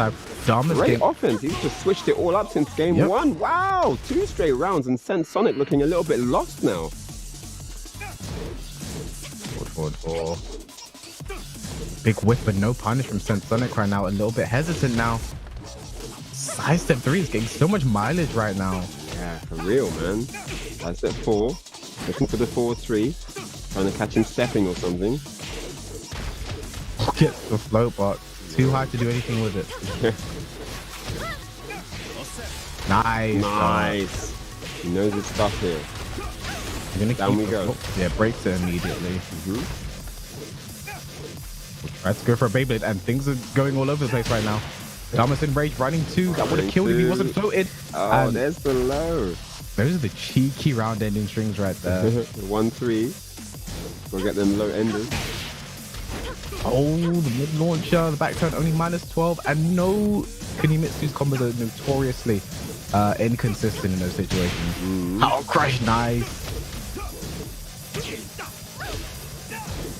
Great offense. He's just switched it all up since game 1. Wow, 2 straight rounds, and Sonic looking a little bit lost now. Forward. Big whip, but no punish from Sonic right now. A little bit hesitant now. Side step 3 is getting so much mileage right now. Yeah, for real, man. Side step 4. Looking for the 4-3. Trying to catch him stepping or something. Gets the float, but too high to do anything with it. Nice. He knows his stuff here. Down we go. Yeah, breaks it immediately. Tries to go for a Beyblade, and things are going all over the place right now. Damas in rage, running 2. That would have killed if he wasn't floated. Oh, and there's the low. Those are the cheeky round ending strings right there. 1-3. We'll get them low enders. Oh, the mid launcher, the back turn only -12, and no, Kunimitsu's combos are notoriously inconsistent in those situations. Oh, crush, nice.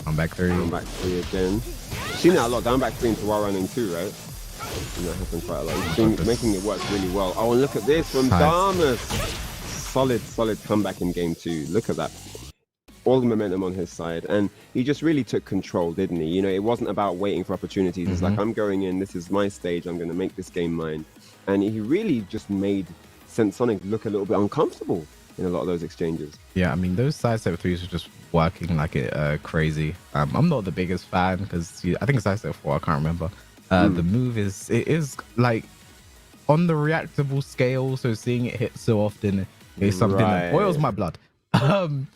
I'm back 3. I'm back 3 again. Seen that a lot. Down back 3 into while running 2, right? And that happens quite a lot. He's making it work really well. Oh, and look at this from Damas. Solid comeback in game 2. Look at that. All the momentum on his side, and he just really took control, didn't he? You know, it wasn't about waiting for opportunities. It's like, I'm going in, this is my stage, I'm going to make this game mine. And he really just made Sonic look a little bit uncomfortable in a lot of those exchanges. Yeah, I mean, those side step 3s are just working like it crazy. I'm not the biggest fan because I think it's side step 4, I can't remember. The move is like on the reactable scale, so seeing it hit so often is something that boils my blood.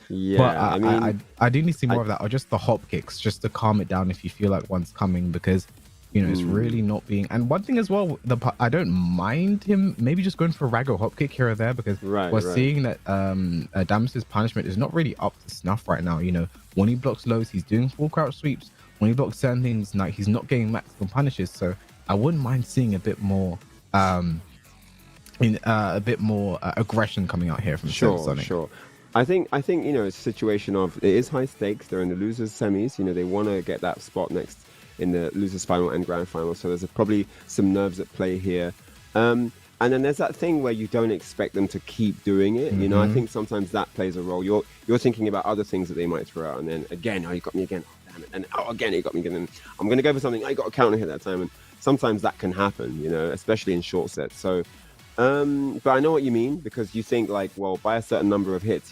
Yeah, but I mean, I do need to see more of that, or just the hop kicks, just to calm it down if you feel like one's coming, because you know it's really not being. And one thing as well, I don't mind him maybe just going for a Rago hop kick here or there, because we're seeing that Damas's punishment is not really up to snuff right now. You know, when he blocks lows, he's doing full crouch sweeps. When he blocks certain things, like he's not getting maximum punishes. So I wouldn't mind seeing a bit more aggression coming out here from Sonic. Sure. I think you know, it's a situation of it is high stakes. They're in the losers semis. You know, they want to get that spot next in the losers final and grand final. So there's probably some nerves at play here. And then there's that thing where you don't expect them to keep doing it. You know, I think sometimes that plays a role. You're thinking about other things that they might throw out, and then again, oh, you got me again. Oh, damn it. And oh, again, you got me again. I'm going to go for something. I got a counter hit that time, and sometimes that can happen. You know, especially in short sets. So. But I know what you mean, because you think like, well, by a certain number of hits,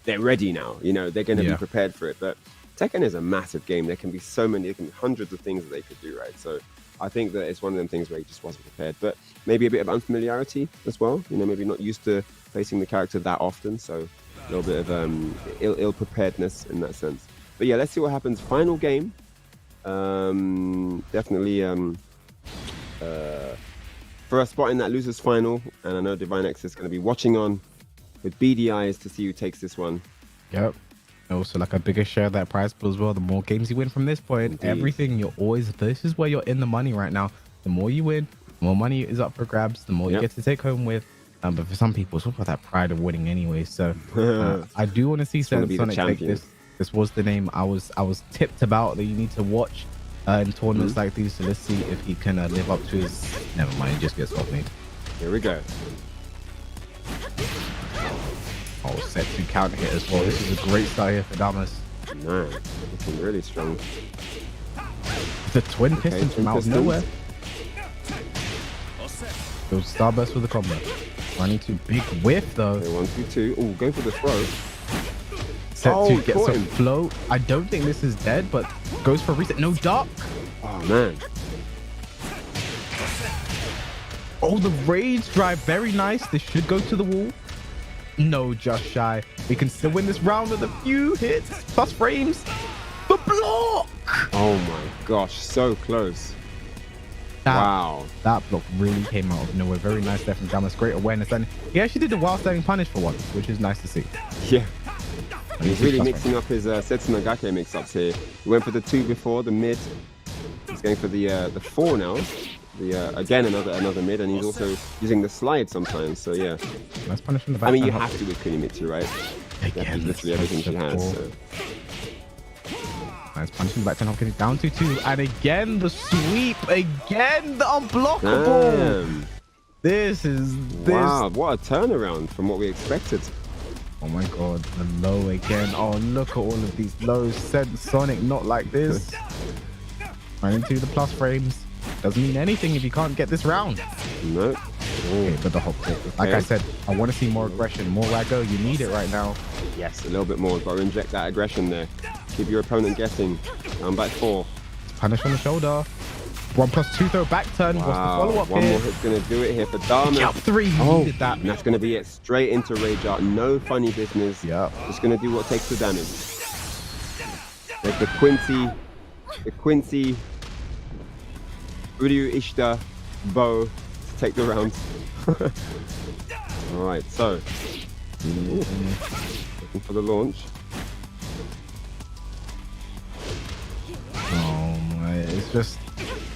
they're ready now. You know, they're going to be prepared for it. But Tekken is a massive game. There can be so many, there can be hundreds of things that they could do, right? So I think that it's one of them things where he just wasn't prepared. But maybe a bit of unfamiliarity as well. You know, maybe not used to facing the character that often. So a little bit of ill preparedness in that sense. But yeah, let's see what happens. Final game. Definitely. For a spot in that losers final, and I know Divine X is going to be watching on with beady eyes to see who takes this one. Yep. Also, like a bigger share of that prize pool as well. The more games you win from this point, everything this is where you're in the money right now. The more you win, the more money is up for grabs, the more you get to take home with. But for some people, it's all about that pride of winning anyway. So I do want to see Just wanna be the Sonic take champion. this. This was the name I was tipped about that you need to watch in tournaments like these. So let's see if he can live up to his. Never mind, he just gets off me. Here we go. Oh, set to counter hit as well. This is a great start here for Damas. Man, looking really strong. The twin pistons from out of pistons. nowhere. Goes starburst with the combo. Running to big whiff though. Okay, 1, 2, 2. Oh, go for the throw. Set Oh, to get caught some him. flow. I don't think this is dead, but goes for a reset. No duck. Oh man. Oh, the rage drive. Very nice. This should go to the wall. No, just shy. We can still win this round with a few hits. Plus frames. The block. Oh my gosh, so close. Wow. That block really came out of nowhere. Very nice there from Damas. Great awareness. And he actually did a while standing punish for once, which is nice to see. Yeah. And he's really mixing up his Setsu Nagake mix-ups here. He went for the 2 before, the mid. He's going for the 4 now. Again, another mid, and he's also using the slide sometimes. So yeah. Nice punish from the back. I mean, you have to with Kunimitsu, right? Again, Literally everything she has. So. Nice punch from the back 10 getting down to 2. And again, the sweep. Again, the unblockable. Damn. This is this. Wow, what a turnaround from what we expected. Oh my god, the low again. Oh, look at all of these lows. Sent Sonic not like this. Right into the plus frames. Doesn't mean anything if you can't get this round. Nope. Okay, but the hop kick. Like I said, I want to see more aggression, more Waggo. You need it right now. Yes, a little bit more. Got to inject that aggression there. Keep your opponent guessing. Down back 4. Punish on the shoulder. 1+2 throw back turn. What's the follow-up One here? more hit's going to do it here for Damas. Up 3. He needed that. And that's going to be it. Straight into Rage Art. No funny business. Yeah. Just going to do what takes the damage. There's the Quincy Uryu Ishida bow to take the round. All right, so looking for the launch. Oh my, it's just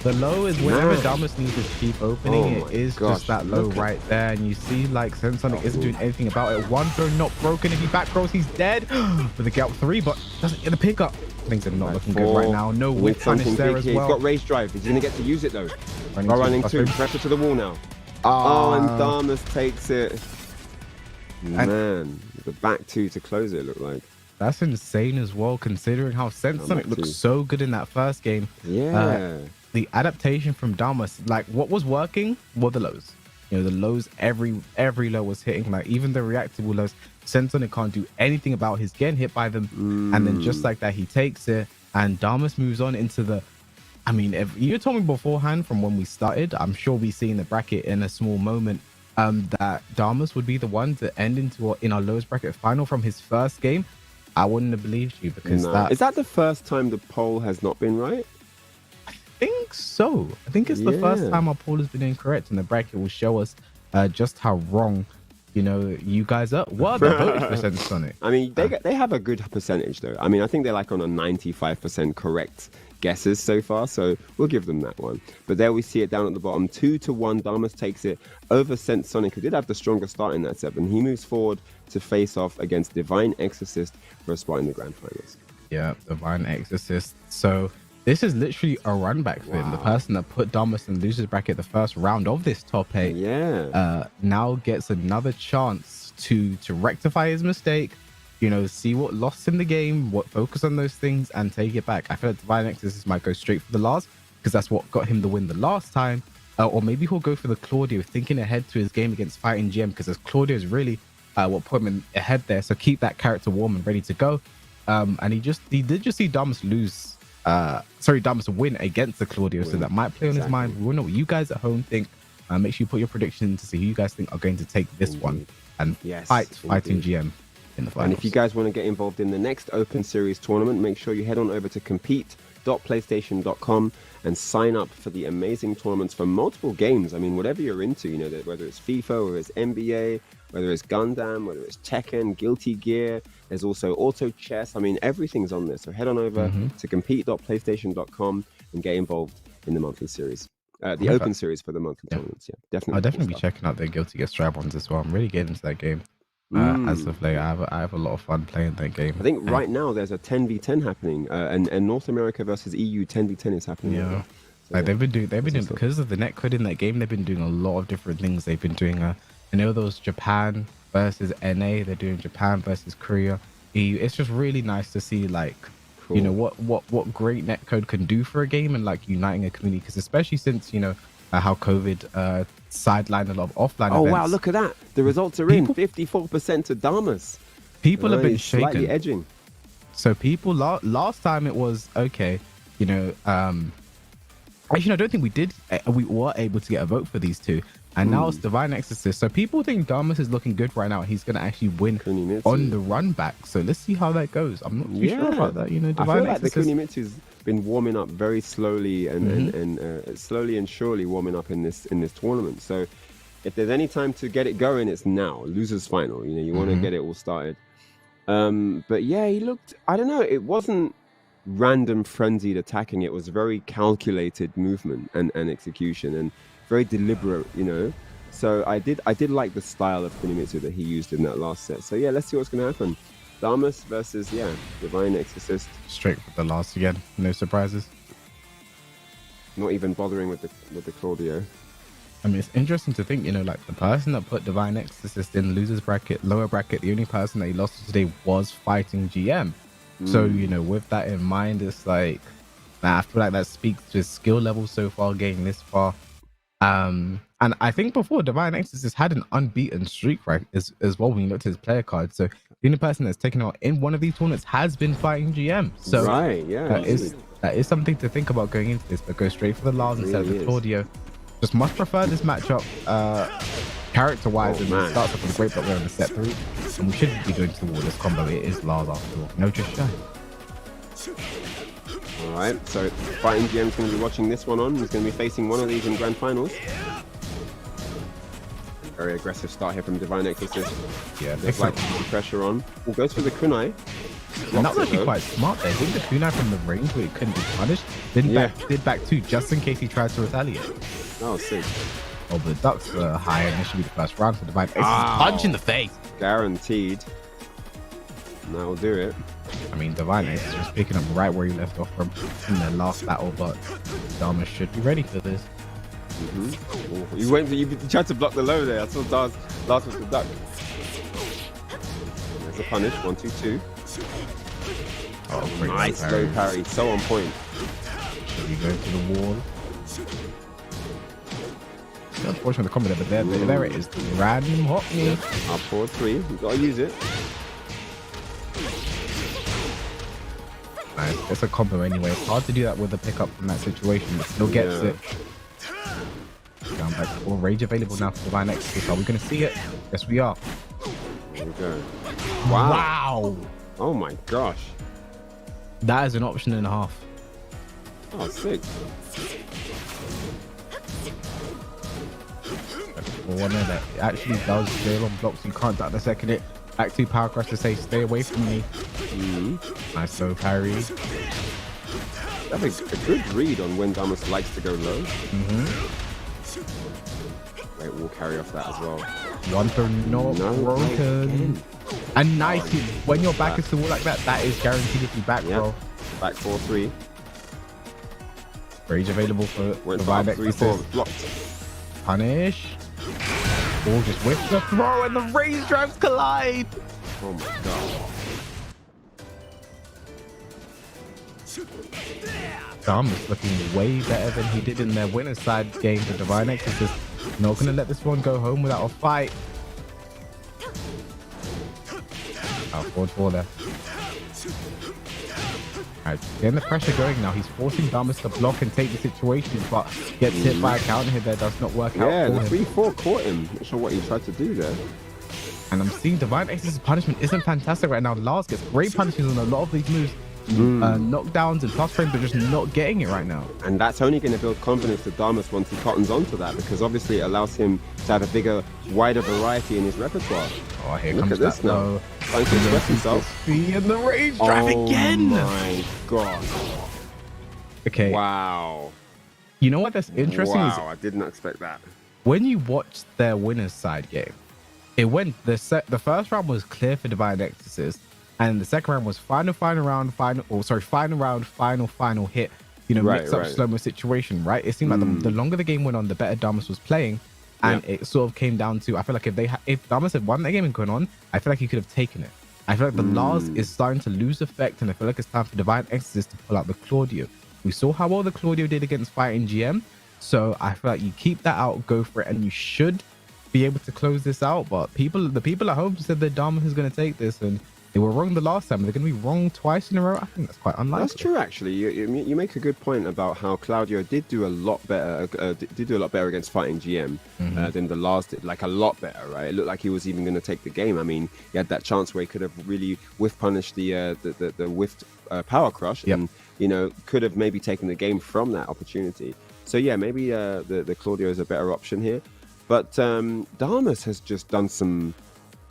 the low is whenever Damas needs to keep opening, Oh it is my just gosh, that low look at- right there, and you see like Sonic isn't doing anything about it. One throw not broken. If he back throws, he's dead. With a get up 3, but doesn't get a pickup. Things are not looking good right now. No whip punish there as He's well. got rage drive. He's going to get to use it though. Running Running to 2. Pressure to the wall now. Oh, and Damas takes it. Man, the back 2 to close it, looked like. That's insane as well, considering how Sonic back looked 2. so good in that first game. Yeah. The adaptation from Damas, like what was working were the lows. You know, the lows, every low was hitting. Like even the reactable lows, Sonic can't do anything about his getting hit by them. And then just like that, he takes it, and Damas moves on into the. I mean, if you told me beforehand from when we started, I'm sure we see in the bracket in a small moment that Damas would be the one to end in our lowest bracket final from his first game. I wouldn't have believed you because Is that the first time the poll has not been right? I think so. I think it's the first time our poll has been incorrect, and the bracket will show us just how wrong, you know, you guys are. What are the voting percentage on it? I mean, they have a good percentage though. I mean, I think they're like on a 95% correct guesses so far, so we'll give them that one. But there we see it down at the bottom, 2-1. Damas takes it over Sonic, who did have the stronger start in that set, and he moves forward to face off against Divine Exorcist for a spot in the grand finals. Yeah, Divine Exorcist. So this is literally a run back for him. The person that put Damas in losers bracket the first round of this top 8 now gets another chance to rectify his mistake, you know, see what lost him the game, what focus on those things and take it back. I feel like Divine Exorcist might go straight for the last because that's what got him the win the last time. Or maybe he'll go for the Claudio, thinking ahead to his game against Fighting GM, because as Claudio is really what put him ahead there. So keep that character warm and ready to go. And he did just see Damas lose. Damas win against the Claudio, so that might play on his mind. We will know what you guys at home think. Make sure you put your prediction to see who you guys think are going to take this one and Fighting GM in the finals. And if you guys want to get involved in the next Open Series tournament, make sure you head on over to compete.playstation.com and sign up for the amazing tournaments for multiple games. I mean, whatever you're into, you know, whether it's FIFA, whether it's NBA, whether it's Gundam, whether it's Tekken, Guilty Gear. There's also Auto Chess. I mean, everything's on there. So head on over to compete.playstation.com and get involved in the monthly series. the open series for the monthly tournaments. Yeah, definitely. I'll definitely be cool stuff. checking out the Guilty Gear Strive ones as well. I'm really getting into that game. As of late, I have a lot of fun playing that game. I think right now there's a 10v10 happening, and North America versus EU 10v10 is happening. Yeah. So, Like they've been doing because of the netcode in that game. They've been doing a lot of different things. They've been doing I know there was Japan versus NA. They're doing Japan versus Korea, EU. It's just really nice to see like cool. you know what great netcode can do for a game and like uniting a community. Because especially since how COVID sidelined a lot of offline Oh events. wow! Look at that. The results are in 54% to Damas. People have been shaken. Slightly edging. So people last time it was okay. Actually, I don't think we did. We were able to get a vote for these two, and now it's Divine Exorcist. So people think Damas is looking good right now. He's going to actually win Kunimitsu. on the run back. So let's see how that goes. I'm not too sure about that. Divine I feel like the Exorcist. Kunimitsu's been warming up very slowly and slowly and surely warming up in this tournament. So if there's any time to get it going, it's now. Losers final. You want to get it all started. But yeah, he looked. I don't know. It wasn't random frenzied attacking. It was very calculated movement and execution and very deliberate. So I did like the style of Kunimitsu that he used in that last set. So yeah, let's see what's going to happen. Damas versus Divine Exorcist. Straight for the last again. No surprises. Not even bothering with the Claudio. I mean, it's interesting to think, like the person that put Divine Exorcist in losers bracket, lower bracket, the only person that he lost to today was fighting GM. So, with that in mind, it's like, I feel like that speaks to his skill level so far, getting this far. And I think before Divine Exorcist had an unbeaten streak, right, as well when you looked at his player card. So the only person that's taken out in one of these tournaments has been fighting GM. So right, yeah, that is something to think about going into this, but go straight for the Lars instead of the Claudio. Just much prefer this matchup character-wise, and it starts off with a great block there in the set 3. And we shouldn't be going toward this combo. It is Lars after all. No, just shy. All right, so Fighting GM's going to be watching this one on. He's going to be facing one of these in grand finals. Very aggressive start here from Divine Exorcist. Yeah, there's like pressure on. He goes for the kunai. And that was actually quite smart there. Hitting the kunai from the range where it couldn't be punished. Did back 2 just in case he tried to retaliate. Oh, sick. Oh, but the ducks were high, and this should be the first round for Divine Exorcist. Punch in the face. Guaranteed. That'll do it. I mean, Divine Ace is just picking up right where he left off from in the last battle, but Damas should be ready for this. You tried to block the low there. I saw Lars with the duck. There's a punish. 1, 2, 2. Oh, nice low parry. So on point. Should we go to the wall? Unfortunately, the combo there, but there it is. Random hot knee. Up forward 3. You've got to use it. Nice. It's a combo anyway. It's hard to do that with a pickup from that situation, but still gets it. Down back 4. Rage available now for Divine Exorcist. Are we going to see it? Yes, we are. There we go. Wow. Oh my gosh. That is an option and a half. Oh, sick. One that actually does clear on blocks. You can't duck the second hit. Back 2 power crush to say, stay away from me. Nice low parry. That's a good read on when Damas likes to go low. Wait, we'll carry off that as well. One for not broken. And nice. When your back is to wall like that, that is guaranteed to be back, bro. Back 4, 3. Rage available for Divine Exorcist. Blocked. Punish. Or just whip the throw and the rage drives collide. Oh my god. Dom is looking way better than he did in their winner's side game for Divine Exorcist. Not gonna let this one go home without a fight. Forward 4 there. Alright, getting the pressure going now. He's forcing Damas to block and take the situation, but gets hit by a counter hit there. Does not work out. Yeah, for the him. 3-4 caught him. Not sure what he tried to do there. And I'm seeing Divine Exorcist's punishment isn't fantastic right now. Lars gets great punishes on a lot of these moves. Knockdowns and plus frames, but just not getting it right now. And that's only going to build confidence to Damas once he cottons onto that, because obviously it allows him to have a bigger, wider variety in his repertoire. Oh, here Look comes at this that now. though. Trying to express himself. And the rage drive again. Oh my god. Okay. Wow. You know what that's interesting is Wow, I did not expect that. when you watch their winners side game, it went the first round was clear for Divine Exorcist, and the second round was final round, final hit. You know, Right, mix up right. slow-mo situation, right? It seemed like the longer the game went on, the better Damas was playing. And it sort of came down to, I feel like if Damas had won that game and gone on, I feel like he could have taken it. I feel like the Lars is starting to lose effect, and I feel like it's time for Divine Exorcist to pull out the Claudio. We saw how well the Claudio did against Fighting GM, so I feel like you keep that out, go for it, and you should be able to close this out. But the people at home said that Damas is going to take this, and they were wrong the last time. They're going to be wrong twice in a row. I think that's quite unlikely. That's true, actually. You make a good point about how Claudio did do a lot better. Did do a lot better against Fighting GM than the last did. Like a lot better, right? It looked like he was even going to take the game. I mean, he had that chance where he could have really whiff punished the whiffed power crush, and could have maybe taken the game from that opportunity. So yeah, maybe the Claudio is a better option here. But Damas has just done some.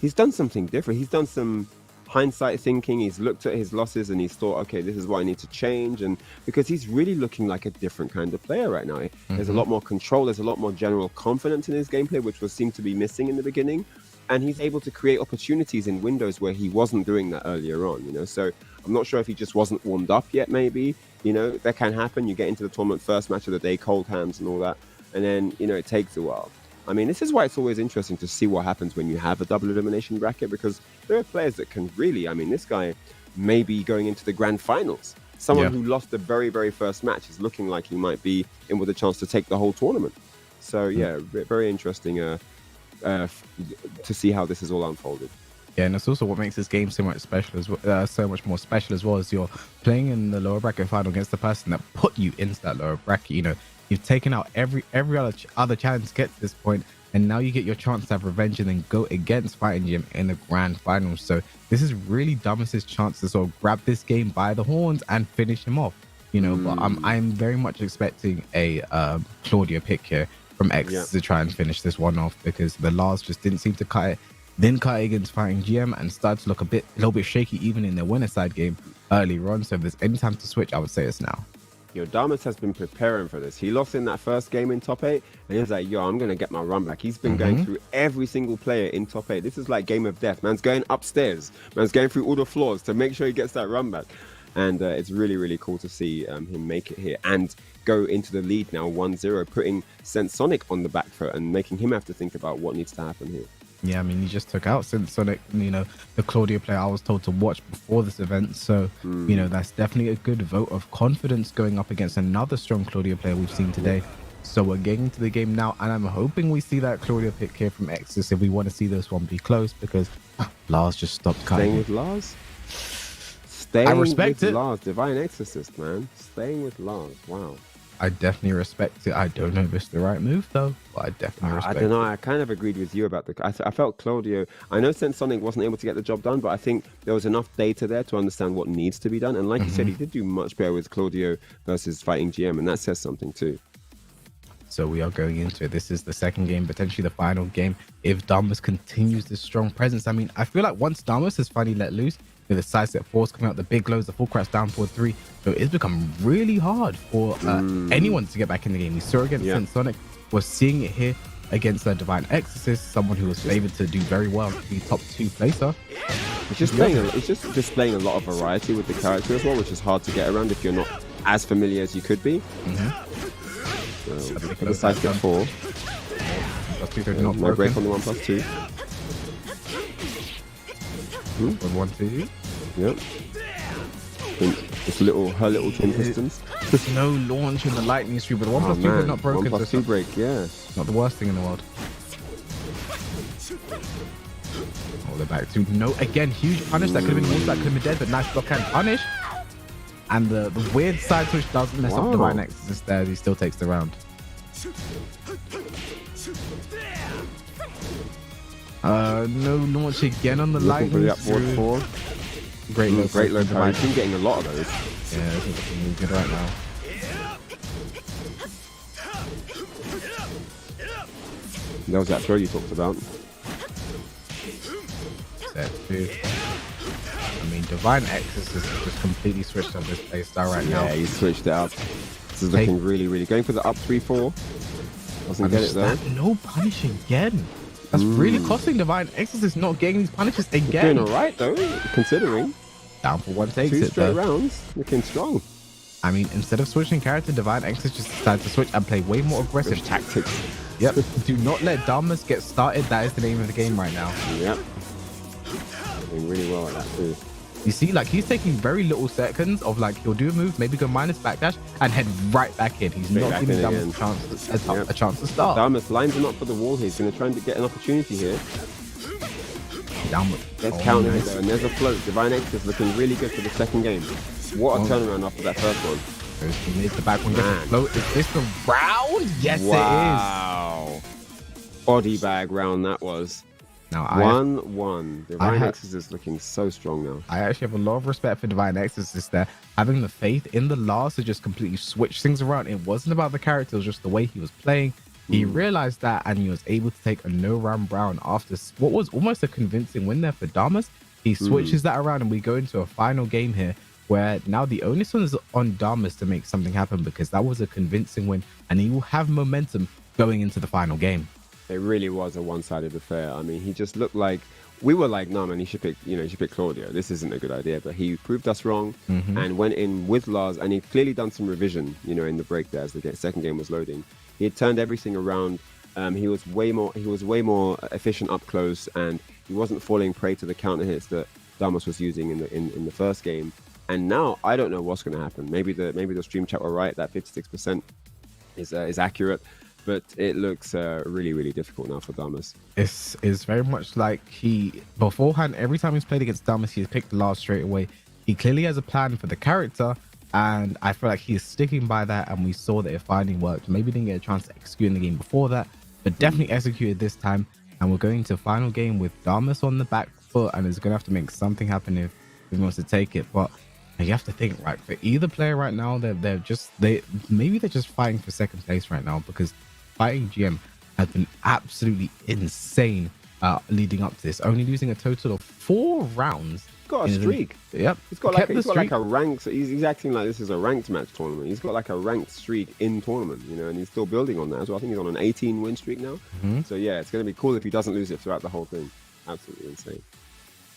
He's done something different. He's done some hindsight thinking. He's looked at his losses and he's thought, okay, this is what I need to change. And because he's really looking like a different kind of player right now. There's a lot more control. There's a lot more general confidence in his gameplay, which seemed to be missing in the beginning. And he's able to create opportunities in windows where he wasn't doing that earlier on. So I'm not sure if he just wasn't warmed up yet. Maybe that can happen. You get into the tournament first match of the day, cold hands and all that, and then it takes a while. I mean, this is why it's always interesting to see what happens when you have a double elimination bracket, because there are players that can really, I mean, this guy may be going into the grand finals. Someone who lost the very, very first match is looking like he might be in with a chance to take the whole tournament. So, yeah, very interesting to see how this is all unfolded. Yeah, and it's also what makes this game so much special as well, so much more special as well, as you're playing in the lower bracket final against the person that put you into that lower bracket. You've taken out every other challenge to get to this point, and now you get your chance to have revenge and then go against Fighting GM in the grand finals. So this is really Damas's chance to sort of grab this game by the horns and finish him off. But I'm very much expecting a Claudio pick here from X to try and finish this one off, because the Lars just didn't seem to cut it. Didn't cut it against Fighting GM and started to look a little bit shaky even in their winner side game earlier on. So if there's any time to switch, I would say it's now. Damas has been preparing for this. He lost in that first game in top 8, and he was like, I'm going to get my run back. He's been going through every single player in top 8. This is like game of death. Man's going upstairs. Man's going through all the floors to make sure he gets that run back. And it's really, really cool to see him make it here and go into the lead now 1-0, putting Sonic on the back foot and making him have to think about what needs to happen here. Yeah, I mean, he just took out Sonic, the Claudio player I was told to watch before this event. So, that's definitely a good vote of confidence going up against another strong Claudio player we've seen today. So we're getting to the game now, and I'm hoping we see that Claudio pick here from Exodus if we want to see this one be close, because Lars just stopped cutting. Staying with Lars? Staying I respect with it. Lars. Divine Exorcist, man. Staying with Lars. Wow. I definitely respect it. I don't know if it's the right move, though, but I definitely respect it. I don't know. I kind of agreed with you about I felt Claudio. I know Sonic wasn't able to get the job done, but I think there was enough data there to understand what needs to be done. And like you said, he did do much better with Claudio versus Fighting GM, and that says something too. So we are going into it. This is the second game, potentially the final game, if Damas continues this strong presence. I mean, I feel like once Damas has finally let loose, with the side set fours coming out, the big lows, the full crash down forward 3, so it's become really hard for anyone to get back in the game. We saw it against Sonic. We're seeing it here against the Divine Exorcist, someone who was favored to do very well, the top 2 placer. It's just displaying a lot of variety with the character as well, which is hard to get around if you're not as familiar as you could be. So, for the side set 4. No break on the 1+2. 1-2. Yep. Her little twin pistons. No launch in the lightning streak, but the 1+2 is not broken. 1+2 break, yeah. Not the worst thing in the world. Oh, they're back to no. Again, huge punish. That could have been wolf, that could have been dead, but nice block and punish. And the weird side switch doesn't mess up Divine Exorcist there. He still takes the round. No launch again on the lightning. Great low power. He's been getting a lot of those. Yeah, this is looking really good right now. That was that throw you talked about. Set 2. I mean, Divine Exorcist has just completely switched up his playstyle right now. Yeah, he switched it up. This is looking really, really going for the up 3-4. Doesn't get it though. No punish again. That's really costing Divine Exorcist not getting these punishes again. Doing all right though, considering. Down for one takes 2 it straight though. rounds, looking strong. I mean, instead of switching character, Divine Exorcist just decided to switch and play way more aggressive Tactics. Yep. Do not let Damas get started. That is the name of the game right now. Yep. Doing really well at that too. You see, like, he's taking very little seconds of, like, he'll do a move, maybe go minus backdash and head right back in. He's not giving Damas a chance to start. Damas lines him up for the wall here. He's going to try and get an opportunity here. Let's counter it though, and there's a float. Divine X is looking really good for the second game. What a turnaround after that first one. He made the back one, gets a float. Is this the round? Yes, it is. Wow. Body bag round that was. Now, 1-1. Divine Exorcist is looking so strong now. I actually have a lot of respect for Divine Exorcist there. Having the faith in the last to just completely switch things around. It wasn't about the character, it was just the way he was playing. He realized that and he was able to take a no-round round after what was almost a convincing win there for Damas. He switches that around and we go into a final game here where now the onus is on Damas to make something happen because that was a convincing win and he will have momentum going into the final game. It really was a one-sided affair. I mean, he just looked like we were like, no man, he should pick Claudio. This isn't a good idea. But he proved us wrong and went in with Lars, and he'd clearly done some revision, in the break there as the second game was loading. He had turned everything around. He was way more efficient up close, and he wasn't falling prey to the counter hits that Damas was using in the first game. And now I don't know what's going to happen. Maybe the stream chat were right. That 56% is accurate. But it looks really, really difficult now for Damas. It's very much like he, beforehand, every time he's played against Damas, he's picked Lars straight away. He clearly has a plan for the character, and I feel like he's sticking by that, and we saw that it finally worked. Maybe didn't get a chance to execute in the game before that, but definitely executed this time, and we're going to final game with Damas on the back foot, and is going to have to make something happen if he wants to take it. But you have to think, right, for either player right now, they're just fighting for second place right now because Fighting GM has been absolutely insane leading up to this, only losing a total of 4 rounds. He's got a streak. Yep. He's got like a ranked, he's acting like this is a ranked match tournament. He's got like a ranked streak in tournament, and he's still building on that as well. I think he's on an 18 win streak now. So yeah, it's going to be cool if he doesn't lose it throughout the whole thing. Absolutely insane.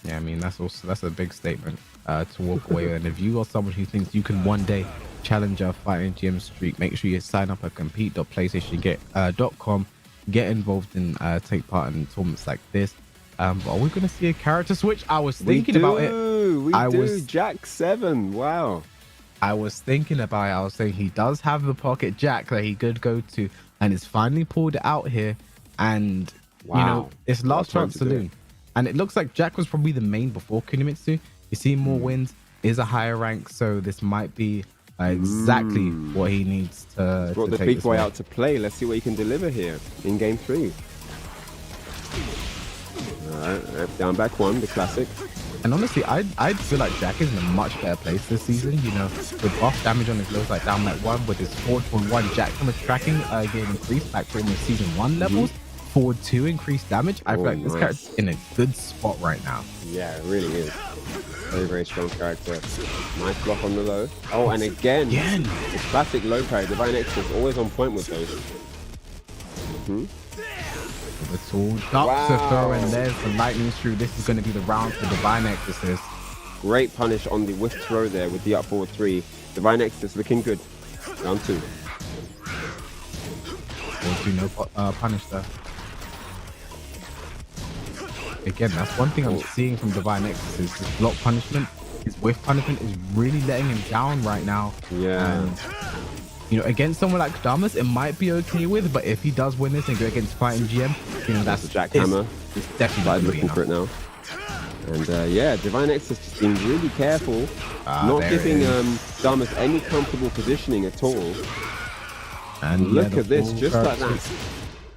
Yeah, I mean, that's a big statement to walk away with. And if you are someone who thinks you can one day challenge a Fighting GM streak, make sure you sign up at compete.playstation.com, get involved and take part in tournaments like this. But are we going to see a character switch? I was thinking about it. We do. Jack 7. Wow. I was thinking about it. I was saying he does have the pocket Jack that he could go to, and he's finally pulled it out here. And it's last chance saloon. And it looks like Jack was probably the main before Kunimitsu. You see more wins, is a higher rank, so this might be exactly what he needs to brought the big boy out to play. Let's see what he can deliver here in game 3. All right, down back 1, the classic. And honestly, I feel like Jack is in a much better place this season. With off damage on his lows like down back 1 with his forward 1 Jack from tracking getting increased back to almost season 1 levels. Forward 2 increased damage. I feel like this character's in a good spot right now. Yeah, it really is. Very, very strong character. Nice block on the low. Oh, and again. It's classic low parry. Divine X is always on point with those. It's all ducks to throw, and there's the lightning shrew. This is going to be the round for Divine Exorcist. Great punish on the whiff throw there with the up forward 3. Divine Exorcist looking good. Round 2. No punish there. Again, that's one thing I'm seeing from Divine Exorcist. His block punishment, his whiff punishment is really letting him down right now. Yeah. And, against someone like Damas, it might be okay with, but if he does win this and go against Fighting GM, that's the jackhammer. It's definitely looking for it now. And Divine Exorcist just being really careful, not giving Damas any comfortable positioning at all. And look at this, just like that.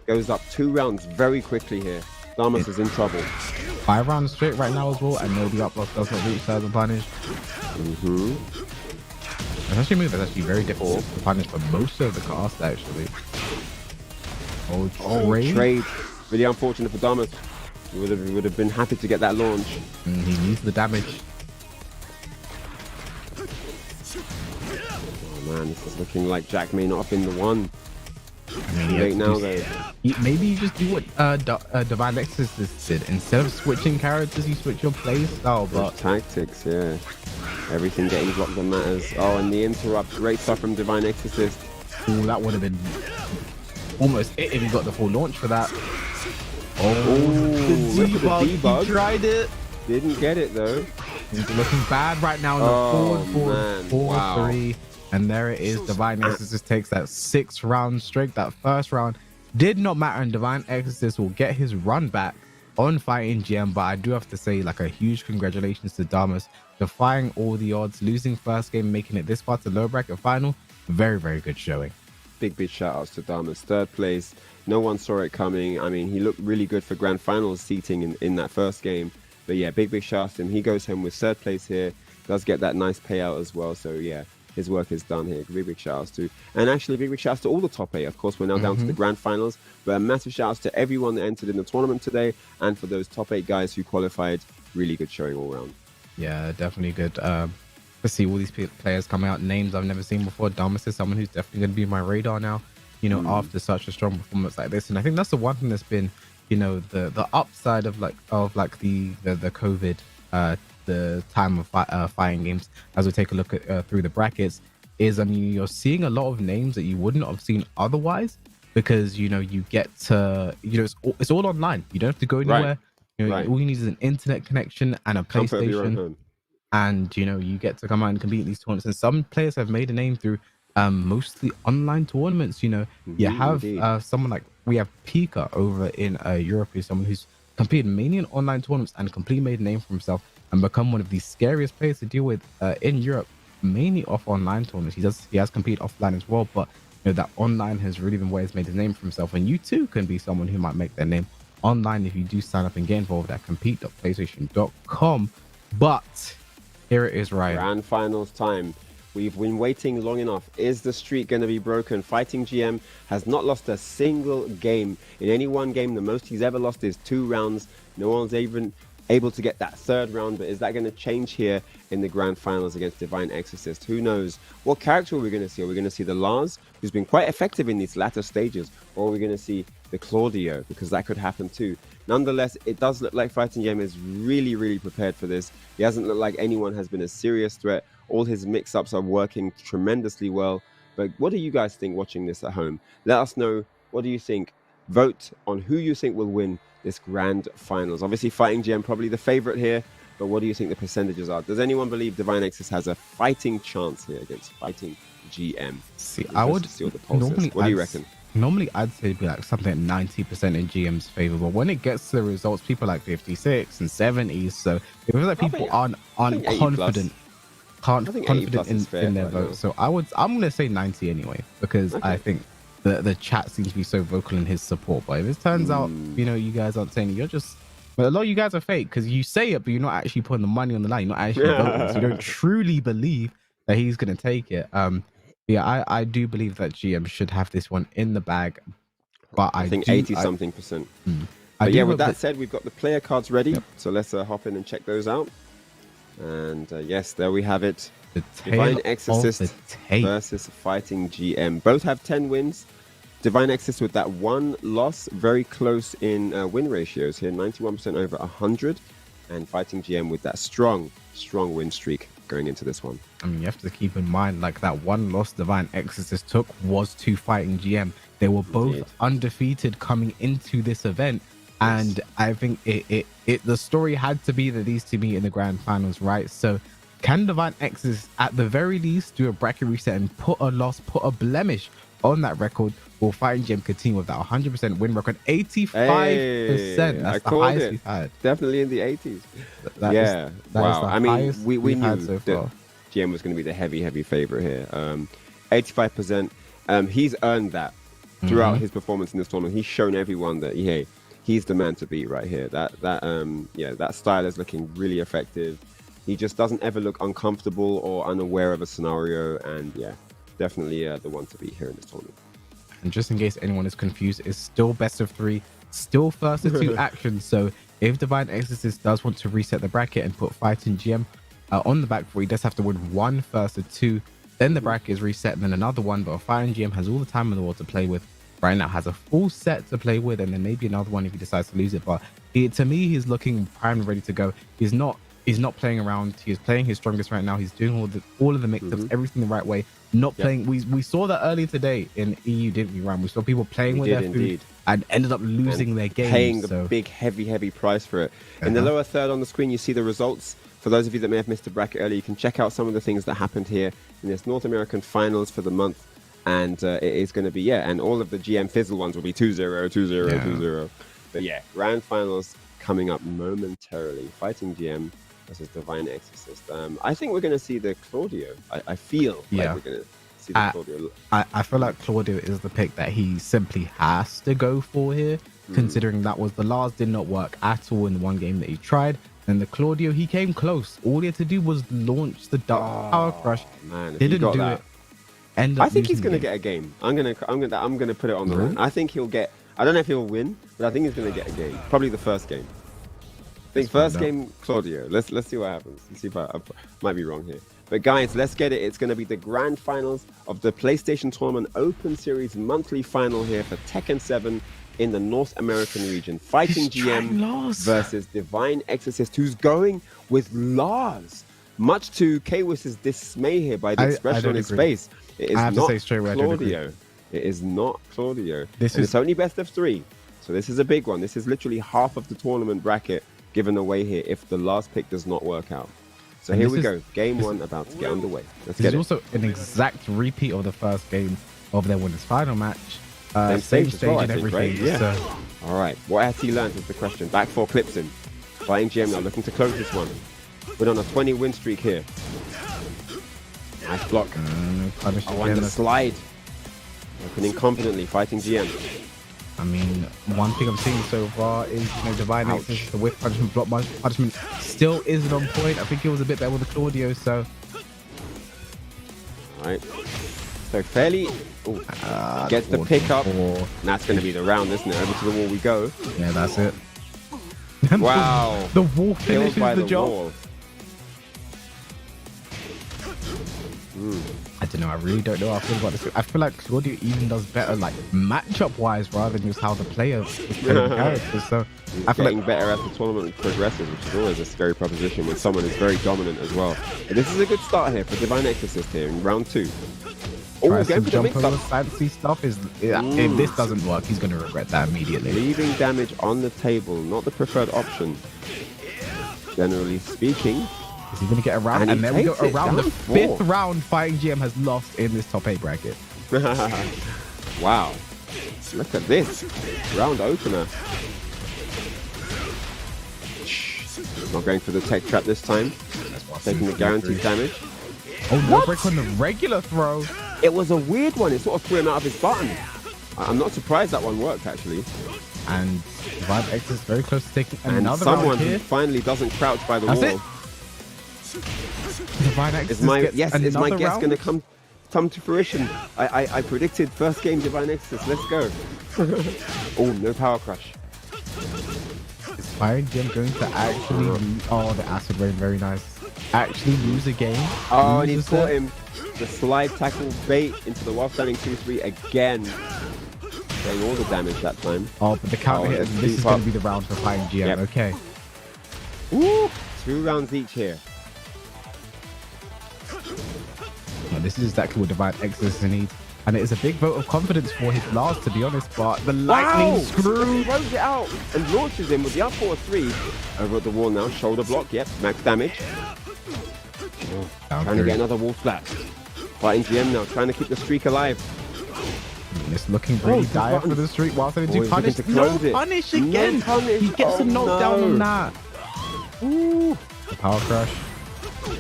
Goes up 2 rounds very quickly here. Damas is in trouble. 5 rounds straight right now as well, and no, the up loss does not reach as a punish. It's actually a move that's actually very difficult to punish for most of the cast, actually. Trade. Really unfortunate for Damas. He would have been happy to get that launch. He needs the damage. Oh man, this is looking like Jack may not have been the one. I mean, Late now though. Maybe you just do what Divine Exorcist did. Instead of switching characters, you switch your play style. But Tactics, yeah. Everything getting blocked that matters. Oh, and the interrupt. Great stuff from Divine Exorcist. ooh, that would have been almost it if you got the full launch for that. Look at the debug. He tried it. Didn't get it though. He's looking bad right now in the man. 4-3. And there it is. Divine Exorcist takes that 6th round streak. That first round did not matter, and Divine Exorcist will get his run back on fighting GM. But I do have to say, like, a huge congratulations to Damas, defying all the odds, losing first game, making it this far to low bracket final. Very, very good showing. Big shout outs to Damas. 3rd place. No one saw it coming. I mean, he looked really good for grand finals seating in that first game. But yeah, big shout outs to him. He goes home with 3rd place here. Does get that nice payout as well. So yeah, his work is done here. Big shout outs to, and actually big shout outs to all the top 8. Of course, we're now down to the grand finals, but a massive shout outs to everyone that entered in the tournament today, and for those top 8 guys who qualified. Really good showing all round. Yeah, definitely good. To see all these players coming out, names I've never seen before. Damas is someone who's definitely going to be on my radar now, you know, after such a strong performance like this. And I think that's the one thing that's been, you know, the upside of the COVID the time of fighting games, as we take a look at through the brackets, is, I mean, you're seeing a lot of names that you wouldn't have seen otherwise, because, you know, you get to, you know, it's all online. You don't have to go anywhere. Right. You know, all you need is an internet connection and a PlayStation, and, you know, you get to come out and compete in these tournaments. And some players have made a name through mostly online tournaments. You know, you have someone like, we have Pika over in Europe, who's someone who's competed mainly in online tournaments and completely made a name for himself and become one of the scariest players to deal with in Europe, mainly off online tournaments. He has competed offline as well, but, you know, that online has really been where he's made his name for himself. And you too can be someone who might make their name online if you do sign up and get involved at compete.playstation.com. But here it is, Ryan. Grand finals time. We've been waiting long enough. Is the streak going to be broken? Fighting GM has not lost a single game. In any one game, the most he's ever lost is 2 rounds. No one's even able to get that 3rd round, but is that going to change here in the grand finals against Divine Exorcist? Who knows? What character are we going to see? Are we going to see the Lars, who's been quite effective in these latter stages, or are we going to see the Claudio? Because that could happen too. Nonetheless, it does look like Fighting GM is really prepared for this. He hasn't looked like anyone has been a serious threat. All his mix-ups are working tremendously well. But what do you guys think watching this at home? Let us know. What do you think? Vote on who you think will win this grand finals. Obviously, Fighting GM probably the favorite here, but what do you think the percentages are? Does anyone believe Divine Exorcist has a fighting chance here against Fighting GM? See, I would see what the pulse is. What do you reckon? Normally, I'd say it'd be like something like 90% in GM's favor, but when it gets to the results, people are like 56 and 70s. So it feels like people aren't confident. Confident in their vote. So I'm gonna say 90 anyway, because I think the chat seems to be so vocal in his support. But if it turns out, you know, you guys aren't saying it, you're just, but a lot of you guys are fake, because you say it, but you're not actually putting the money on the line. You're not actually voting. So you don't truly believe that he's gonna take it. Yeah, I do believe that GM should have this one in the bag, but I think 80-something%. But yeah, with that said, we've got the player cards ready, so let's hop in and check those out. And yes, there we have it. The Divine Exorcist versus Fighting GM. Both have 10 wins. Divine Exorcist with that 1 loss, very close in win ratios here, 91% over 100. And Fighting GM with that strong win streak going into this one. I mean, you have to keep in mind, like, that 1 loss Divine Exorcist took was to Fighting GM. They were both undefeated coming into this event. And I think the story had to be that these two meet in the grand finals, right? So can Divine Exorcist at the very least do a bracket reset and put a blemish on that record? Will Fighting GM continue with that 100% win record? 85%. That's the highest we've had. Definitely in the 80s. Wow. I mean, we knew that GM was going to be the heavy favorite here. 85%. He's earned that throughout his performance in this tournament. He's shown everyone that, hey, he's the man to beat right here. That style is looking really effective. He just doesn't ever look uncomfortable or unaware of a scenario, and yeah, definitely the one to beat here in this tournament. And just in case anyone is confused, it's still best of 3, still first of 2 actions. So if Divine Exorcist does want to reset the bracket and put Fighting GM on the back foot, he does have to win 1 first of 2 Then the bracket is reset, and then another one. But Fighting GM has all the time in the world to play with. Right now, has a full set to play with, and then maybe another one if he decides to lose it. But to me, he's looking primed, ready to go. He's not playing around. He's playing his strongest right now. He's doing all of the mix-ups, everything the right way. Not playing. We saw that earlier today in EU, didn't we, Ryan? We saw people playing with their food and ended up losing their game, paying the big, heavy price for it. In the lower third on the screen, you see the results. For those of you that may have missed the bracket earlier, you can check out some of the things that happened here in this North American finals for the month. And it is going to be, and all of the GM Fizzle ones will be 2-0, 2-0, 2-0. But grand finals coming up momentarily. Fighting GM versus Divine Exorcist. I think we're going to see the Claudio. I feel like we're going to see the Claudio. I feel like Claudio is the pick that he simply has to go for here, considering that was the last did not work at all in the one game that he tried. And the Claudio, he came close. All he had to do was launch the Dark Power Crush. Man, didn't do it. I think he's going to get a game. I'm going to put it on the line. I think he'll get. I don't know if he'll win, but I think he's going to get a game. Probably the first game. I think first game Claudio. Let's see what happens. Let's see if I might be wrong here. But guys, let's get it. It's going to be the grand finals of the PlayStation Tournament Open Series monthly final here for Tekken 7 in the North American region. Fighting GM versus Divine Exorcist, who's going with Lars. Much to K-Wiss's dismay here by the expression on his face. It is not Claudio. It is not Claudio. It's only best of 3. So this is a big one. This is literally half of the tournament bracket given away here if the last pick does not work out. So here we go. Game 1 about to get underway. Let's get it. It's also an exact repeat of the first game of their winners' final match. Same stage and everything. Right? Yeah. So. All right. What has he learned is the question. Back 4 clips in. Fighting GM now looking to close this one. We're on a 20 win streak here. Nice block. On the slide. Opening confidently, Fighting GM. I mean, one thing I'm seeing so far is, Divine Exorcist, the whiff punishment, block punishment still isn't on point. I think it was a bit better with the Claudio, so. Alright. So fairly. Gets the pick up. And that's going to be the round, isn't it? Over to the wall we go. Yeah, that's it. Wow. The wall finishes the job. Wall. I don't know. I really don't know how I feel about this. I feel like Claudio even does better, like matchup wise, rather than just how the player is playing the characters. So I feel like better as the tournament progresses, which is always a scary proposition when someone is very dominant as well. But this is a good start here for Divine Exorcist here in round 2. Going for the mix-up. Fancy stuff is if this doesn't work, he's going to regret that immediately. Leaving damage on the table, not the preferred option. Generally speaking. Is he going to get around? And then we go around the 5th round. Fighting GM has lost in this top 8 bracket. Wow. Look at this. Round opener. Not going for the tech trap this time. Taking the guaranteed damage. Oh, no break on the regular throw. It was a weird one. It sort of threw him out of his button. I'm not surprised that one worked, actually. And Divine X is very close to taking another someone round here. Who finally doesn't crouch by the wall. It. Divine X is my guess going to come to fruition? I predicted first game Divine Exorcist. Let's go. Oh, no power crush. Is Fighting GM going to actually the acid rain, very nice. Actually lose a game? Oh, and he caught him. The slide tackle bait into the while standing 2-3 again. Getting all the damage that time. Oh, but the counter hit. This is going to be the round for Fighting GM. Yep. Okay. Woo! 2 rounds each here. Well, this is exactly what Divine Exorcist needs. And it is a big vote of confidence for his last, to be honest. But the lightning screw throws it out and launches him with the up 4-3 over at the wall now. Shoulder block. Yep, max damage. Trying to get another wall splat. Fighting GM now, trying to keep the streak alive. It's looking really dire for the streak. Whilst they do punish. Punish again. No punish. He gets a knockdown on that. Ooh. The power crush.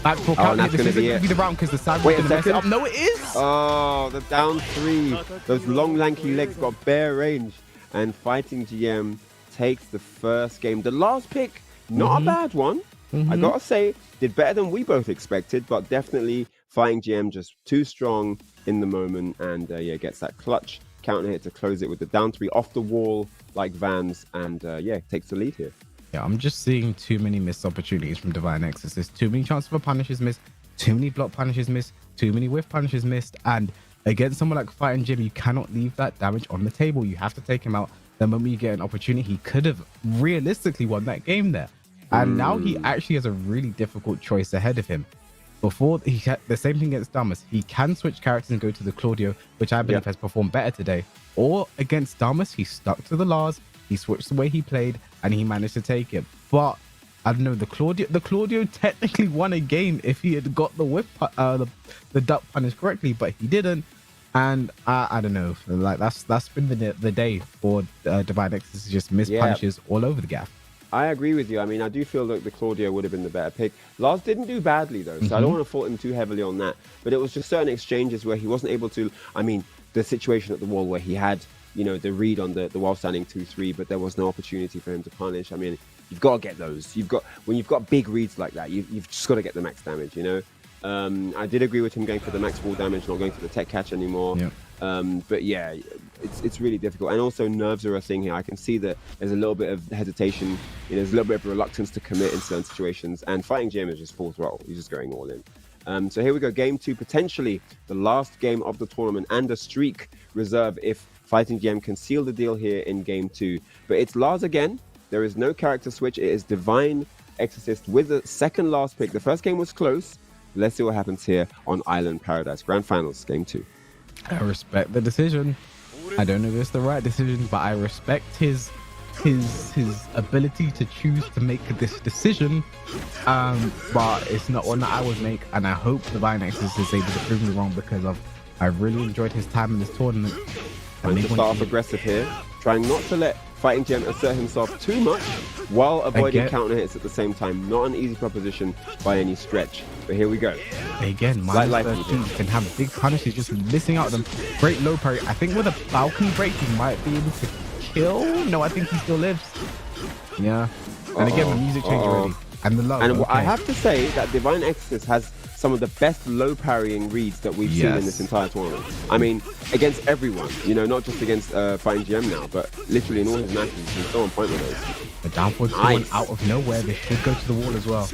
Back for counter. This isn't going to be the round because the side was going to mess it up. No, it is. Oh, the down 3. Those long, lanky legs got bare range. And Fighting GM takes the first game. The last pick, not a bad one. I got to say, did better than we both expected, but definitely Fighting GM just too strong in the moment. And gets that clutch counter hit to close it with the down 3 off the wall like Vans. And takes the lead here. Yeah, I'm just seeing too many missed opportunities from Divine Exorcist. Too many chances for punishes missed. too many block punishes missed, too many whiff punishes missed, and against someone like Fighting Jim, you cannot leave that damage on the table. You have to take him out. The moment you get an opportunity, he could have realistically won that game there. And now he actually has a really difficult choice ahead of him. Before, he had the same thing against Damas. He can switch characters and go to the Claudio, which I believe has performed better today. Or against Damas, he stuck to the Lars, he switched the way he played, and he managed to take it. But I don't know, the Claudio technically won a game if he had got the whip, the duck punish correctly, but he didn't. And I don't know, like that's been the day for Divine X, to just miss punishes all over the gaff. I agree with you. I mean, I do feel like the Claudio would have been the better pick. Lars didn't do badly, though, so I don't want to fault him too heavily on that. But it was just certain exchanges where he wasn't able to... I mean, the situation at the wall where he had, you know, the read on the wall standing 2-3, but there was no opportunity for him to punish. I mean, you've got to get those. When you've got big reads like that, you've just got to get the max damage, you know? I did agree with him going for the max wall damage, not going for the tech catch anymore. Yeah. But yeah, it's really difficult. And also nerves are a thing here. I can see that there's a little bit of hesitation, you know, there's a little bit of reluctance to commit in certain situations. And Fighting Jim is just full throttle. He's just going all in. So here we go, game 2, potentially the last game of the tournament and a streak reserve if Fighting Jim can seal the deal here in game 2. But it's Lars again. There is no character switch. It is Divine Exorcist with the second last pick. The first game was close. Let's see what happens here on Island Paradise Grand Finals, game 2. I respect the decision. I don't know if it's the right decision, but I respect his ability to choose to make this decision. But it's not one that I would make, and I hope Divine Exorcist is able to prove me wrong, because I've really enjoyed his time in this tournament. Trying to start off aggressive here, trying not to let Fighting Gem assert himself too much while avoiding counter hits at the same time. Not an easy proposition by any stretch. But here we go. Again, minus 13 can have big punishes, just missing out on them. Great low parry. I think with a balcony break, he might be able to kill. No, I think he still lives. Yeah. And again, the music changed already. And the low. And I have to say that Divine Exorcist has some of the best low parrying reads that we've seen in this entire tournament. I mean, against everyone, you know, not just against Fighting GM now, but literally in all his matches, he's so on point with those. The downfall going out of nowhere. They should go to the wall as well.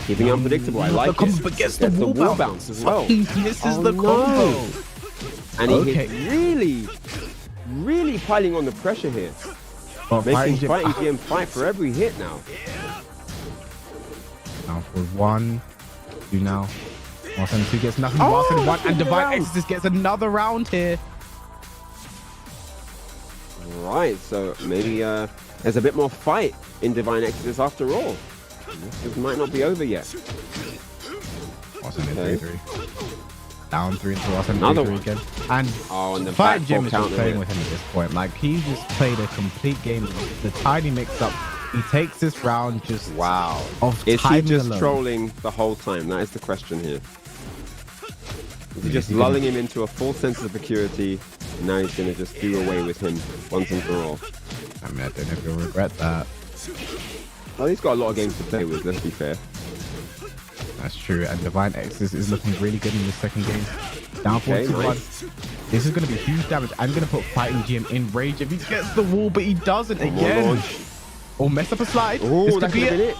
Keeping it unpredictable. I like it. But gets the wall bounce as well. He misses the combo. And he hits really piling on the pressure here. Making Fighting GM fight for every hit now. Now for 1, 2 now. Marcel 2 gets nothing. Marcel 1 and Divine Exorcist gets another round here. Right, so maybe there's a bit more fight in Divine Exorcist after all. This might not be over yet. Marcel 3-3. Down 3 into Marcel 3-3 again. And the Fighting Jim is just playing with him at this point. Like, he just played a complete game. The tiny mix-up. He takes this round just Is he just trolling the whole time? That is the question here. Is he just lulling him into a false sense of security, and now he's going to just do away with him once and for all? I mean, I don't know if he'll regret that. Well, he's got a lot of games to play with, let's be fair. That's true, and Divine Exorcist is looking really good in the second game. Down 4-1. This is going to be huge damage. I'm going to put Fighting GM in rage if he gets the wall, but he doesn't again. Oh, mess up a slide. Oh, that could have been it.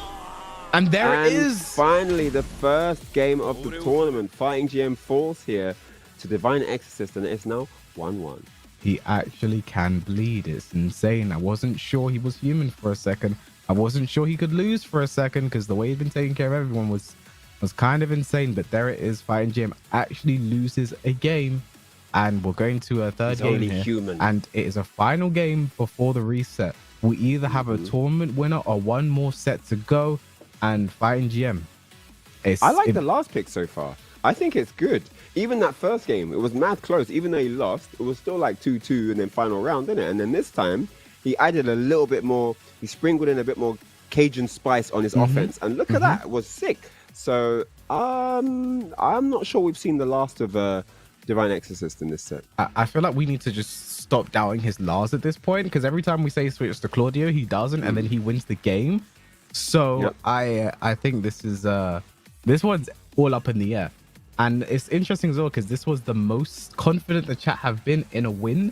And there it is. Finally, the first game of the tournament. Fighting GM falls here to Divine Exorcist, and it's now 1-1. He actually can bleed. It's insane. I wasn't sure he was human for a second. I wasn't sure he could lose for a second, because the way he'd been taking care of everyone was kind of insane. But there it is. Fighting GM actually loses a game, and we're going to a third game here. And it is a final game before the reset. We either have a tournament winner or one more set to go, and Fighting GM. I like the last pick so far. I think it's good. Even that first game, it was mad close. Even though he lost, it was still like 2-2 and then final round, didn't it? And then this time, he added a little bit more. He sprinkled in a bit more Cajun spice on his offense. And look at that. It was sick. So I'm not sure we've seen the last of Divine Exorcist in this set. I feel like we need to just stop doubting his Lars at this point, because every time we say switch to Claudio, he doesn't, and then he wins the game. So I think this one's all up in the air. And it's interesting as well, because this was the most confident the chat have been in a win,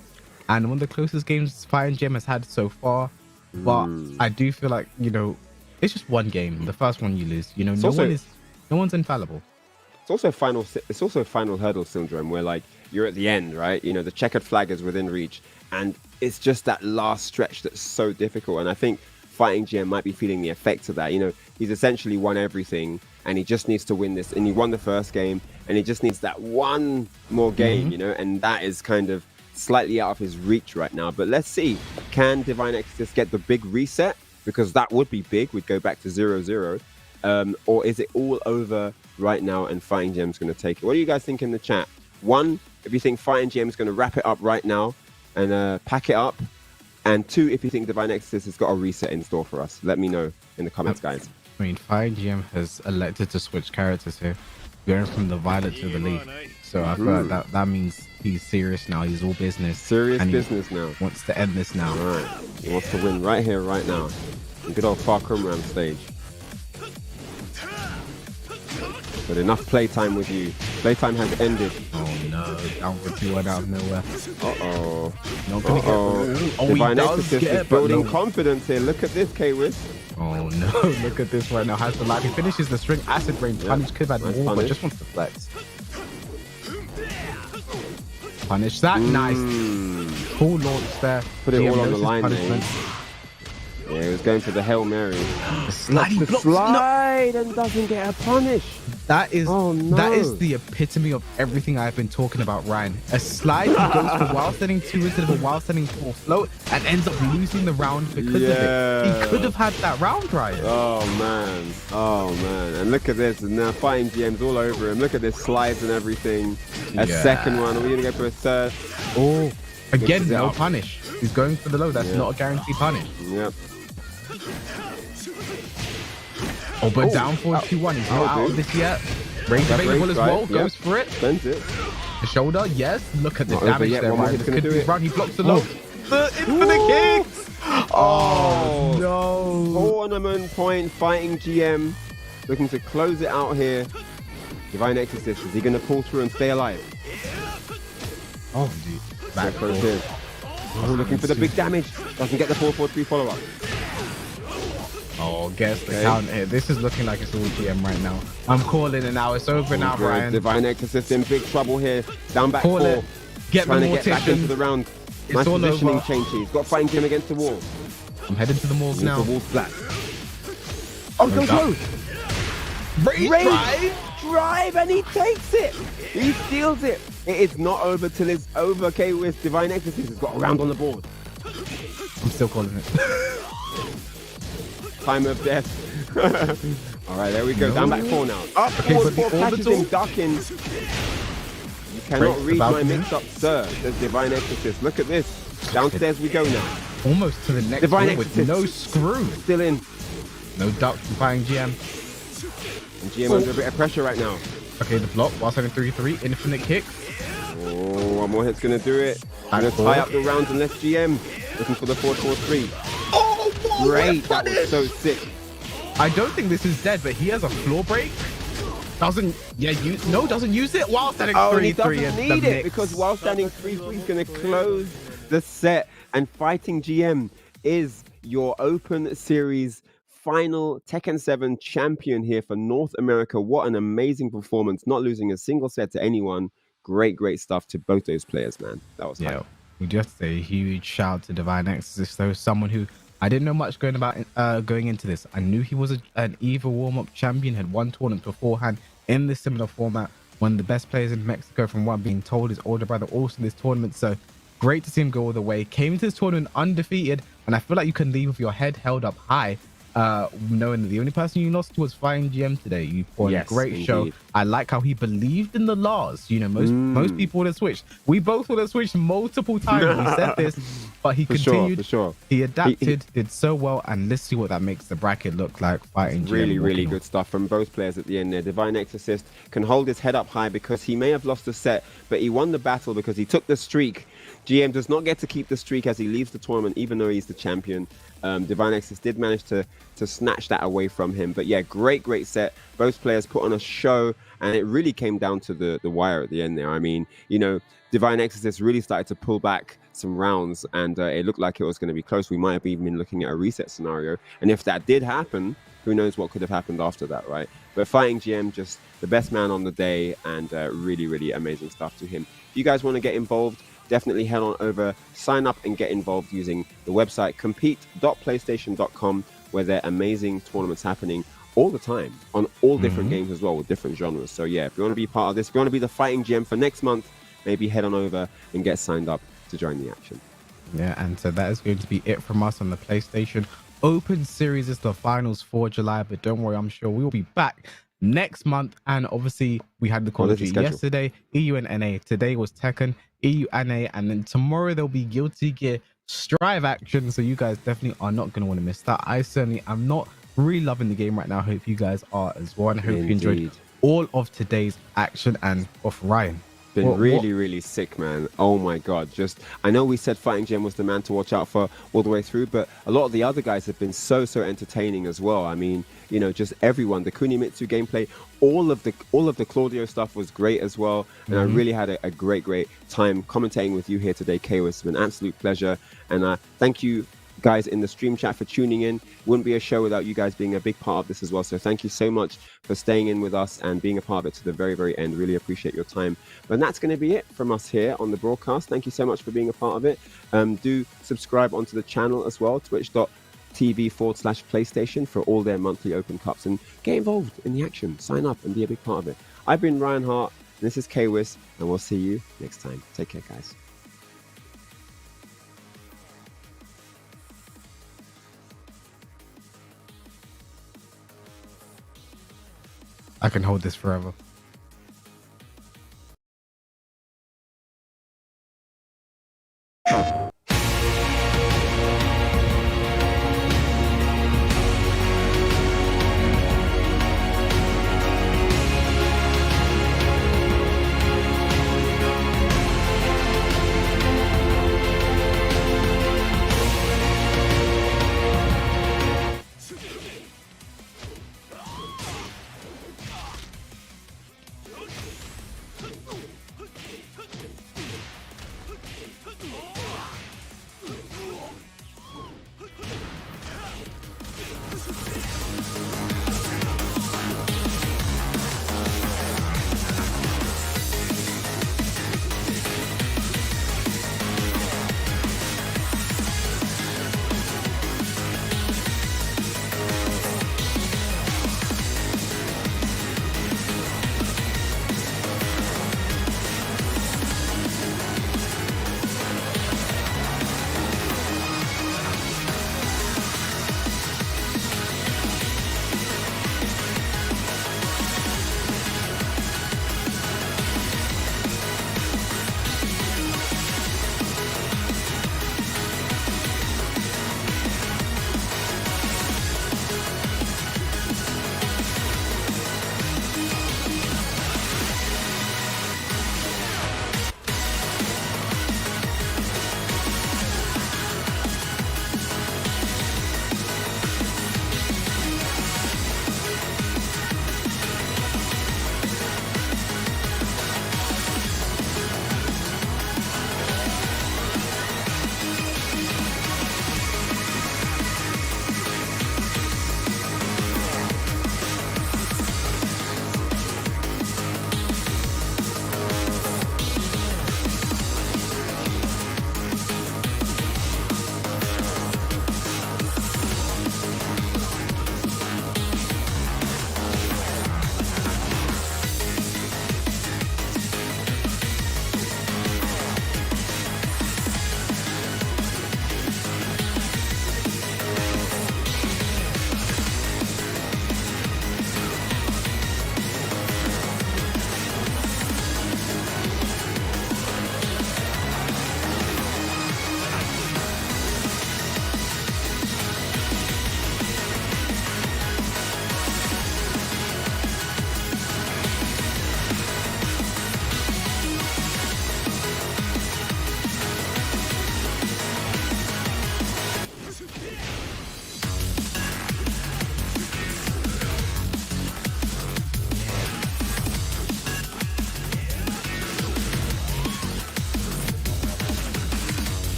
and one of the closest games Fighting GM has had so far. But I do feel like, you know, it's just one game. The first one you lose. You know, no one's infallible. It's also final hurdle syndrome where like you're at the end, right? You know, the checkered flag is within reach, and it's just that last stretch that's so difficult. And I think Fighting GM might be feeling the effects of that. You know, he's essentially won everything, and he just needs to win this. And he won the first game, and he just needs that one more game. You know, and that is kind of slightly out of his reach right now. But let's see, can Divine Exorcist get the big reset? Because that would be big. We'd go back to 0-0. Or is it all over right now and Fighting GM's going to take it? What do you guys think in the chat? One, if you think Fighting GM's going to wrap it up right now and pack it up. And two, if you think Divine Exorcist has got a reset in store for us. Let me know in the comments, guys. I mean, Fighting GM has elected to switch characters here, going from the Violet to the Leaf. So I feel like that means he's serious now. He's all business. Serious business now. Wants to end this now. All right. He wants to win right here, right now. Good old Far Cry Ram stage. But enough playtime with you. Playtime has ended. Oh no, down for 2-1 out of nowhere. Uh-oh. Not gonna get Divine Exorcist is building confidence here. Look at this, K-Wiz. Oh no, look at this right now. Has the life. He finishes the string acid rain. Punish could have had more, but just wants to flex. Punish that. Nice. Cool launch there. Put it all on the line there. Yeah, he was going for the Hail Mary. The slide, and doesn't get a punish. That is that is the epitome of everything I've been talking about, Ryan. A slide, he goes for wild standing 2 instead of a wild standing 4 float and ends up losing the round because of it. He could have had that round, Ryan. Oh man. And look at this. And now Fighting GM's all over him. Look at this, slides and everything. A second one. Are we going to go for a third? Oh, again, no punish. He's going for the low. That's not a guaranteed punish. Yep. Oh, but down for 2-1. He's not out of this yet. Range available as well. Goes for it. Spends it. The shoulder, yes. Look at the damage there, Ryan. This could be round. He blocks the low. The infinite kicks. Oh, no. Tournament point, Fighting GM. Looking to close it out here. Divine Exorcist, is he going to pull through and stay alive? Oh, dude. Back close here. Oh, looking for the big damage. Doesn't get the 4-4-3 follow-up. Oh, guess the count here. This is looking like it's all GM right now. I'm calling it now. It's over now, Brian. Divine Exorcist in big trouble here. Down back Call 4. It. Get trying the to get back into the round. It's nice all positioning over. change. He's got Fighting GM against the wall. I'm heading to the morgue now. The wall flat. Oh, so close. Drive, and he takes it. He steals it. It is not over till it's over. Okay, with Divine Exorcist has got a round on the board. I'm still calling it. Time of death. All right, there we go. Down back 4 now. Up forward 4, catches him ducking. You cannot read my mix-up, sir, says Divine Exorcist. Look at this. Downstairs we go now. Almost to the next Divine one with no screw. Still in. No duck from Fighting GM. And GM under a bit of pressure right now. Okay, the block while setting 3-3. Infinite kick. Oh, one more hit's going to do it. Going to tie up the rounds unless GM. Looking for the 4-4-3. Oh, great. That was so sick. I don't think this is dead, but he has a floor break. Doesn't use it while standing 3-3. He doesn't need it because while standing 3-3 is going to close the set. And Fighting GM is your Open Series final Tekken 7 champion here for North America. What an amazing performance. Not losing a single set to anyone. Great stuff to both those players, man. That was hype. We just say a huge shout to Divine Exorcist, though, someone who I didn't know much going into this. I knew he was an EVA warm-up champion, had won tournaments beforehand in this similar format. One of the best players in Mexico, from what I'm being told, his older brother also in this tournament. So great to see him go all the way. Came into this tournament undefeated, and I feel like you can leave with your head held up high, knowing that the only person you lost to was Fighting GM today. You put on a great show. I like how he believed in the laws. You know, most people would have switched. We both would have switched multiple times. We said this, but he continued. For sure. He adapted, did so well, and let's see what that makes the bracket look like. Fighting GM. Really good stuff from both players at the end there. Divine Exorcist can hold his head up high because he may have lost the set, but he won the battle because he took the streak. GM does not get to keep the streak as he leaves the tournament, even though he's the champion. Divine Exorcist did manage to snatch that away from him. But yeah, great set. Both players put on a show, and it really came down to the wire at the end there. I mean, you know, Divine Exorcist really started to pull back some rounds, and it looked like it was going to be close. We might have even been looking at a reset scenario. And if that did happen, who knows what could have happened after that, right? But Fighting GM, just the best man on the day, and really, really amazing stuff to him. If you guys want to get involved, definitely head on over, sign up and get involved using the website compete.playstation.com, where there are amazing tournaments happening all the time on all different games as well, with different genres. So yeah, if you want to be part of this, if you want to be the Fighting GM for next month, maybe head on over and get signed up to join the action. Yeah, and so that is going to be it from us on the PlayStation Open Series. It's the finals for July, but don't worry, I'm sure we will be back next month. And obviously, we had the Call of Duty yesterday, EU and NA. Today was Tekken, EU and NA, and then tomorrow there'll be Guilty Gear Strive action. So you guys definitely are not going to want to miss that. I certainly am not really loving the game right now. I hope you guys are as well, and I hope you enjoyed all of today's action. And off Ryan. Been really sick, man. Oh my god, just I know we said Fighting Gem was the man to watch out for all the way through, but a lot of the other guys have been so entertaining as well. I mean, you know, just everyone, the Kunimitsu gameplay, all of the Claudio stuff was great as well, and I really had a great time commentating with you here today, Kayos. It's been an absolute pleasure, and thank you guys in the stream chat for tuning in. Wouldn't be a show without you guys being a big part of this as well, so thank you so much for staying in with us and being a part of it to the very end. Really appreciate your time. But that's going to be it from us here on the broadcast. Thank you so much for being a part of it. Do subscribe onto the channel as well, twitch.tv/PlayStation, for all their monthly open cups, and get involved in the action. Sign up and be a big part of it. I've been Ryan Hart, and this is Kwis, and we'll see you next time. Take care, guys. I can hold this forever.